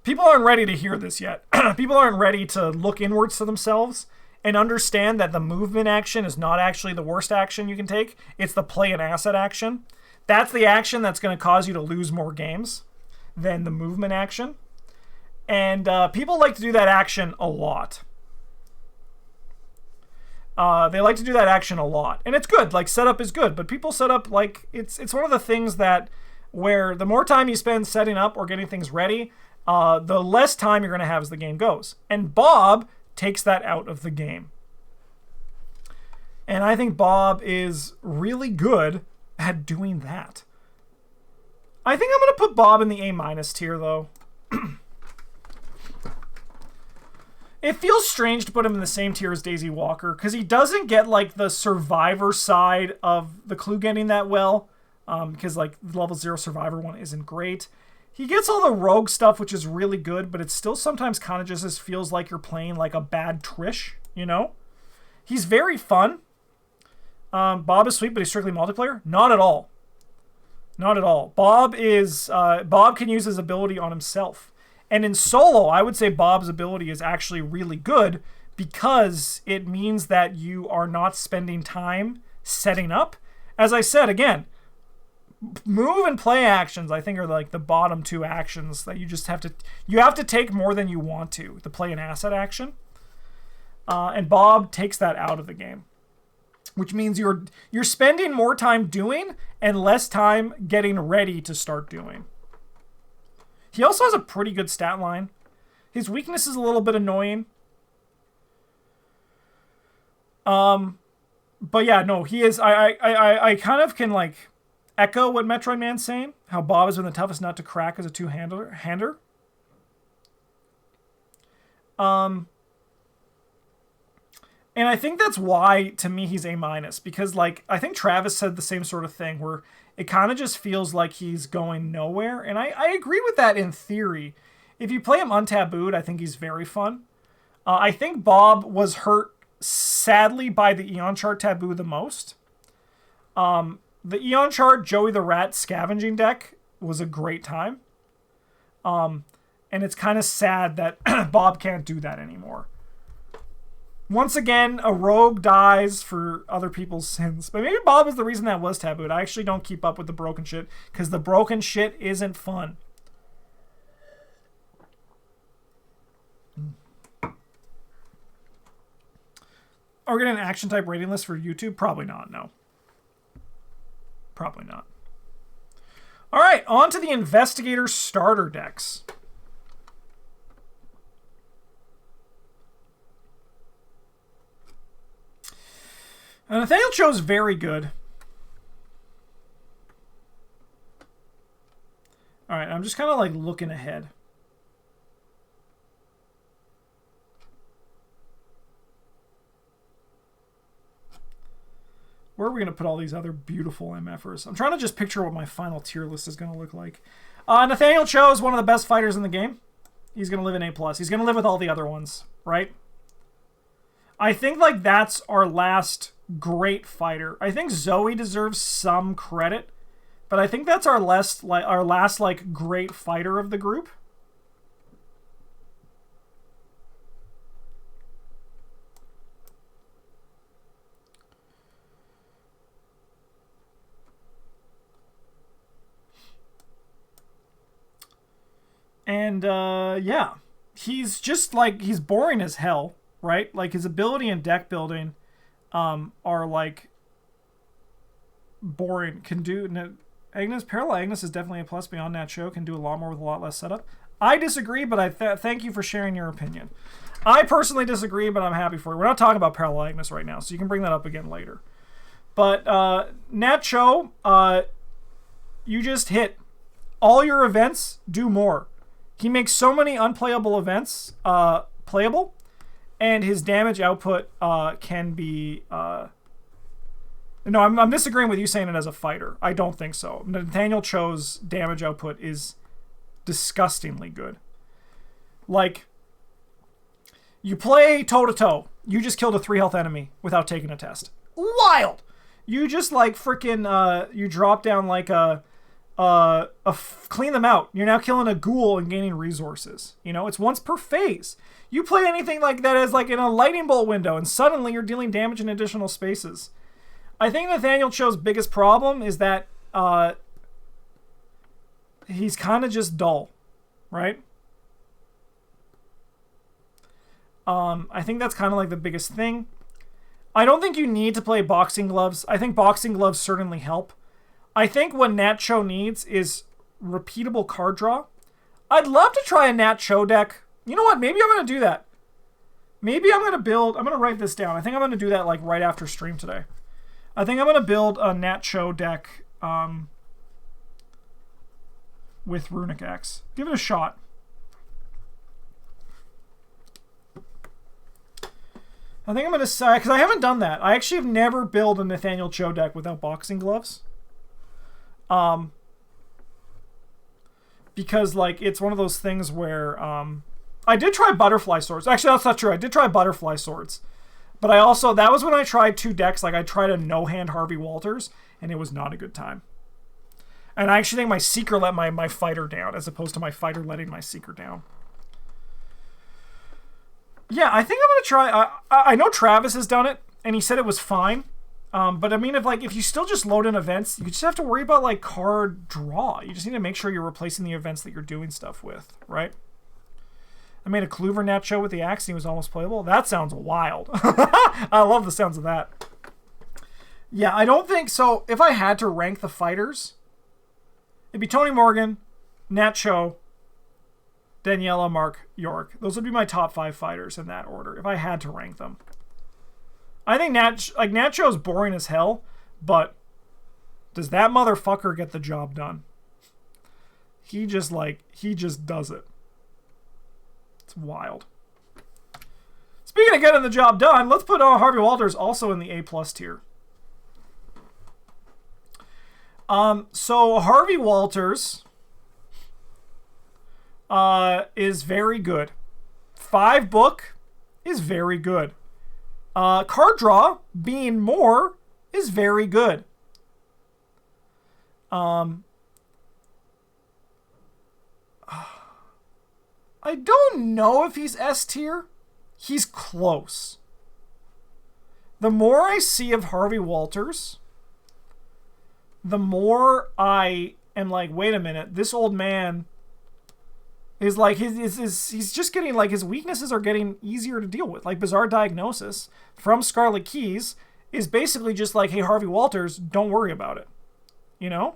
[SPEAKER 1] People aren't ready to hear this yet. People aren't ready to look inwards to themselves and understand that the movement action is not actually the worst action you can take. It's the play an asset action. That's the action that's going to cause you to lose more games than the movement action. And people like to do that action a lot. They like to do that action a lot. And it's good. Like, setup is good. But people set up, like, it's one of the things that where the more time you spend setting up or getting things ready, the less time you're going to have as the game goes. And Bob takes that out of the game. And I think Bob is really good at doing that. I think I'm going to put Bob in the A- tier, though. It feels strange to put him in the same tier as Daisy Walker, because he doesn't get, like, the survivor side of the clue getting that well, because, like, the level 0 survivor one isn't great. He gets all the rogue stuff, which is really good, but it still sometimes kind of just feels like you're playing, like, a bad Trish, you know? He's very fun. Bob is sweet, but he's strictly multiplayer? Not at all. Not at all. Bob can use his ability on himself. And in solo, I would say Bob's ability is actually really good because it means that you are not spending time setting up. As I said, again, move and play actions, I think, are like the bottom two actions that you just have to take more than you want to. The play an asset action. And Bob takes that out of the game, which means you're spending more time doing and less time getting ready to start doing. He also has a pretty good stat line. His weakness is a little bit annoying. But yeah, no, he is. I kind of can, like, echo what Metroid Man's saying. How Bob has been the toughest nut to crack as a two-hander. And I think that's why, to me, he's A-, because, like, I think Travis said the same sort of thing, where it kind of just feels like he's going nowhere. And I agree with that in theory. If you play him untabooed, I think he's very fun. I think Bob was hurt, sadly, by the Eon Chart taboo the most. The Eon Chart Joey the Rat scavenging deck was a great time. And it's kind of sad that Bob can't do that anymore. Once again, a rogue dies for other people's sins. But maybe Bob is the reason that was tabooed. I actually don't keep up with the broken shit, because the broken shit isn't fun. Are we getting an action type rating list for YouTube? Probably not, no. Probably not. All right, on to the Investigator starter decks. Nathaniel Cho's very good. All right, I'm just kind of like looking ahead. Where are we going to put all these other beautiful MFers? I'm trying to just picture what my final tier list is going to look like. Nathaniel Cho is one of the best fighters in the game. He's going to live in A+. He's going to live with all the other ones, right? I think, like, that's our last great fighter. I think Zoe deserves some credit, but I think that's our last great fighter of the group. And yeah, he's just like, he's boring as hell, right? Like, his ability and deck building are like boring. Can do Agnes, Parallel Agnes is definitely a plus beyond that show. Can do a lot more with a lot less setup. I disagree, but I thank you for sharing your opinion. I personally disagree, but I'm happy for you. We're not talking about Parallel Agnes right now, so you can bring that up again later. But Nat Cho, you just hit all your events. Do more. He makes so many unplayable events playable, and his damage output can be... No, I'm disagreeing with you saying it as a fighter. I don't think so. Nathaniel Cho's damage output is disgustingly good. Like, you play toe-to-toe. You just killed a 3 health enemy without taking a test. Wild! You just, like, freaking... you drop down, like, a clean them out. You're now killing a ghoul and gaining resources. You know, it's once per phase. You play anything like that as like in a lightning bolt window, and suddenly you're dealing damage in additional spaces. I think Nathaniel Cho's biggest problem is that he's kind of just dull, right? I think that's kind of like the biggest thing. I don't think you need to play boxing gloves. I think boxing gloves certainly help. I think what Nat Cho needs is repeatable card draw. I'd love to try a Nat Cho deck. You know what? Maybe I'm going to do that. Maybe I'm going to write this down. I think I'm going to do that like right after stream today. I think I'm going to build a Nat Cho deck with Runic X. Give it a shot. I think I'm going to say, because I haven't done that. I actually have never built a Nathaniel Cho deck without boxing gloves. Because like it's one of those things where I did try Butterfly Swords. Actually, that's not true. I did try Butterfly Swords. But I also, that was when I tried 2 decks. Like I tried a no-hand Harvey Walters, and it was not a good time. And I actually think my Seeker let my fighter down, as opposed to my fighter letting my Seeker down. Yeah, I think I'm going to try... I know Travis has done it, and he said it was fine. But I mean, if you still just load in events, you just have to worry about like card draw. You just need to make sure you're replacing the events that you're doing stuff with, right? I made a Kluver Nat Cho with the axe, and he was almost playable. That sounds wild. I love the sounds of that. Yeah, I don't think... So, if I had to rank the fighters, it'd be Tony Morgan, Nat Cho, Daniela, Mark, York. Those would be my top 5 fighters in that order, if I had to rank them. I think Nat Cho is boring as hell, but does that motherfucker get the job done? He just does it. It's wild. Speaking of getting the job done, let's put Harvey Walters also in the A+ tier. So Harvey Walters is very good. 5 book is very good. Card draw, being more, is very good. I don't know if he's S tier. He's close. The more I see of Harvey Walters, the more I am like, wait a minute, this old man is like, he's just getting, like, his weaknesses are getting easier to deal with. Like, Bizarre Diagnosis from Scarlet Keys is basically just like, hey, Harvey Walters, don't worry about it. You know?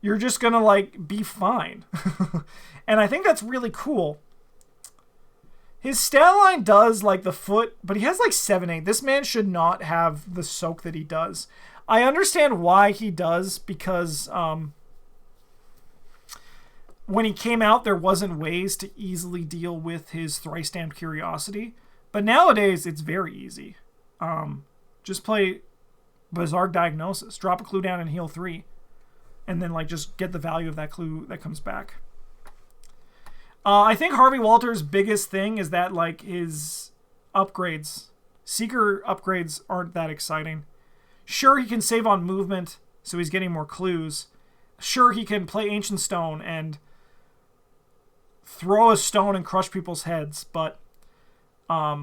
[SPEAKER 1] You're just gonna, like, be fine. And I think that's really cool. His stat line does, like, the foot, but he has, like, 7-8. This man should not have the soak that he does. I understand why he does, because when he came out, there wasn't ways to easily deal with his Thrice-Stamped Curiosity. But nowadays, it's very easy. Just play Bizarre Diagnosis. Drop a clue down and heal 3. And then, like, just get the value of that clue that comes back. I think Harvey Walters' biggest thing is that, like, his upgrades, Seeker upgrades, aren't that exciting. Sure, he can save on movement, so he's getting more clues. Sure, he can play Ancient Stone and throw a stone and crush people's heads, but I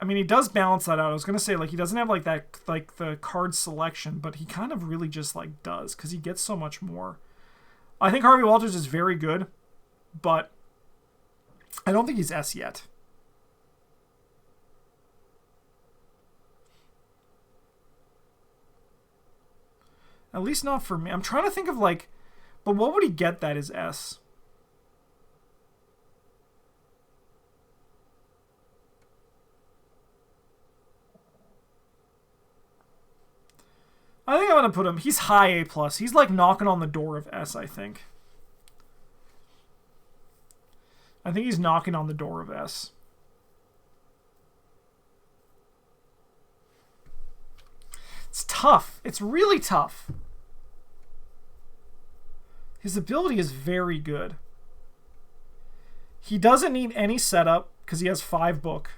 [SPEAKER 1] mean, he does balance that out. I was going to say, like, he doesn't have, like, that, like, the card selection, but he kind of really just, like, does, because he gets so much more. I think Harvey Walters is very good, but I don't think he's S yet. At least not for me. I'm trying to think of, like, but what would he get that is S? I think I'm going to put him... He's high A+. He's, like, knocking on the door of S, I think. I think he's knocking on the door of S. It's tough. It's really tough. His ability is very good. He doesn't need any setup because he has 5 book.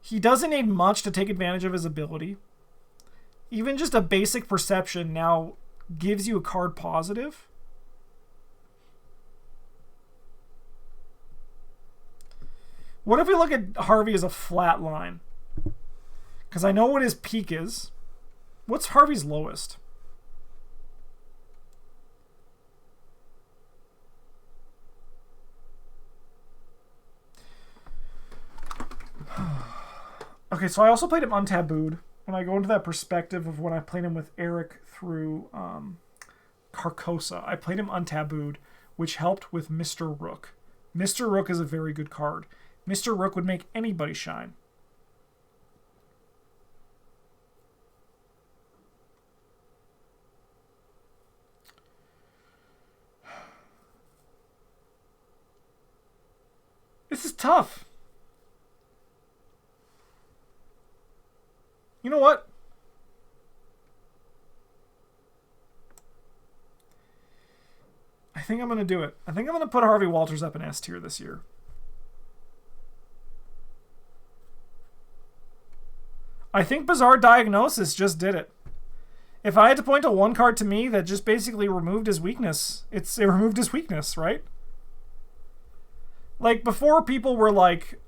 [SPEAKER 1] He doesn't need much to take advantage of his ability. Even just a basic perception now gives you a card positive. What if we look at Harvey as a flat line? Because I know what his peak is. What's Harvey's lowest? Okay, so I also played him untabooed. When I go into that perspective of when I played him with Eric through Carcosa, I played him untabooed, which helped with Mr. Rook. Mr. Rook is a very good card. Mr. Rook would make anybody shine. This is tough. You know what? I think I'm going to do it. I think I'm going to put Harvey Walters up in S tier this year. I think Bizarre Diagnosis just did it. If I had to point to one card to me that just basically removed his weakness, it removed his weakness, right? Like, before people were like,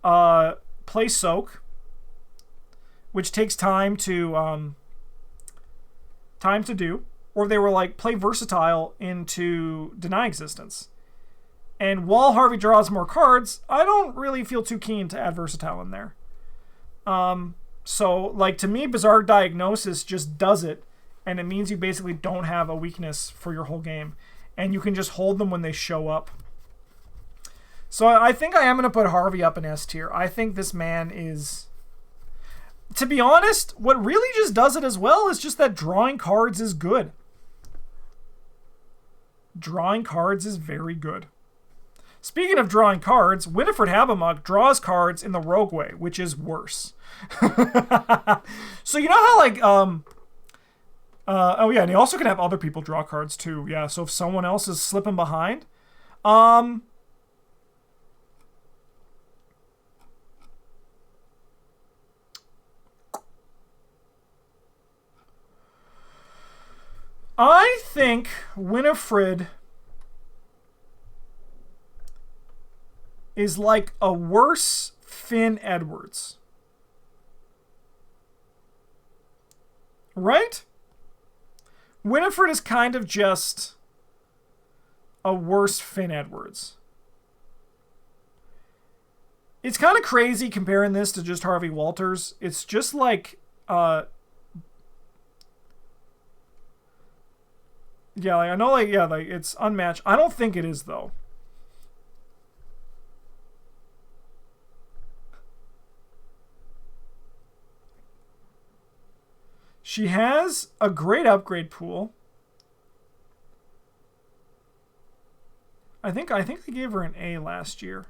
[SPEAKER 1] play Soak, which takes time to do, or they were like, play Versatile into Deny Existence. And while Harvey draws more cards, I don't really feel too keen to add Versatile in there. So, like, to me, Bizarre Diagnosis just does it, and it means you basically don't have a weakness for your whole game, and you can just hold them when they show up. So I think I am going to put Harvey up in S tier. I think this man is... To be honest, what really just does it as well is just that drawing cards is good. Drawing cards is very good. Speaking of drawing cards, Winifred Habamuk draws cards in the Rogue way, which is worse. So you know how, like, oh yeah, and you also can have other people draw cards too. Yeah, so if someone else is slipping behind, I think Winifred is like a worse Finn Edwards. Right? Winifred is kind of just a worse Finn Edwards. It's kind of crazy comparing this to just Harvey Walters. It's just like... yeah, like, I know, like, yeah, like, it's unmatched. I don't think it is, though. She has a great upgrade pool. I think I gave her an A last year.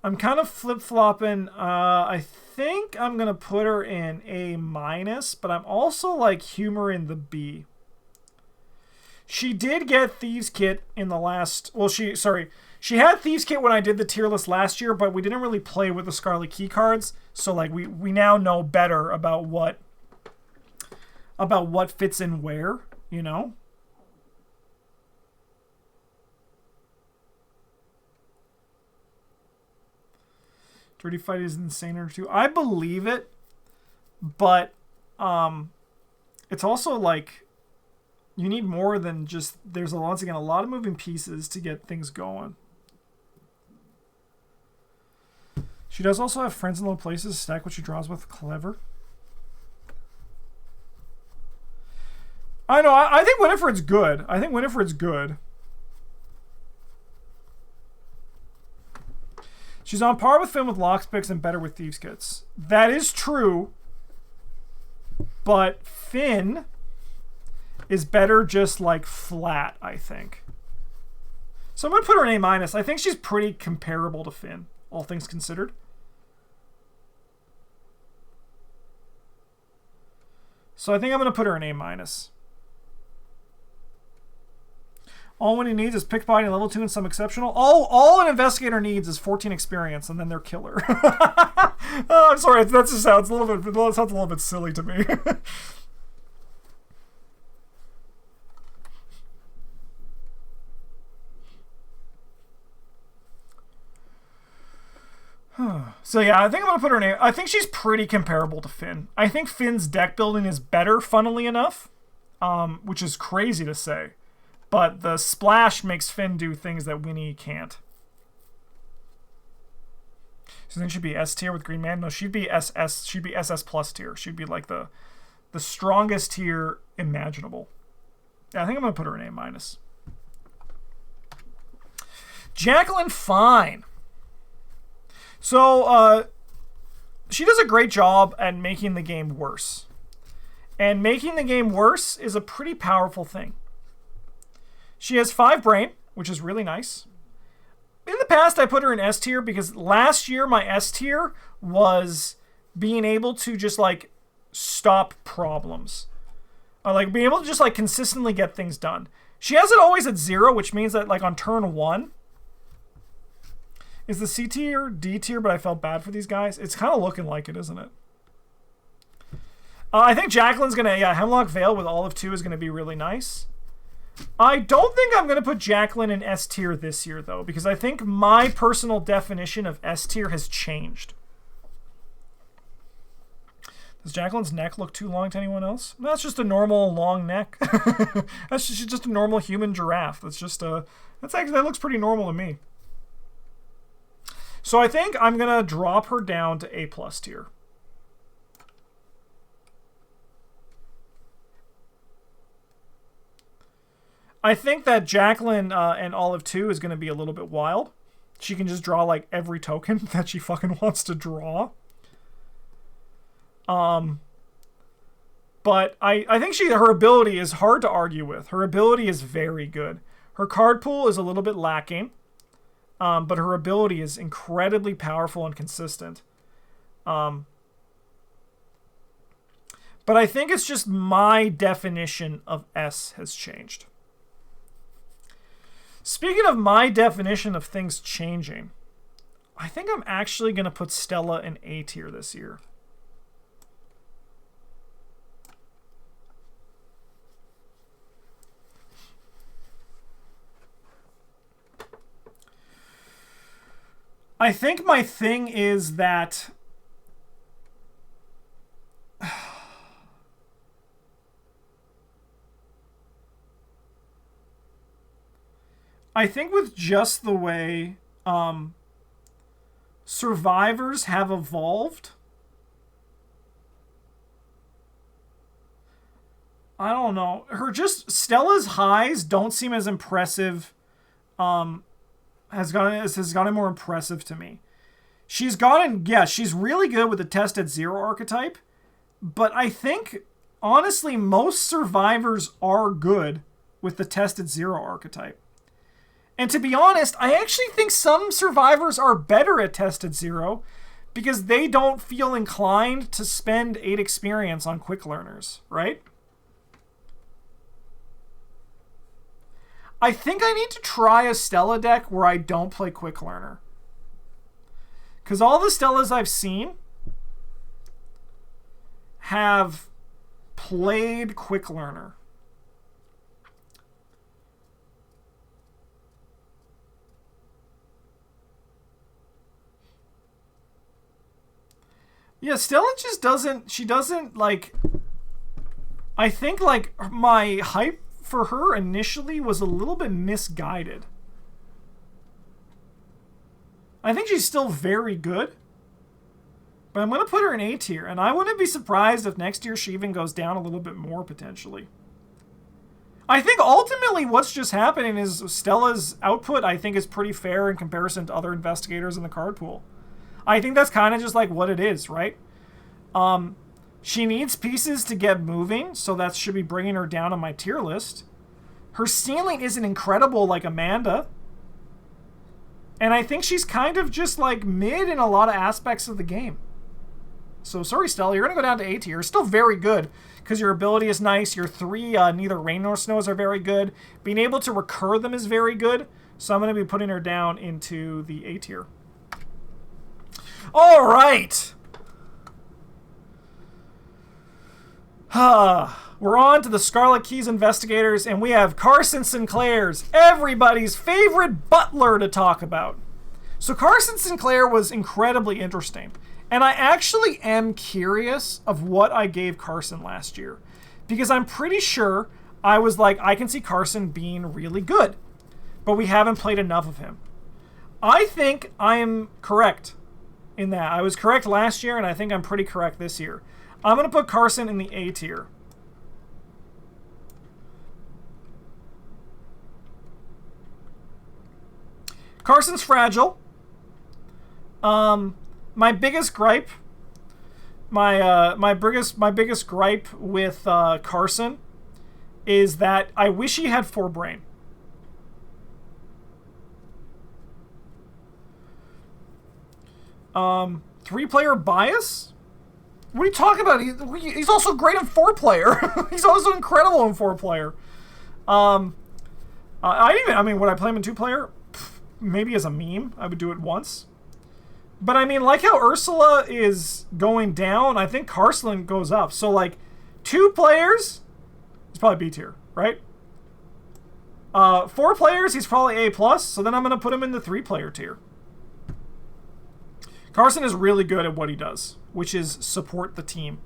[SPEAKER 1] I'm kind of flip-flopping. I think I'm going to put her in A-, but I'm also, like, humoring the B. She did get Thieves Kit in the last... Well, she had Thieves Kit when I did the tier list last year, but we didn't really play with the Scarlet Key cards. So, like, we now know better about what fits in where, you know? Dirty Fight is insane too. I believe it, but it's also like you need more than just. There's once again a lot of moving pieces to get things going. She does also have friends in low places. Stack what she draws with. Clever. I know. I think Winifred's good. I think Winifred's good. She's on par with Finn with Lockpicks and better with Thieves Kits. That is true. But Finn is better just like flat, I think. So I'm going to put her in A-. I think she's pretty comparable to Finn, all things considered. So I think I'm going to put her in A-. All he needs is pickpocketing level 2 and some exceptional. All an investigator needs is 14 experience, and then they're killer. I'm sorry, that just sounds a little bit silly to me. So yeah, I think I'm gonna put her name. I think she's pretty comparable to Finn. I think Finn's deck building is better, funnily enough, which is crazy to say. But the splash makes Finn do things that Winnie can't. So then she'd be S tier with Green Man. No, she'd be SS. She'd be SS plus tier. She'd be like the strongest tier imaginable. Yeah, I think I'm gonna put her in A minus. Jacqueline Fine. So she does a great job at making the game worse. And making the game worse is a pretty powerful thing. She has 5 brain, which is really nice. In the past, I put her in S tier because last year my S tier was being able to just like stop problems. Like being able to just like consistently get things done. She has it always at 0, which means that like on turn 1 is the C tier, D tier, but I felt bad for these guys. It's kind of looking like it, isn't it? I think Jacqueline's going to, Hemlock Vale with all of 2 is going to be really nice. I don't think I'm going to put Jacqueline in S tier this year, though, because I think my personal definition of S tier has changed. Does Jacqueline's neck look too long to anyone else? That's just a normal long neck. She's just a normal human giraffe. That looks pretty normal to me. So I think I'm going to drop her down to A plus tier. I think that Jacqueline and Olive 2 is going to be a little bit wild. She can just draw like every token that she fucking wants to draw. But I think her ability is hard to argue with. Her ability is very good. Her card pool is a little bit lacking. But her ability is incredibly powerful and consistent. But I think it's just my definition of S has changed. Speaking of my definition of things changing, I think I'm actually going to put Stella in A tier this year. I think my thing is that I think with just the way survivors have evolved, I don't know. Stella's highs don't seem as impressive. Has gotten more impressive to me. She's really good with the tested 0 archetype, but I think honestly most survivors are good with the tested 0 archetype. And to be honest, I actually think some survivors are better at tested 0 because they don't feel inclined to spend 8 experience on quick learners, right? I think I need to try a Stella deck where I don't play quick learner. Because all the Stellas I've seen have played quick learner. Yeah, Stella just doesn't like, I think like my hype for her initially was a little bit misguided. I think she's still very good, but I'm going to put her in A tier, and I wouldn't be surprised if next year she even goes down a little bit more potentially. I think ultimately what's just happening is Stella's output, I think, is pretty fair in comparison to other investigators in the card pool. I think that's kind of just like what it is, right? She needs pieces to get moving, so that should be bringing her down on my tier list. Her ceiling isn't incredible like Amanda. And I think she's kind of just like mid in a lot of aspects of the game. So sorry, Stella, you're going to go down to A tier. Still very good, because your ability is nice. Your 3 neither rain nor snows are very good. Being able to recur them is very good. So I'm going to be putting her down into the A tier. All right. We're on to the Scarlet Keys Investigators, and we have Carson Sinclair's, everybody's favorite butler, to talk about. So Carson Sinclair was incredibly interesting. And I actually am curious of what I gave Carson last year. Because I'm pretty sure I was like, I can see Carson being really good. But we haven't played enough of him. I think I am correct in that. I was correct last year, and I think I'm pretty correct this year. I'm going to put Carson in the A tier. Carson's fragile. My biggest gripe, my biggest gripe with Carson is that I wish he had 4 brain. Three-player bias? What are you talking about? He's also great in 4-player. He's also incredible in 4-player. Would I play him in 2-player? Maybe as a meme. I would do it once. But I mean, like how Ursula is going down, I think Carson goes up. So like 2 players, he's probably B tier, right? 4 players, he's probably A+. So then I'm going to put him in the 3-player tier. Carson is really good at what he does, which is support the team.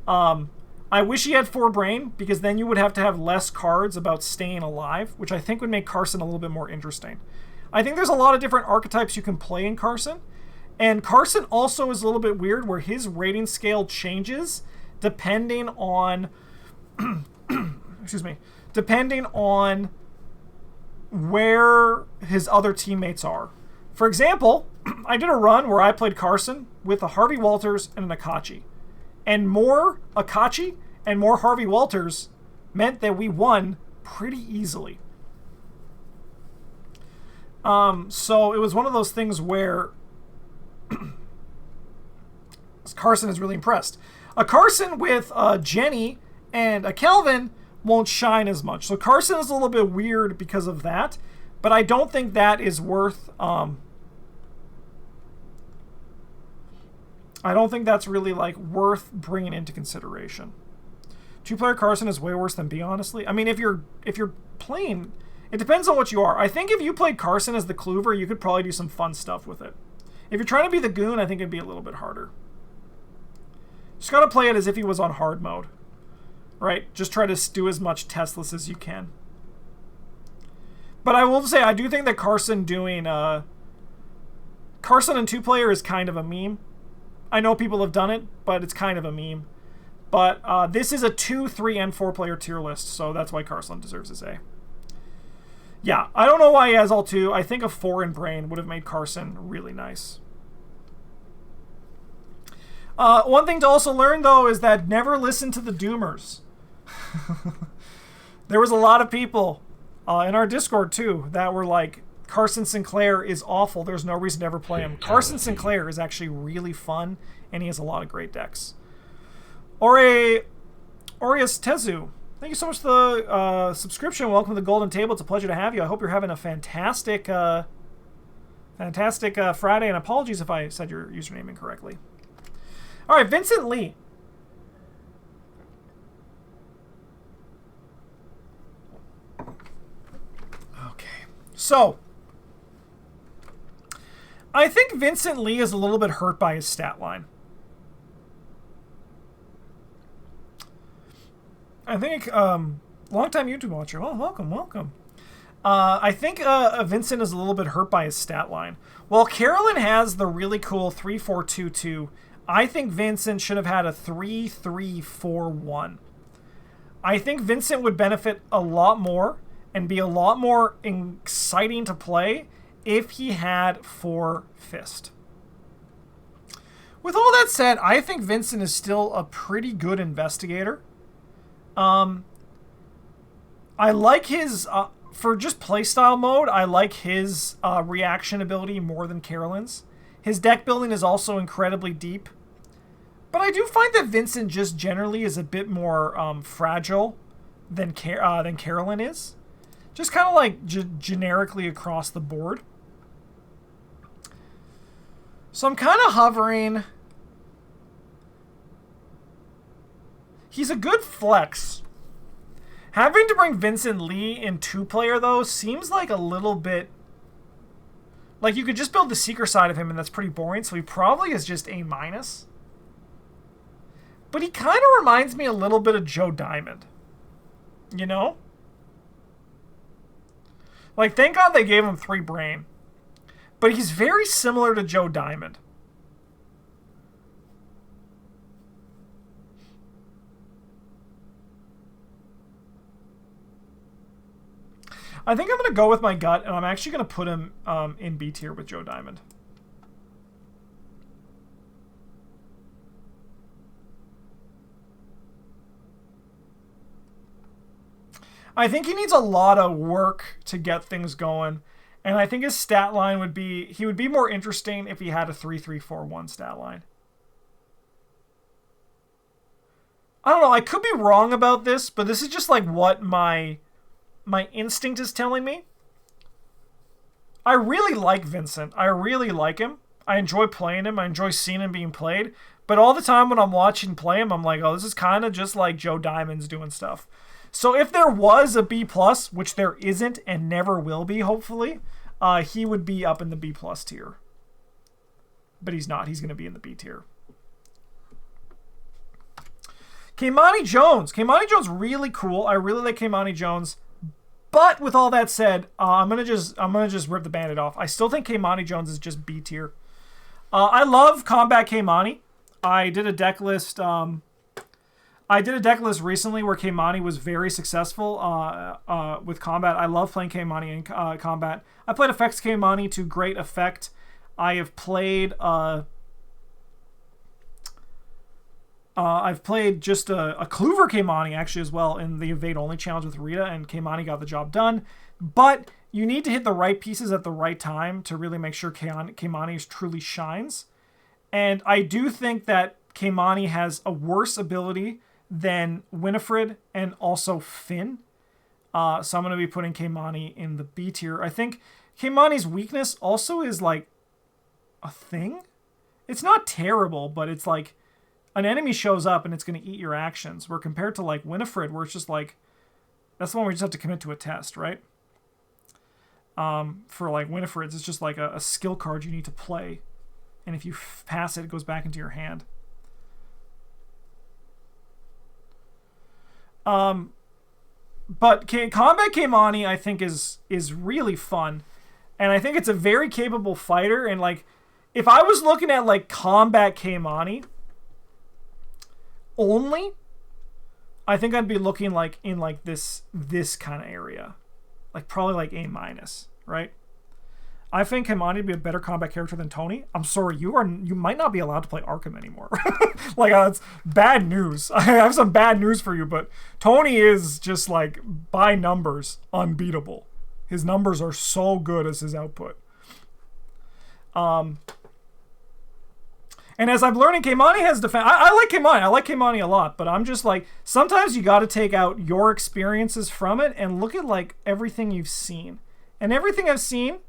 [SPEAKER 1] I wish he had 4 brain, because then you would have to have less cards about staying alive, which I think would make Carson a little bit more interesting. I think there's a lot of different archetypes you can play in Carson. And Carson also is a little bit weird, where his rating scale changes depending on depending on where his other teammates are. For example, I did a run where I played Carson with a Harvey Walters and an Akachi. And more Akachi and more Harvey Walters meant that we won pretty easily. So it was one of those things where Carson is really impressed. A Carson with Jenny and a Kelvin won't shine as much. So Carson is a little bit weird because of that, but I don't think that is worth... I don't think that's really like worth bringing into consideration. 2-player Carson is way worse than B, honestly. I mean, if you're playing... It depends on what you are. I think if you played Carson as the Clover, you could probably do some fun stuff with it. If you're trying to be the Goon, I think it'd be a little bit harder. Just gotta play it as if he was on hard mode. Right? Just try to do as much testless as you can. But I will say, I do think that Carson doing... Carson and 2-player is kind of a meme. I know people have done it, but it's kind of a meme. But this is a 2, 3, and 4-player tier list, so that's why Carson deserves his A. Yeah, I don't know why he has all 2. I think a 4 in brain would have made Carson really nice. One thing to also learn, though, is that never listen to the doomers. There was a lot of people in our Discord, too, that were like, Carson Sinclair is awful. There's no reason to ever play him. Carson Sinclair is actually really fun, and he has a lot of great decks. Aureus Tezu, thank you so much for the subscription. Welcome to the Golden Table. It's a pleasure to have you. I hope you're having a fantastic Friday, and apologies if I said your username incorrectly. All right, Vincent Lee. Okay, so I think Vincent Lee is a little bit hurt by his stat line. I think, long-time YouTube watcher. Oh, welcome. I think Vincent is a little bit hurt by his stat line. While Carolyn has the really cool 3-4-2-2, I think Vincent should have had a 3-3-4-1. I think Vincent would benefit a lot more and be a lot more exciting to play if he had 4 Fist. With all that said, I think Vincent is still a pretty good investigator. I like his, for just playstyle mode, I like his reaction ability more than Carolyn's. His deck building is also incredibly deep. But I do find that Vincent just generally is a bit more fragile than Carolyn is. Just kind of like generically across the board. So I'm kind of hovering. He's a good flex. Having to bring Vincent Lee in 2-player, though, seems like a little bit... Like, you could just build the Seeker side of him, and that's pretty boring, so he probably is just A-. But he kind of reminds me a little bit of Joe Diamond. You know? Like, thank God they gave him 3 brain. But he's very similar to Joe Diamond. I think I'm going to go with my gut, and I'm actually going to put him in B tier with Joe Diamond. I think he needs a lot of work to get things going, and I think his stat line would be... He would be more interesting if he had a 3-3-4-1 stat line. I don't know, I could be wrong about this, but this is just like what my instinct is telling me. I really like Vincent. I really like him. I enjoy playing him. I enjoy seeing him being played. But all the time when I'm watching play him, I'm like, oh, this is kind of just like Joe Diamond's doing stuff. So if there was a B+, which there isn't and never will be, hopefully, he would be up in the B+ tier. But he's not. He's going to be in the B tier. Keimani Jones. Keimani Jones, really cool. I really like Keimani Jones. But with all that said, I'm gonna just rip the Band-Aid off. I still think Keimani Jones is just B tier. I love Combat Keimani. I did a deck list. Recently where Keimani was very successful with Combat. I love playing Keimani in Combat. I played Effects Keimani to great effect. I have played. I've played just a Kluver Keimani actually as well in the Evade Only challenge with Rita, and Keimani got the job done. But you need to hit the right pieces at the right time to really make sure Keimani truly shines. And I do think that Keimani has a worse ability than Winifred and also Finn. So I'm going to be putting Keimani in the B tier. I think Keimani's weakness also is like a thing. It's not terrible, but it's like an enemy shows up and it's going to eat your actions. Where compared to like Winifred, where it's just like, that's the one where you just have to commit to a test, right? For like Winifred's, it's just like a skill card you need to play. And if you pass it, it goes back into your hand. But Combat Keimani, I think, is really fun. And I think it's a very capable fighter. And like, if I was looking at like Combat Keimani only, I think I'd be looking like in like this kind of area, like probably like A-, right? I think Keimani would be a better combat character than Tony. I'm sorry, you might not be allowed to play Arkham anymore. Like, it's bad news. I have some bad news for you, but Tony is just like by numbers unbeatable. His numbers are so good as his output. And as I'm learning, Keimani has defense. I like Keimani. I like Keimani a lot, but I'm just like, sometimes you got to take out your experiences from it and look at like everything you've seen. And everything I've seen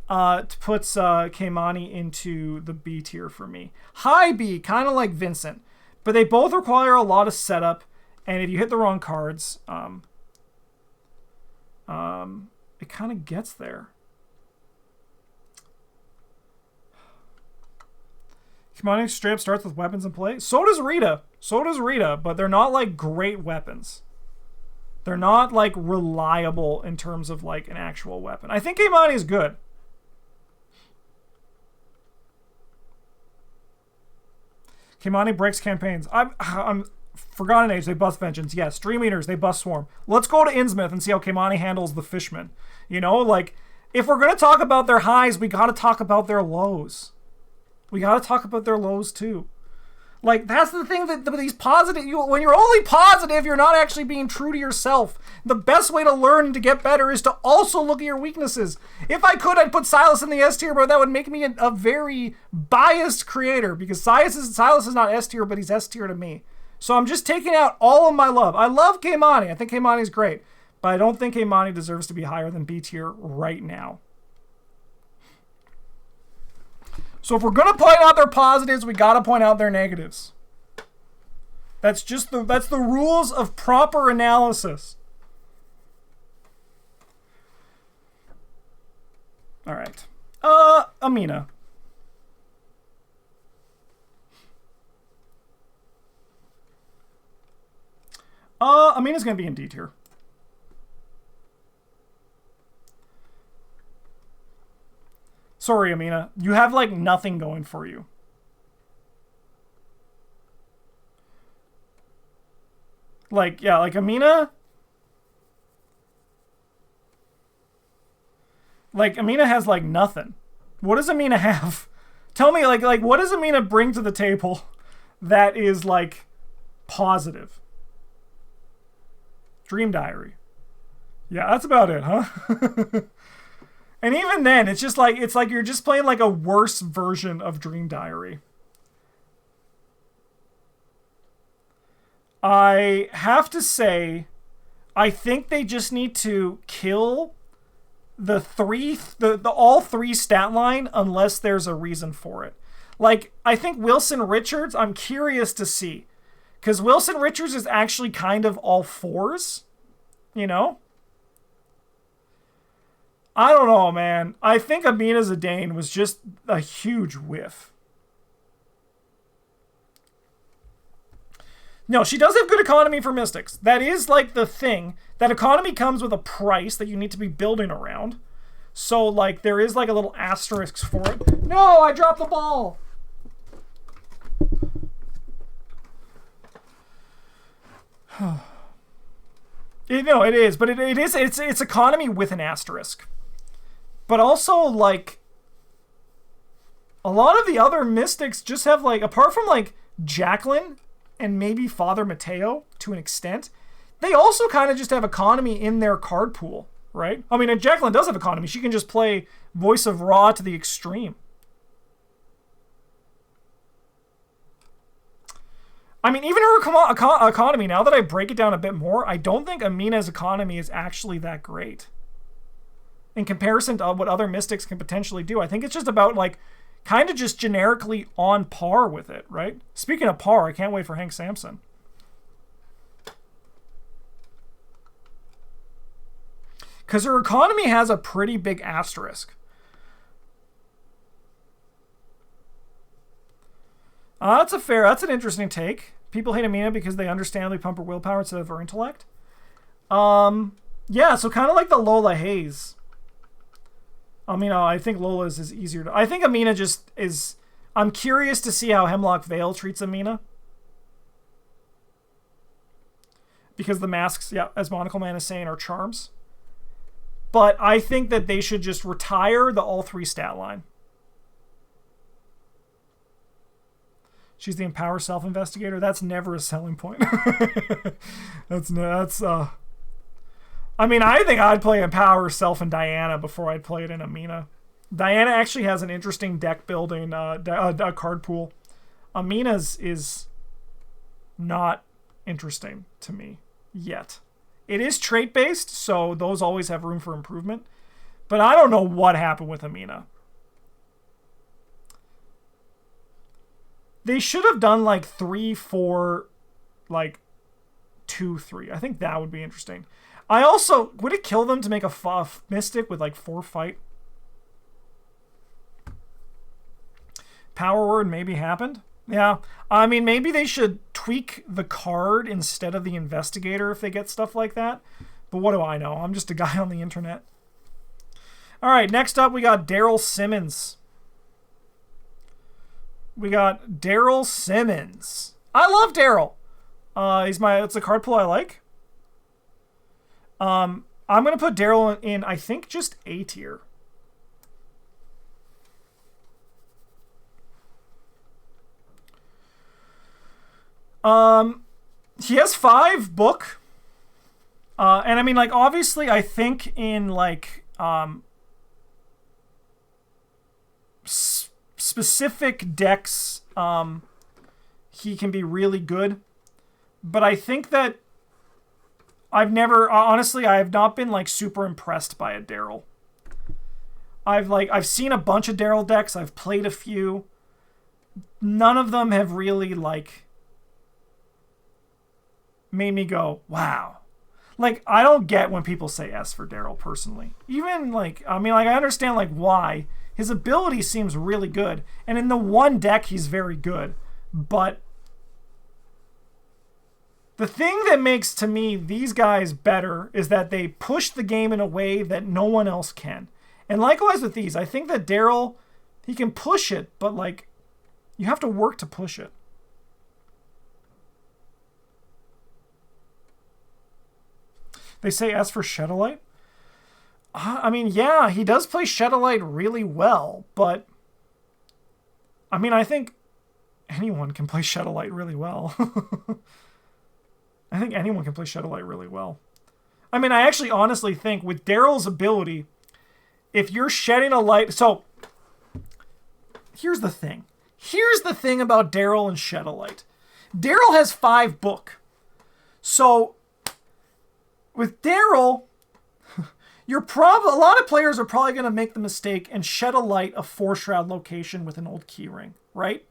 [SPEAKER 1] puts Keimani into the B tier for me. High B, kind of like Vincent, but they both require a lot of setup. And if you hit the wrong cards, it kind of gets there. Keimani straight up starts with weapons in play. So does Rita, but they're not like great weapons. They're not like reliable in terms of like an actual weapon. I think Keimani is good. Keimani breaks campaigns. I'm Forgotten Age, they bust Vengeance. Yes, Dream Eaters, they bust Swarm. Let's go to Innsmouth and see how Keimani handles the Fishman. You know, like, if we're going to talk about their highs, we got to talk about their lows. We got to talk about their lows, too. Like, that's the thing that these positive... when you're only positive, you're not actually being true to yourself. The best way to learn and to get better is to also look at your weaknesses. If I could, I'd put Silas in the S tier, but that would make me a very biased creator, because Silas is not S tier, but he's S tier to me. So I'm just taking out all of my love. I love Keimani. I think Keimani's great, but I don't think Keimani deserves to be higher than B tier right now. So if we're going to point out their positives, we got to point out their negatives. That's the rules of proper analysis. All right. Amina. Amina's going to be in D tier. Sorry, Amina. You have, like, nothing going for you. Like, yeah, like, Amina... Like, Amina has, like, nothing. What does Amina have? Tell me, like, what does Amina bring to the table that is, like, positive? Dream Diary. Yeah, that's about it, huh? And even then, it's like you're just playing like a worse version of Dream Diary. I have to say, I think they just need to kill the all three stat line unless there's a reason for it. Like, I think Wilson Richards, I'm curious to see. Because Wilson Richards is actually kind of all fours, you know? I don't know, man. I think Amina Zidane was just a huge whiff. No, she does have good economy for Mystics. That is, like, the thing. That economy comes with a price that you need to be building around. So, like, there is, like, a little asterisk for it. No, I dropped the ball! No, it is. But it's economy with an asterisk. But also, like, a lot of the other Mystics just have, like, apart from, like, Jacqueline and maybe Father Mateo to an extent, they also kind of just have economy in their card pool, right? I mean, Jacqueline does have economy. She can just play Voice of Ra to the extreme. I mean, even her economy, now that I break it down a bit more, I don't think Amina's economy is actually that great in comparison to what other Mystics can potentially do. I think it's just about, like, kind of just generically on par with it, right? Speaking of par, I can't wait for Hank Sampson. Because her economy has a pretty big asterisk. That's an interesting take. People hate Amina because they understandably pump her willpower instead of her intellect. Yeah, so kind of like the Lola Hayes. I think Lola's is easier to... I think Amina just is... I'm curious to see how Hemlock Vale treats Amina. Because the masks, yeah, as Monocle Man is saying, are charms. But I think that they should just retire the all three stat line. She's the Empower Self-Investigator. That's never a selling point. I think I'd play Empower Self and Diana before I'd play it in Amina. Diana actually has an interesting deck building card pool. Amina's is not interesting to me yet. It is trait based, so those always have room for improvement. But I don't know what happened with Amina. They should have done like 3-4, like 2-3. I think that would be interesting. I also... Would it kill them to make a Mystic with, like, 4 fight? Power Word maybe happened? Yeah. I mean, maybe they should tweak the card instead of the Investigator if they get stuff like that. But what do I know? I'm just a guy on the internet. Alright, next up we got Daryl Simmons. I love Daryl. It's a card pool I like. I'm going to put Daryl in, I think, just A tier. He has 5 book. And I mean, like, obviously, I think in, like, specific decks, he can be really good. But I think that honestly, I have not been, like, super impressed by a Daryl. I've seen a bunch of Daryl decks. I've played a few. None of them have really, like, made me go, wow. Like, I don't get when people say S for Daryl, personally. Even, like, I mean, like, I understand, like, why. His ability seems really good. And in the one deck, he's very good. But the thing that makes, to me, these guys better is that they push the game in a way that no one else can. And likewise with these, I think that Daryl, he can push it, but, like, you have to work to push it. They say S for Shadowlight. I mean, yeah, he does play Shadowlight really well, but I mean, I think anyone can play Shadowlight really well. I think anyone can play Shadowlight really well. I mean, I actually honestly think with Daryl's ability, if you're shedding a light... So, here's the thing. Here's the thing about Daryl and Shadowlight. Daryl has 5 book. So, with Daryl, a lot of players are probably going to make the mistake and shed a light a 4-shroud location with an old keyring, right?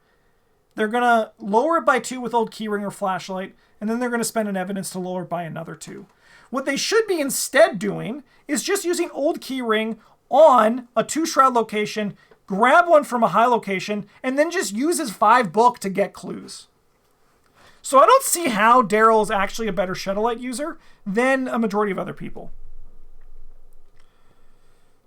[SPEAKER 1] They're going to lower it by 2 with old keyring or flashlight, and then they're going to spend an evidence to lower it by another 2. What they should be instead doing is just using old keyring on a 2-shroud location, grab one from a high location, and then just use his 5 book to get clues. So I don't see how Daryl is actually a better Shadowlight user than a majority of other people.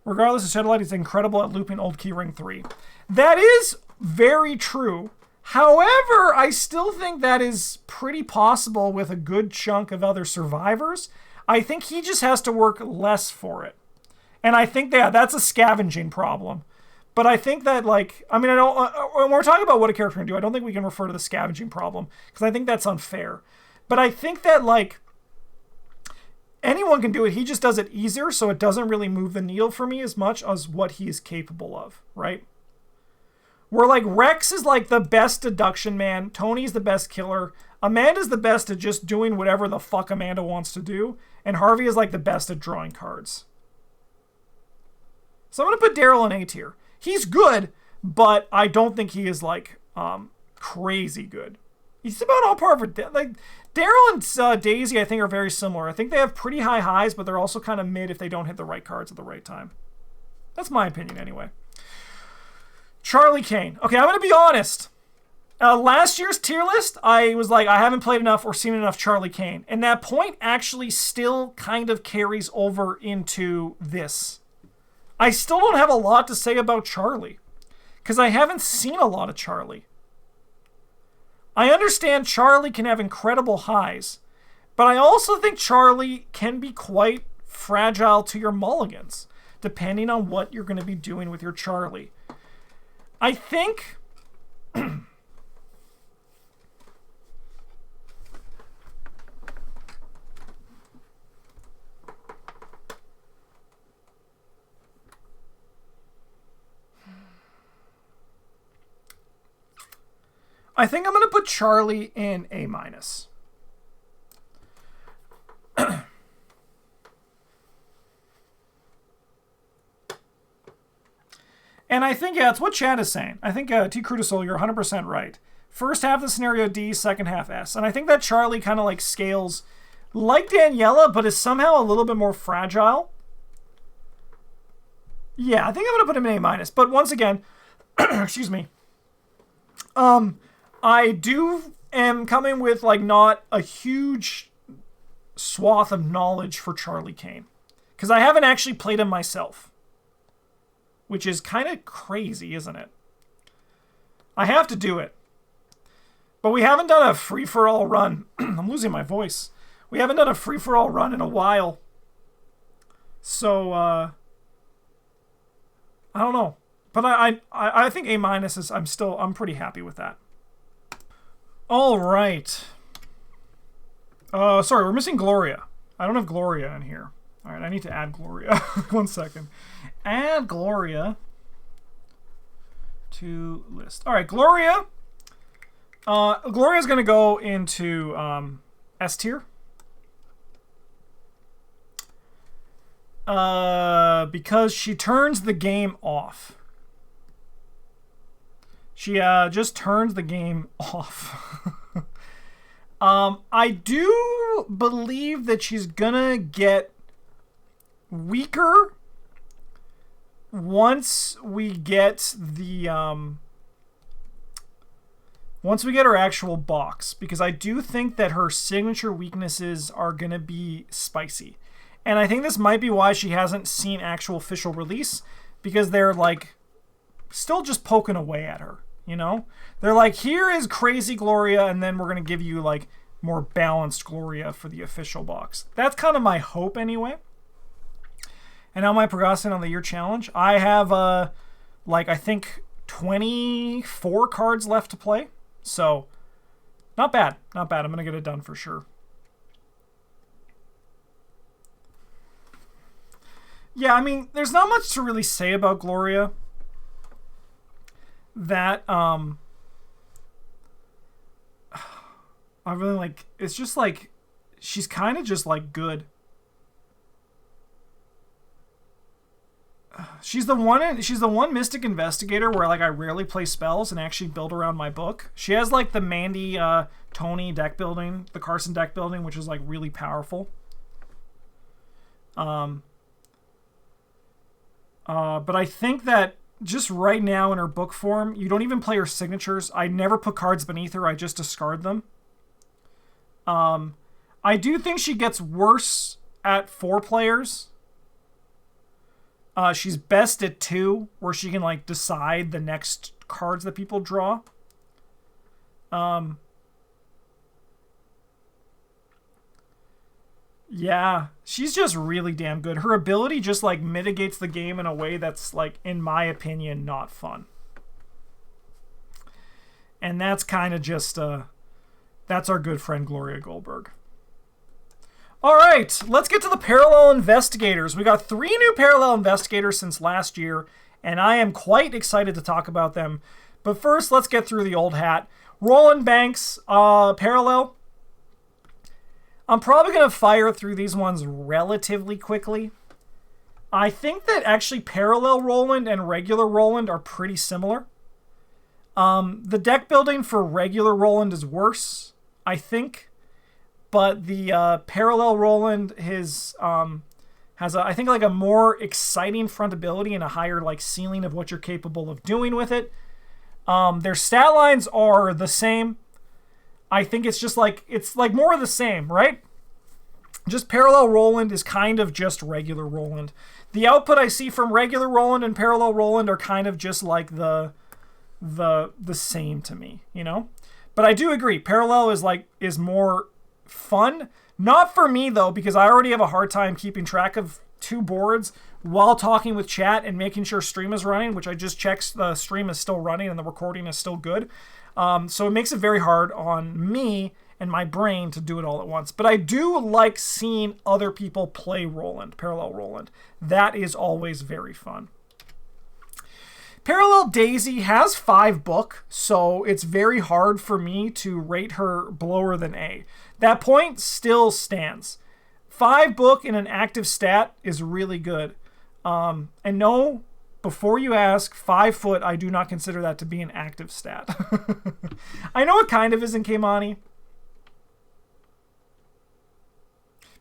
[SPEAKER 1] Regardless of Shadowlight, he's incredible at looping old keyring 3. That is very true. However, I still think that is pretty possible with a good chunk of other survivors. I think he just has to work less for it. And I think that's a scavenging problem. But I think that, like, I mean, I don't, when we're talking about what a character can do, I don't think we can refer to the scavenging problem, because I think that's unfair. But I think that, like, anyone can do it. He just does it easier, so it doesn't really move the needle for me as much as what he is capable of, right? Where, like, Rex is, like, the best deduction man. Tony's the best killer. Amanda's the best at just doing whatever the fuck Amanda wants to do. And Harvey is, like, the best at drawing cards. So I'm going to put Daryl in A tier. He's good, but I don't think he is, like, crazy good. He's about on par for... Like, Daryl and Daisy, I think, are very similar. I think they have pretty high highs, but they're also kind of mid if they don't hit the right cards at the right time. That's my opinion, anyway. Charlie Kane. Okay, I'm going to be honest. Last year's tier list, I was like, I haven't played enough or seen enough Charlie Kane. And that point actually still kind of carries over into this. I still don't have a lot to say about Charlie, because I haven't seen a lot of Charlie. I understand Charlie can have incredible highs, but I also think Charlie can be quite fragile to your mulligans, depending on what you're going to be doing with your Charlie. I think... I think I'm going to put Charlie in A-. And I think, yeah, it's what Chad is saying. I think, T. Crudisol, you're 100% right. First half of the scenario D, second half S. And I think that Charlie kind of like scales like Daniela, but is somehow a little bit more fragile. Yeah, I think I'm going to put him in A-. But once again, excuse me. I am coming with, like, not a huge swath of knowledge for Charlie Kane. Because I haven't actually played him myself. Which is kind of crazy, isn't it? I have to do it. But we haven't done a free-for-all run. I'm losing my voice. We haven't done a free-for-all run in a while. So, I don't know. But I think A- is, I'm pretty happy with that. All right. Sorry, we're missing Gloria. I don't have Gloria in here. All right, I need to add Gloria. 1 second. Add Gloria to list. All right, Gloria. Gloria's going to go into S tier. Because she turns the game off. She just turns the game off. I do believe that she's gonna get weaker once we get the once we get her actual box, because I do think that her signature weaknesses are gonna be spicy. And I think this might be why she hasn't seen actual official release, because they're like still just poking away at her, you know? They're like, here is crazy Gloria, and then we're going to give you like more balanced Gloria for the official box. That's kind of my hope anyway. And how am I progressing on the year challenge? I have like I think 24 cards left to play. So not bad. Not bad. I'm going to get it done for sure. Yeah, I mean, there's not much to really say about Gloria. That, I really like, it's just like, she's kind of just like good. She's the one Mystic Investigator where like I rarely play spells and actually build around my book. She has like the Mandy, Tony deck building, the Carson deck building, which is like really powerful. But I think that just right now in her book form, you don't even play her signatures. I never put cards beneath her. I just discard them. I do think she gets worse at 4 players. She's best at 2, where she can like decide the next cards that people draw. Yeah, she's just really damn good. Her ability just like mitigates the game in a way that's like, in my opinion, not fun. And that's kind of just that's our good friend Gloria Goldberg. All right, let's get to the Parallel Investigators. We got 3 new Parallel Investigators since last year, and I am quite excited to talk about them. But first, let's get through the old hat. Roland Banks, Parallel. I'm probably going to fire through these ones relatively quickly. I think that actually Parallel Roland and regular Roland are pretty similar. The deck building for regular Roland is worse, I think. But the Parallel Roland has I think like a more exciting front ability and a higher like ceiling of what you're capable of doing with it. Their stat lines are the same. I think it's just like, it's like more of the same, right? Just Parallel Roland is kind of just regular Roland. The output I see from regular Roland and Parallel Roland are kind of just like the same to me, you know? But I do agree, Parallel is more fun. Not for me though, because I already have a hard time keeping track of 2 boards while talking with chat and making sure stream is running, which I just checked the stream is still running and the recording is still good. So it makes it very hard on me and my brain to do it all at once. But I do like seeing other people play Roland, Parallel Roland. That is always very fun. Parallel Daisy has 5 book, so it's very hard for me to rate her lower than A. That point still stands. 5 book in an active stat is really good. And no, before you ask, 5 foot, I do not consider that to be an active stat. I know it kind of is in Keimani.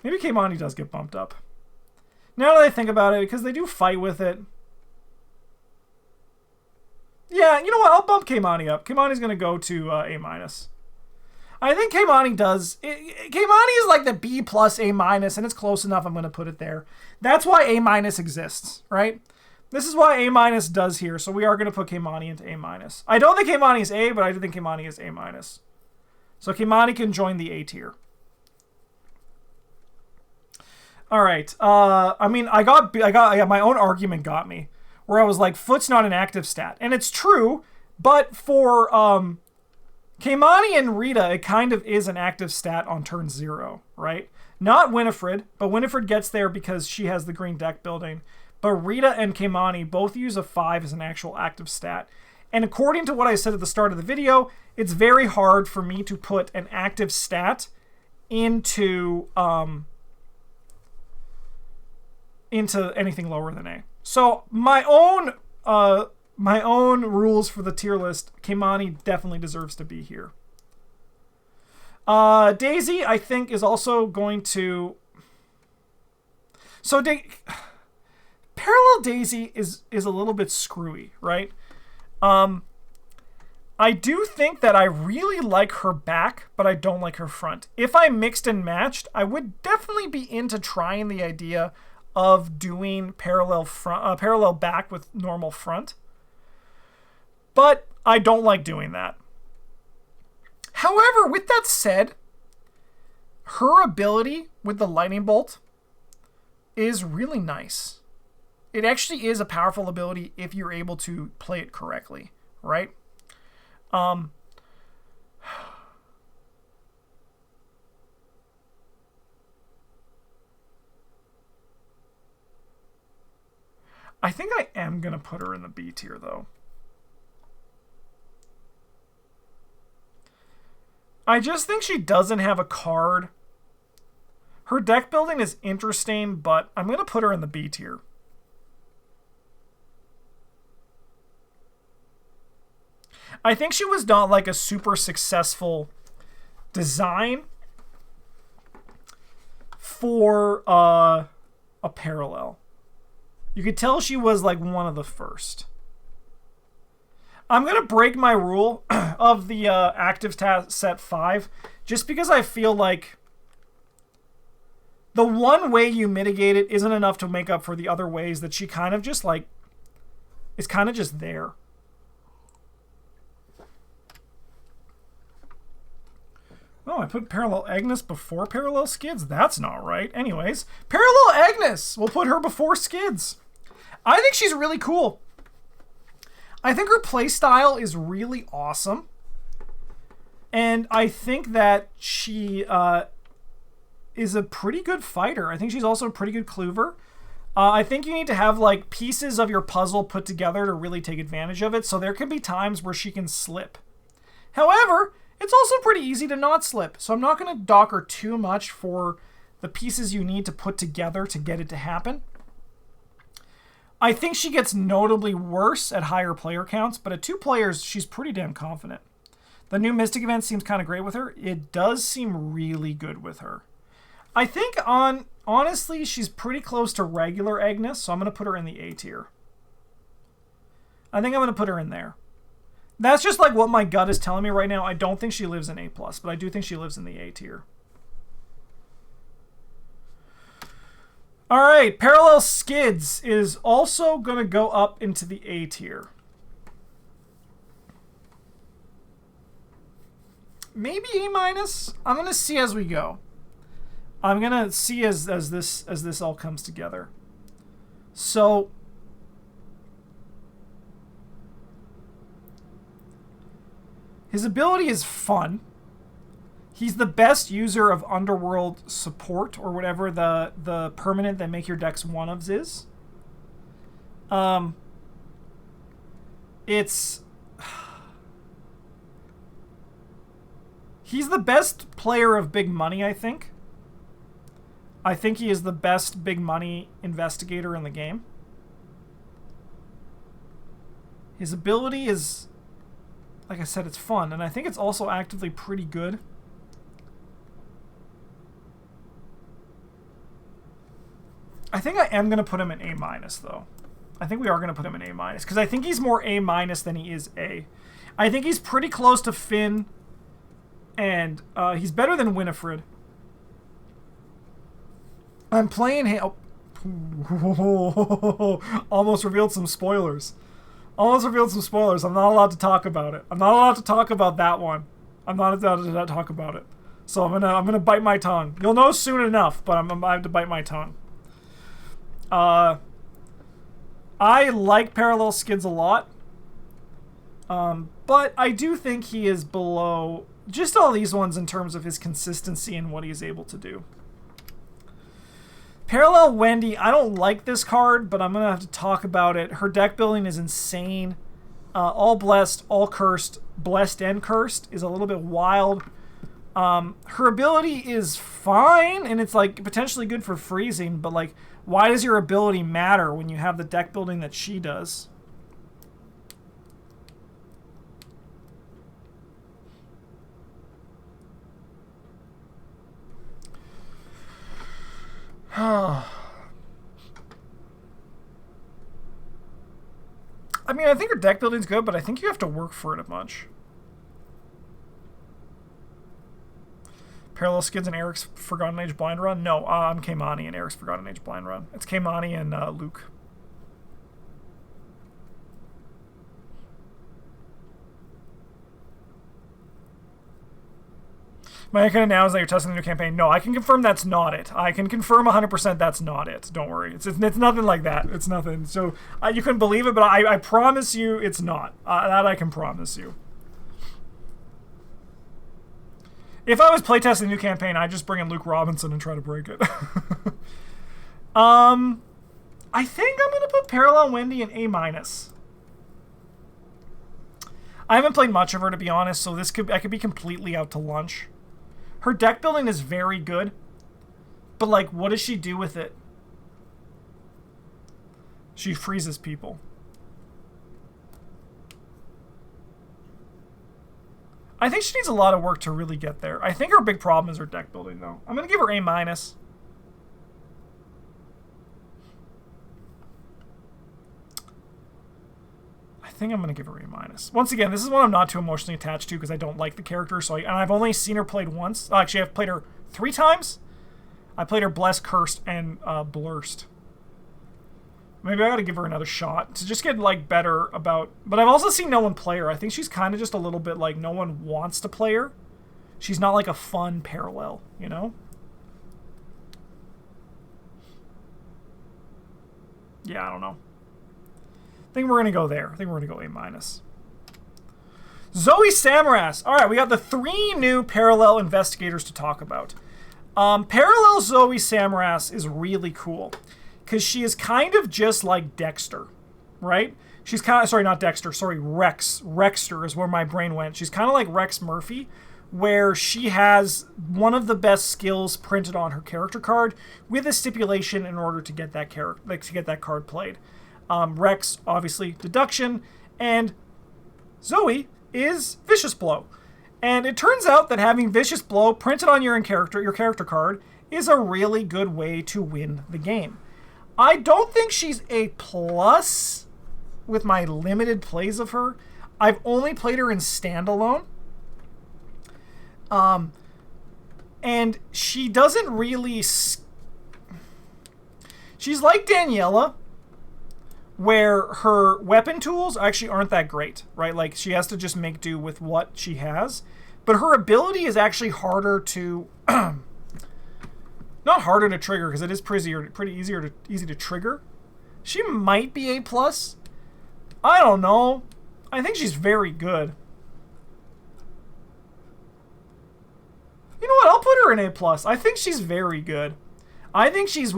[SPEAKER 1] Maybe Keimani does get bumped up. Now that I think about it, because they do fight with it. Yeah, you know what? I'll bump Keimani up. Keimani's going to go to A-. I think Keimani does. Keimani is like the B plus A-, and it's close enough. I'm going to put it there. That's why A- exists, right? This is why A- does here, so we are going to put Keimani into A-. I don't think Keimani is A, but I do think Keimani is A-. So Keimani can join the A tier. All right. I mean, I got my own argument got me, where I was like, foot's not an active stat, and it's true, but for Keimani and Rita, it kind of is an active stat on turn 0, right? Not Winifred, but Winifred gets there because she has the green deck building. But Rita and Keimani both use a 5 as an actual active stat. And according to what I said at the start of the video, it's very hard for me to put an active stat into anything lower than A. So my own rules for the tier list, Keimani definitely deserves to be here. Daisy, I think, is also going to... So Parallel Daisy is a little bit screwy, right? I do think that I really like her back, but I don't like her front. If I mixed and matched, I would definitely be into trying the idea of doing parallel back with normal front. But I don't like doing that. However, with that said, her ability with the lightning bolt is really nice. It actually is a powerful ability if you're able to play it correctly, right? I think I am going to put her in the B tier, though. I just think she doesn't have a card. Her deck building is interesting, but I'm going to put her in the B tier. I think she was not like a super successful design for a parallel. You could tell she was like one of the first. I'm going to break my rule of the active set 5 just because I feel like the one way you mitigate it isn't enough to make up for the other ways that she kind of just like is kind of just there. Oh, I put Parallel Agnes before Parallel Skids? That's not right. Anyways, Parallel Agnes! We'll put her before Skids. I think she's really cool. I think her playstyle is really awesome. And I think that she is a pretty good fighter. I think she's also a pretty good cleaver. I think you need to have like pieces of your puzzle put together to really take advantage of it. So there could be times where she can slip. However, it's also pretty easy to not slip. So I'm not going to dock her too much for the pieces you need to put together to get it to happen. I think she gets notably worse at higher player counts, but at 2 players, she's pretty damn confident. The new Mystic event seems kind of great with her. It does seem really good with her. I think honestly, she's pretty close to regular Agnes, so I'm going to put her in the A tier. I think I'm going to put her in there. That's just like what my gut is telling me right now. I don't think she lives in A+, but I do think she lives in the A tier. All right, Parallel Skids is also going to go up into the A tier. Maybe A-. I'm going to see as we go. I'm going to see as this all comes together. So his ability is fun. He's the best user of Underworld support, or whatever the permanent that make your decks one-ofs is. He's the best player of big money, I think. I think he is the best big money investigator in the game. His ability is, like I said, it's fun, and I think it's also actively pretty good. I think I am going to put him in A-, though. I think we are going to put him in A-, because I think he's more A- than he is A. I think he's pretty close to Finn, and he's better than Winifred. I'm playing him... Oh. Almost revealed some spoilers. I'm not allowed to talk about it. I'm not allowed to talk about that one. I'm not allowed to talk about it. So I'm gonna bite my tongue. You'll know soon enough, but I have to bite my tongue. I like Parallel Skids a lot. But I do think he is below just all these ones in terms of his consistency and what he's able to do. Parallel Wendy, I don't like this card, but I'm going to have to talk about it. Her deck building is insane. All blessed, all cursed, blessed and cursed is a little bit wild. Her ability is fine, and it's like potentially good for freezing, but like, why does your ability matter when you have the deck building that she does? I mean, I think her deck building's good, but I think you have to work for it a bunch. Parallel Skids and Eric's Forgotten Age Blind Run? No, I'm Kaimani and Eric's Forgotten Age Blind Run. It's Kaimani and Luke. My icon now is that you're testing the new campaign. No, I can confirm that's not it. I can confirm 100% that's not it. Don't worry. It's nothing like that. It's nothing. So you couldn't believe it, but I promise you it's not. That I can promise you. If I was playtesting the new campaign, I'd just bring in Luke Robinson and try to break it. I think I'm going to put Parallel Wendy in A-. I haven't played much of her, to be honest, so I could be completely out to lunch. Her deck building is very good, but like, what does she do with it? She freezes people. I think she needs a lot of work to really get there. I think her big problem is her deck building, though. I'm going to give her A-. I think I'm going to give her A-. Once again, this is one I'm not too emotionally attached to because I don't like the character. So and I've only seen her played once. Actually, I've played her 3 times. I played her Blessed, Cursed, and Blurst. Maybe I got to give her another shot to just get like better about. But I've also seen no one play her. I think she's kind of just a little bit like no one wants to play her. She's not like a fun parallel, you know? Yeah, I don't know. I think we're going to go there. I think we're going to go A-. Zoe Samaras. All right, we got the 3 new Parallel Investigators to talk about. Parallel Zoe Samaras is really cool because she is kind of just like Dexter, right? She's kind of, sorry, not Dexter, sorry, Rex. Rexter is where my brain went. She's kind of like Rex Murphy, where she has one of the best skills printed on her character card with a stipulation in order to get that to get that card played. Rex, obviously, deduction, and Zoe is Vicious Blow. And it turns out that having Vicious Blow printed on your character card is a really good way to win the game. I don't think she's A+ with my limited plays of her. I've only played her in standalone. And she doesn't really... She's like Daniela, where her weapon tools actually aren't that great, right? Like, she has to just make do with what she has. But her ability is actually harder to... not harder to trigger, because it is pretty easy to trigger. She might be A+. I don't know. I think she's very good. You know what? I'll put her in A+. I think she's very good. I think she's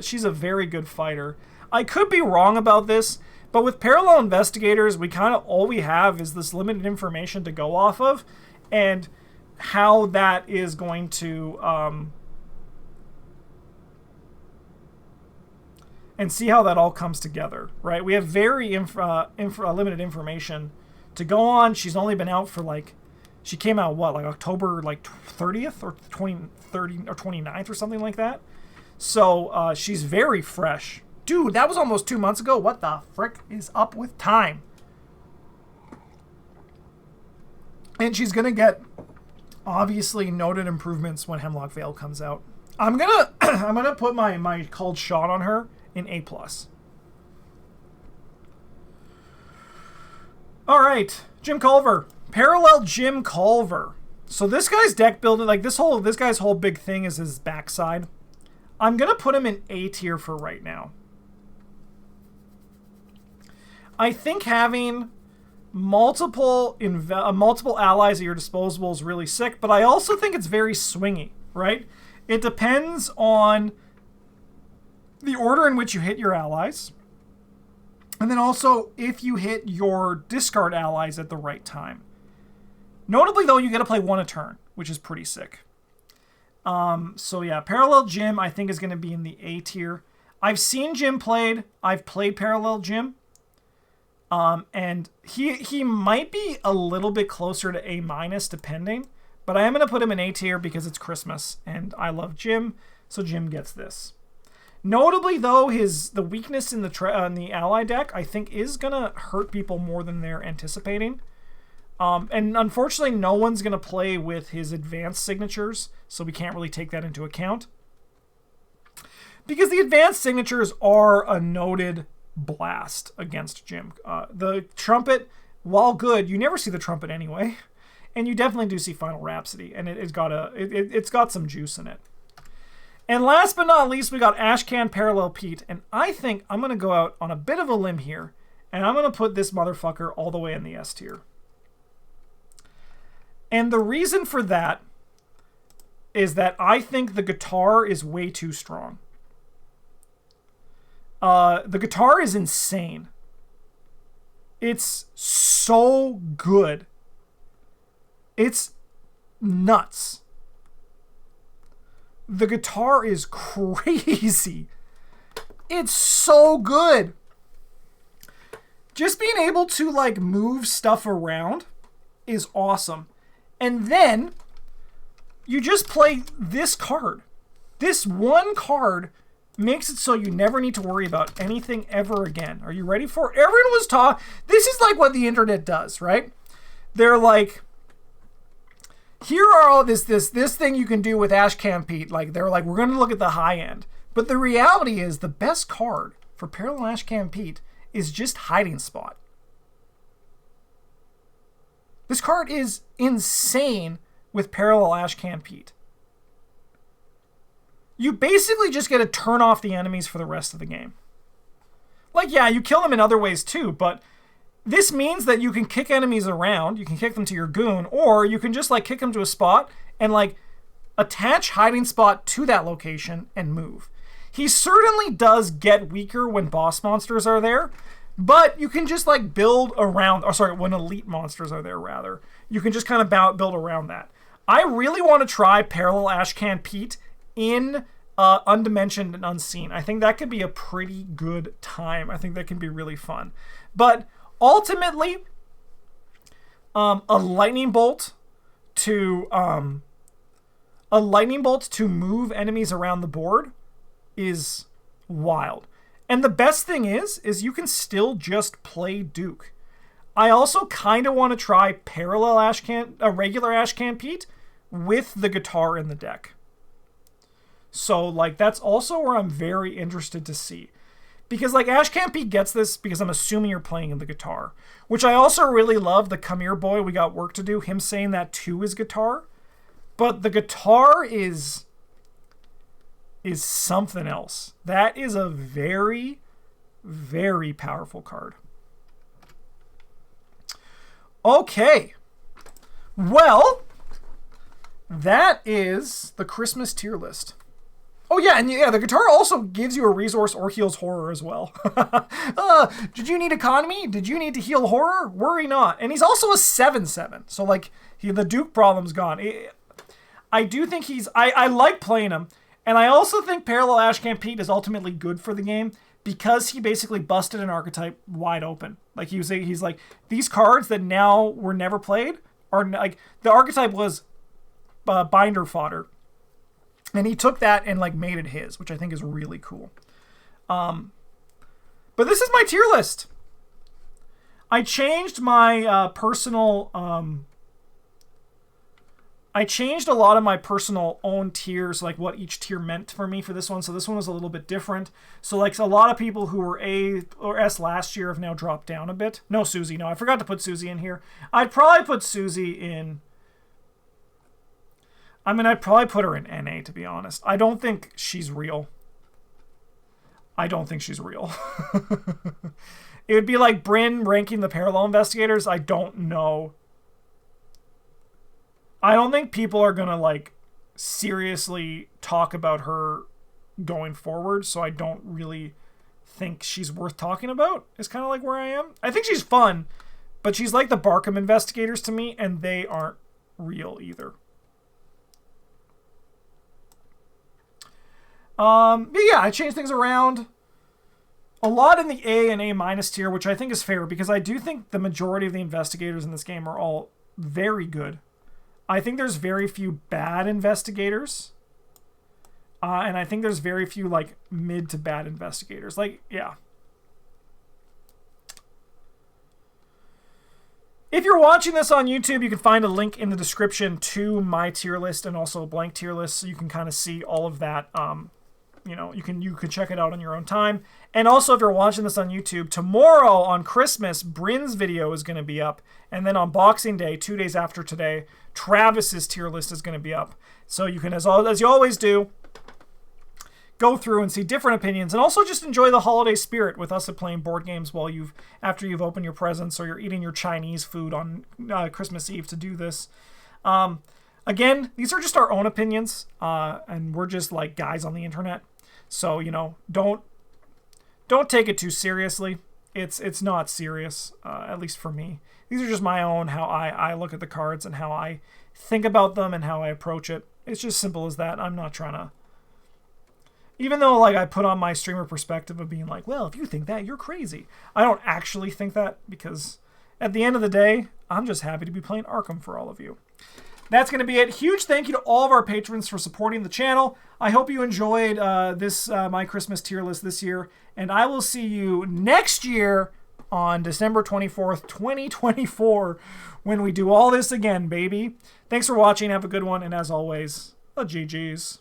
[SPEAKER 1] she's a very good fighter. I could be wrong about this, but with Parallel Investigators, all we have is this limited information to go off of, and how that is going to, and see how that all comes together, right? We have very limited information to go on. She's only been out for she came out like October 30th or 30 or 29th or something like that. So she's very fresh. Dude, that was almost 2 months ago. What the frick is up with time? And she's gonna get obviously noted improvements when Hemlock Vale comes out. I'm gonna put my cold shot on her in A+. All right, Jim Culver, Parallel Jim Culver. So this guy's deck building, this guy's whole big thing is his backside. I'm gonna put him in A tier for right now. I think having multiple allies at your disposal is really sick, but I also think it's very swingy, right? It depends on the order in which you hit your allies, and then also if you hit your discard allies at the right time. Notably, though, you get to play one a turn, which is pretty sick. So yeah, Parallel Jim I think is going to be in the A tier. I've seen Jim played. I've played Parallel Jim. And he might be a little bit closer to A- depending, but I am going to put him in A tier because it's Christmas and I love Jim, so Jim gets this. Notably, though, the weakness in the ally deck I think is going to hurt people more than they're anticipating. And unfortunately, no one's going to play with his advanced signatures, so we can't really take that into account. Because the advanced signatures are a noted blast against Jim. The trumpet, while good, you never see the trumpet anyway, and you definitely do see Final Rhapsody, and it's got some juice in it. And last but not least, we got Ashcan Parallel Pete, and I think I'm going to go out on a bit of a limb here, and I'm going to put this motherfucker all the way in the S tier. And the reason for that is that I think the guitar is way too strong. The guitar is insane. It's so good. It's nuts. The guitar is crazy. It's so good. Just being able to like move stuff around is awesome. And then you just play this card. This one card makes it so you never need to worry about anything ever again. Are you ready for it? Everyone was taught. This is like what the internet does, right? They're like, here are all this thing you can do with Ashcan Pete. Like they're like, we're going to look at the high end. But the reality is the best card for Parallel Ashcan Pete is just Hiding Spot. This card is insane with Parallel Ashcan Pete. You basically just get to turn off the enemies for the rest of the game. Like, yeah, you kill them in other ways too, but this means that you can kick enemies around, you can kick them to your goon, or you can just like kick them to a spot and like attach Hiding Spot to that location and move. He certainly does get weaker when boss monsters are there, but you can just like build around, when elite monsters are there rather. You can just kind of build around that. I really want to try Parallel Ashcan Pete in Undimensioned and Unseen. I think that could be a pretty good time. I think that can be really fun. But ultimately, a lightning bolt to move enemies around the board is wild. And the best thing is you can still just play Duke. I also kind of want to try regular Ashcan Pete with the guitar in the deck. So, like, that's also where I'm very interested to see. Because, like, Ashcan Pete gets this because I'm assuming you're playing the guitar. Which I also really love the Come Here Boy, we got work to do, him saying that to his guitar. But the guitar is something else. That is a very, very powerful card. Okay. Well, that is the Christmas tier list. Oh yeah, and yeah, the guitar also gives you a resource or heals horror as well. Did you need economy? Did you need to heal horror? Worry not. And he's also a 7/7. So like the Duke problem's gone. I do think I like playing him. And I also think Parallel Ashcan Pete is ultimately good for the game because he basically busted an archetype wide open. Like he's like, these cards that now were never played are like, the archetype was binder fodder. And he took that and like made it his, which I think is really cool. But this is my tier list. I changed my personal... I changed a lot of my personal own tiers, like what each tier meant for me for this one. So this one was a little bit different. So like a lot of people who were A or S last year have now dropped down a bit. No, Susie. No, I forgot to put Susie in here. I'd probably put Susie in... I'd probably put her in NA, to be honest. I don't think she's real. It would be like Bryn ranking the parallel investigators. I don't know. I don't think people are gonna like seriously talk about her going forward, so I don't really think she's worth talking about. It's kind of like where I am. I think she's fun, but she's like the Arkham investigators to me, and they aren't real either. But yeah, I changed things around a lot in the A and A- tier, which I think is fair because I do think the majority of the investigators in this game are all very good. I think there's very few bad investigators. And I think there's very few like mid to bad investigators. Like, yeah. If you're watching this on YouTube, you can find a link in the description to my tier list and also a blank tier list, so you can kind of see all of that. You know, you can check it out on your own time. And also, if you're watching this on YouTube, tomorrow on Christmas, Bryn's video is going to be up. And then on Boxing Day, 2 days after today, Travis's tier list is going to be up. So you can, as you always do, go through and see different opinions, and also just enjoy the holiday spirit with us at playing board games while after you've opened your presents or you're eating your Chinese food on Christmas Eve to do this. Again, these are just our own opinions, and we're just like guys on the internet. So, you know, don't take it too seriously. It's not serious, at least for me. These are just my own, how I look at the cards and how I think about them and how I approach it. It's just simple as that. I'm not trying to... Even though, like, I put on my streamer perspective of being like, well, if you think that, you're crazy. I don't actually think that, because at the end of the day, I'm just happy to be playing Arkham for all of you. That's going to be it. Huge thank you to all of our patrons for supporting the channel. I hope you enjoyed my Christmas tier list this year, and I will see you next year on December 24th, 2024, when we do all this again, baby. Thanks for watching. Have a good one, and as always, GG's.